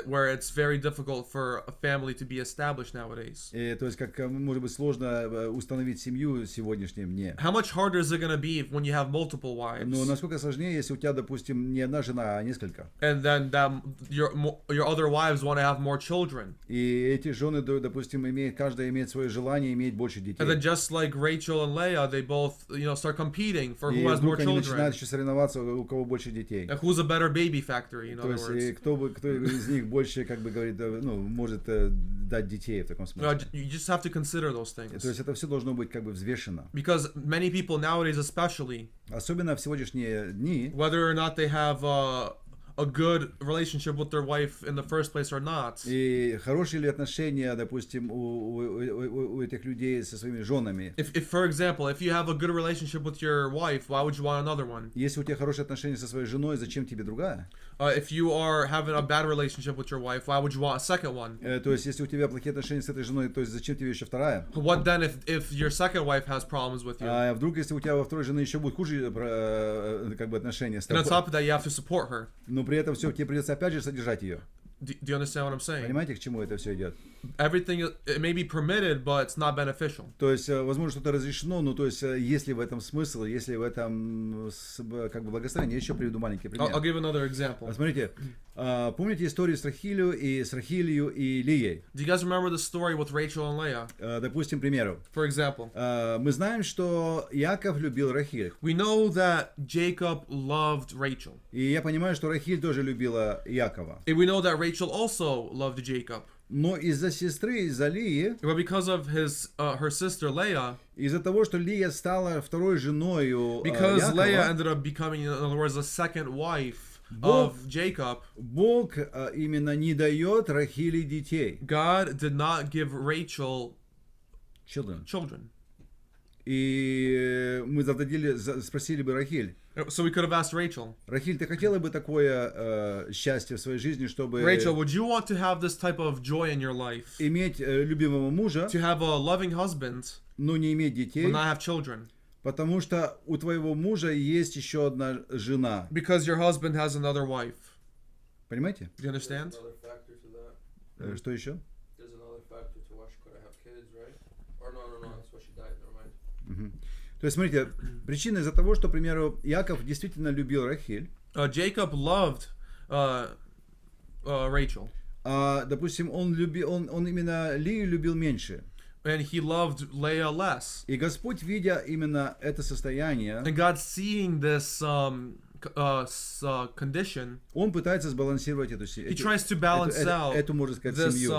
where it's very difficult for a family to be established nowadays. И, то есть, как может быть сложно установить семью в сегодняшнем дне. How much harder is it going to be when you have multiple wives? Но насколько сложнее, если у тебя, допустим, не одна жена, а несколько. And then your other wives want to have more children. И эти жены, допустим, каждая имеет свое желание иметь больше детей. And then just like Rachel and Leah, they both start competing for И who has more вдруг они children. начинают еще соревноваться, у кого больше детей. And who's a better baby factory, in То other есть, words. кто из них больше, как бы говорит, ну, может дать детей в таком смысле. You just have to consider those things. То есть это все должно быть как бы взвешено. Because many people nowadays especially, Особенно в сегодняшние дни, whether or not they have a good relationship with their wife in the first place or not, и хорошие ли отношения, допустим, у этих людей со своими женами. if for example, if you have a good relationship with your wife, why would you want another one? Если у тебя хорошие отношения со своей женой, зачем тебе другая? If you are having a bad relationship with your wife, why would you want a second one? То есть, если у тебя плохие отношения с этой женой, то есть зачем тебе еще вторая? What then if your second wife has problems with you? А вдруг, если у тебя во второй жены еще будут хуже как бы отношения с And on тобой, top of that, you have to support her. но при этом все, тебе придется опять же содержать ее. Do you understand what I'm saying? Понимаете, к чему это все идет? Everything, it may be permitted, but it's not beneficial. То есть, возможно, что-то разрешено, но то есть, есть ли в этом смысл, есть ли в этом как бы благословение? Я еще приведу маленький пример. I'll give another example. Смотрите, помните историю с Рахилью и Лией? Do you guys remember the story with Rachel and Leah? Допустим, к примеру. For example, Мы знаем, что Яков любил Рахиль. we know that Jacob loved Rachel. И я понимаю, что Рахиль тоже любила Якова. And we know that Rachel also loved Jacob. Но из-за сестры, из-за Лии, But because of her sister Leah, из-за того, что Лия стала второй женою because Leah Якова, ended up becoming, in other words, the second wife of Jacob, Бог именно не дает Рахиле детей. God did not give Rachel children. И мы спросили бы Рахиль. So we could have asked Rachel, Рахиль, ты хотела бы такое счастье в своей жизни, чтобы Rachel, would you want to have this type of joy in your life? иметь любимого мужа, To have a loving husband, но не иметь детей, but not have children? потому что у твоего мужа есть еще одна жена. Because your husband has another wife. Понимаете? Do you understand? There's another factor to that. Что еще? There's another factor to why she couldn't have kids, right? Or no, that's why she died. Never mind. То есть, смотрите, причина из-за того, что, к примеру, Яков действительно любил Рахиль. Jacob loved Rachel. Допустим, он именно Лию любил меньше. And he loved Leah less. И Господь, видя именно это состояние, And God seeing this condition, Он пытается сбалансировать He tries to balance out эту, можно сказать, this семью,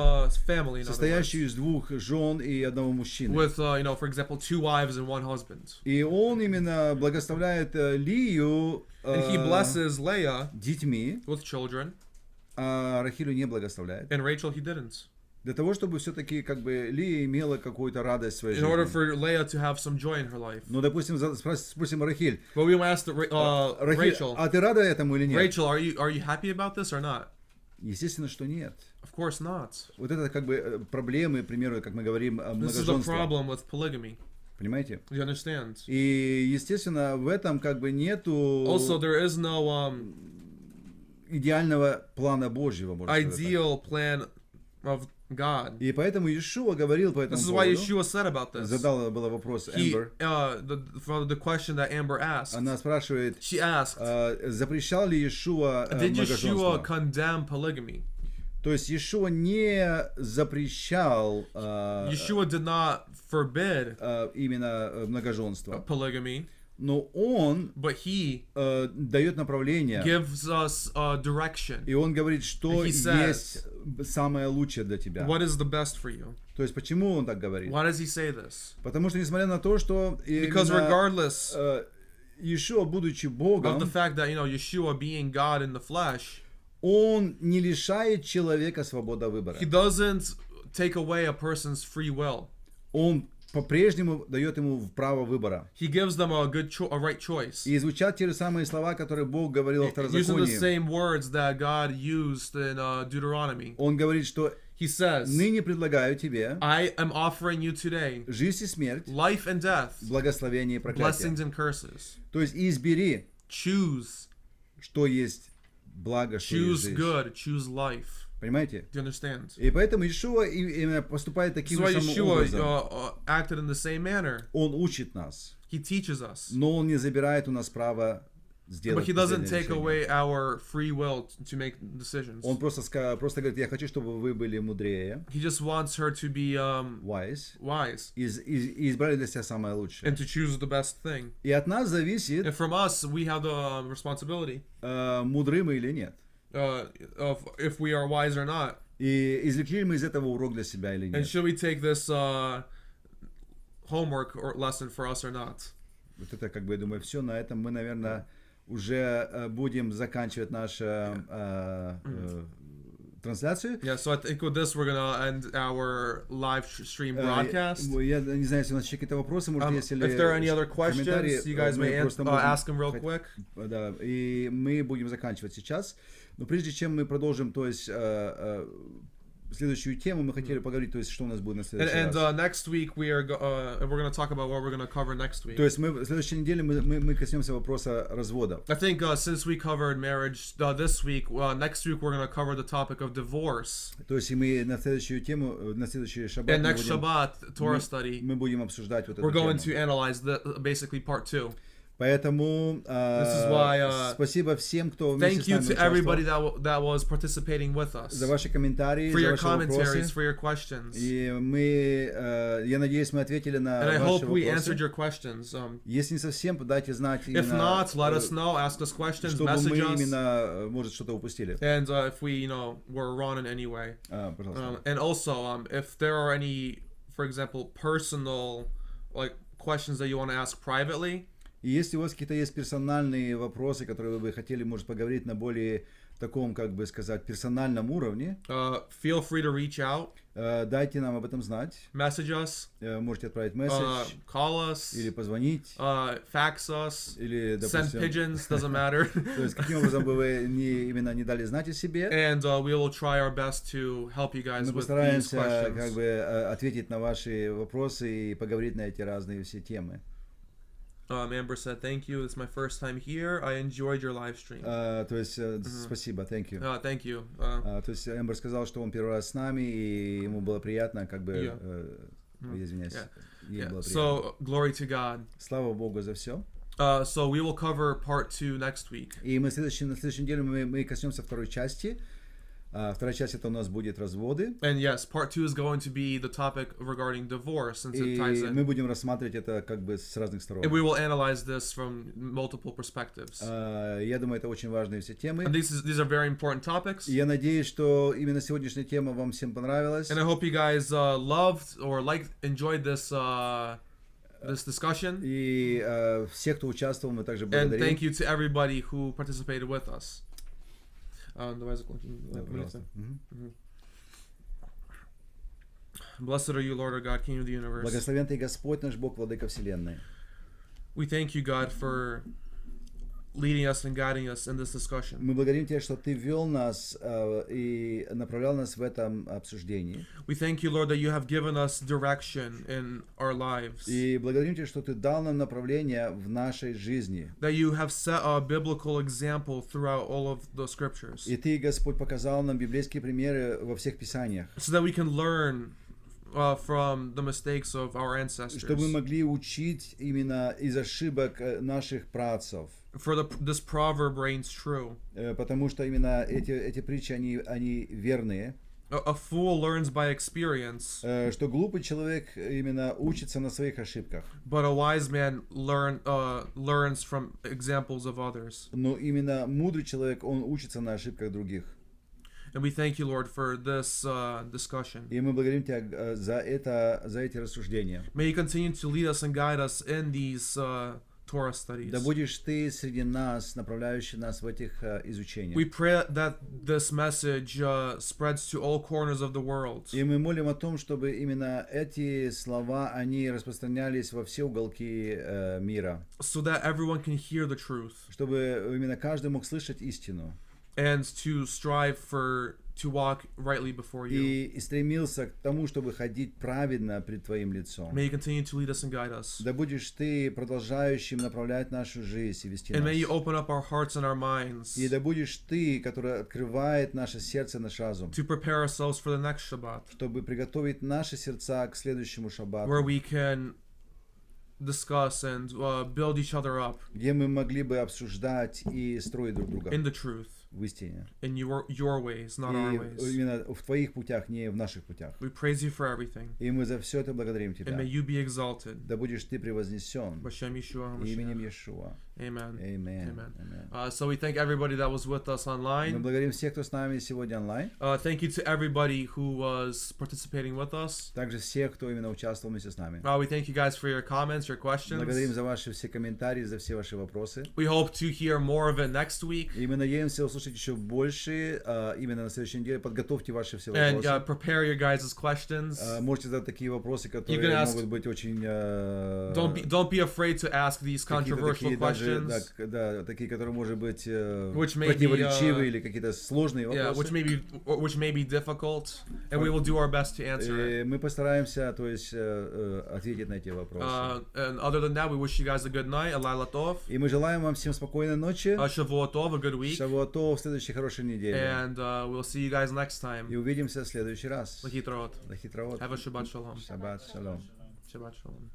family, in other words, состоящую из двух жен и одного мужчины. with, for example, 2 wives and 1 husband. И Он именно благословляет Лию And he blesses Leah детьми, with children, а Рахилю не благословляет. and Rachel he didn't. Для того, чтобы все-таки как бы Лия имела какую-то радость в своей In order жизни. for Leah to have some joy in her life. Ну, допустим, спросим Рахиль. But we asked Rachel, А ты рада этому или нет? Rachel, are you happy about this or not? Естественно, что нет. Of course not. Вот это как бы проблемы, к примеру, как мы говорим, This is the многоженства. problem with polygamy. Понимаете? You understand? И, естественно, в этом как бы нету Also, there is no идеального плана Божьего, можно сказать так. ideal plan of God. И поэтому Иешуа говорил по этому This is why поводу, Yeshua said about this. задал был вопрос He, Эмбер. the question that Amber asked, Она спрашивает, she asked, запрещал ли Иешуа did Yeshua многоженство? condemn polygamy? То есть Иешуа не запрещал Yeshua did not forbid именно многоженство. polygamy. но он but he дает направление. gives us direction. И он говорит, что He says, есть самое лучшее для тебя. What is the best for you? То есть почему он так говорит? Why does he say this? Потому что несмотря на то, что Because именно, regardless Иешуа, будучи of Богом, the fact that, Yeshua being God in the flesh, он не лишает человека свободы выбора. he doesn't take away a person's free will. Он по-прежнему дает ему право выбора. He gives them a right choice. И звучат те же самые слова, которые Бог говорил о Using the Второзаконии. same words that God used in Deuteronomy. Он говорит, что He says, ныне предлагаю тебе I am offering you today жизнь и смерть, life and death, благословение и проклятие. blessings and curses. То есть избери, Choose. что есть благо, что есть Choose жизнь. good. Choose life. Понимаете? Do you understand? И поэтому Иешуа именно поступает таким That's же why самым Yeshua образом. acted in the same manner. Он учит нас, He teaches us. но он не забирает у нас право But сделать he doesn't последнее take решение. away our free will to make decisions. Он просто говорит, я хочу, чтобы вы были мудрее, He just wants her to be wise, wise и избрали для себя самое лучшее. and to choose the best thing. И от нас зависит, And from us, we have the responsibility мудры мы или нет. of if we are wise or not. И извлекли ли мы из этого урок для себя или And нет. should we take this homework or lesson for us or not? Вот это, как бы, я думаю, все. На этом мы, наверное, уже будем заканчивать нашу трансляцию. Yeah, so I think with this, we're going to end our live stream broadcast. Я не знаю, если у нас еще какие-то вопросы, может, если If there are any other комментарии, questions, you guys мы may просто можем- ask them real quick. Да, и мы будем заканчивать сейчас. Но прежде чем мы продолжим, то есть следующую тему, мы хотели поговорить, то есть что у нас будет на следующий And раз. next week, we're going to talk about what we're going to cover next week. То есть мы в следующей неделе мы коснемся вопроса развода. I think since we covered marriage this week, next week we're going to cover the topic of divorce. То есть и мы на следующую тему, на следующий шаббат And мы next будем, Shabbat Torah Study, мы будем обсуждать вот we're эту going тему. to analyze basically part 2. Поэтому is why, спасибо всем, кто вместе Thank с you нами to everybody участвовал, that was participating with us, за ваши комментарии, for за your ваши commentaries, вопросы. for your questions. И я надеюсь, мы ответили на And I ваши hope we вопросы. answered your questions. Если не совсем, дайте знать If именно, not, let us know, ask us questions, чтобы мы message us. именно, может, что-то упустили. And if we, were wrong in any way. Пожалуйста. And also, if there are any, for example, personal, questions that you want to ask privately, И если у вас какие-то есть персональные вопросы, которые вы бы хотели, может, поговорить на более таком, как бы сказать, персональном уровне, feel free to reach out, дайте нам об этом знать. message us, Можете отправить месседж, call us, или позвонить, fax us, или, send допустим, pigeons, doesn't matter. то есть каким образом бы вы именно не дали знать о себе. And we will try our best to help you guys Мы with these постараемся questions. как бы ответить на ваши вопросы и поговорить на эти разные все темы. Amber said, "Thank you. It's my first time here. I enjoyed your live stream." То есть спасибо, thank you. Thank you. То есть Эмбер сказал, что он первый раз с нами, и ему было приятно, как бы, извиняюсь, ей было приятно. So glory to God. Слава Богу за все. So we will cover part 2 next week. И мы на следующей неделе мы коснемся второй части. Вторая часть это у нас будет разводы. And yes, part 2 is going to be the topic regarding divorce, since it ties И in. мы будем рассматривать это как бы с разных сторон. And we will analyze this from multiple perspectives. Я думаю, это очень важные все темы. And these are very important topics. И я надеюсь, что именно сегодняшняя тема вам всем понравилась. And I hope you guys loved or enjoyed this discussion. И всех, кто участвовал, мы также And благодарим. thank you to everybody who participated with us. Давай закончим. Да, пожалуйста. Blessed are you, Lord our God, King of the universe. Благословен Ты, Господь наш Бог, Владыка Вселенной. We thank you, God, for leading us and guiding us in this discussion. Мы благодарим Тебя, что Ты вел нас и направлял нас в этом обсуждении. We thank you, Lord, that you have given us direction in our lives. И благодарим Тебя, что Ты дал нам направление в нашей жизни. That you have set a biblical example throughout all of the scriptures. И Ты, Господь, показал нам библейские примеры во всех Писаниях. So that we can learn from the mistakes of our ancestors. Чтобы мы могли учить именно из ошибок наших праотцов. For this proverb reigns true. Потому что именно эти притчи, они верные. A fool learns by experience, что глупый человек именно учится на своих ошибках, but a wise man learns from examples of others. но именно мудрый человек, он учится на ошибках других. And we thank you, Lord, for this discussion. И мы благодарим Тебя за эти рассуждения. May you continue to lead us and guide us in these Torah studies. Да будешь Ты среди нас, направляющий нас в этих изучениях. We pray that this message spreads to all corners of the world. И мы молим о том, чтобы именно эти слова, они распространялись во все уголки мира. So that everyone can hear the truth. Чтобы именно каждый мог слышать истину. And to strive to walk rightly before you. И стремился к тому, чтобы ходить праведно пред Твоим лицом. May you continue to lead us and guide us. Да будешь Ты продолжающим направлять нашу жизнь и вести And нас. may you open up our hearts and our minds И да будешь Ты, который открывает наше сердце, наш разум, to prepare ourselves for the next Shabbat, чтобы приготовить наши сердца к следующему шаббату, where we can discuss and build each other up где мы могли бы обсуждать и строить друг друга in the truth, в истине. in your ways, not our И ways. именно в Твоих путях, не в наших путях. We praise you for everything. И мы за все это благодарим Тебя. And may you be exalted. Да будешь Ты превознесен B'Shem Yeshua именем HaMashiach. Иешуа. Amen. Amen. Amen. Amen. So we thank everybody that was with us Мы online. благодарим всех, кто с нами сегодня онлайн. Thank you to everybody who was participating with us. Также всех, кто именно участвовал вместе с нами. We thank you guys for your comments, your Благодарим questions. за ваши все комментарии, за все ваши вопросы. We hope to hear more of it next week. И мы надеемся услышать еще больше именно на следующей неделе. Подготовьте ваши все And вопросы. prepare your guys' questions. Можете задать такие вопросы, You которые can ask- могут быть очень... Don't be afraid to ask these controversial questions. Такие, которые, может быть, Which may be, противоречивые или какие-то сложные Yeah, вопросы. which may be difficult, and we will do our best to answer it. Мы постараемся, то есть, ответить на эти вопросы. And other than that, we wish you guys a good night, a Laila Tov, И мы желаем вам всем спокойной ночи. a Shavua Tov, a good week, Шавуатов, в следующей хорошей неделе. and we'll see you guys next time. И увидимся в следующий раз. Lahitraot. Лахитраот. Have a Shabbat Shalom. Шаббат шалом. Shabbat Shalom.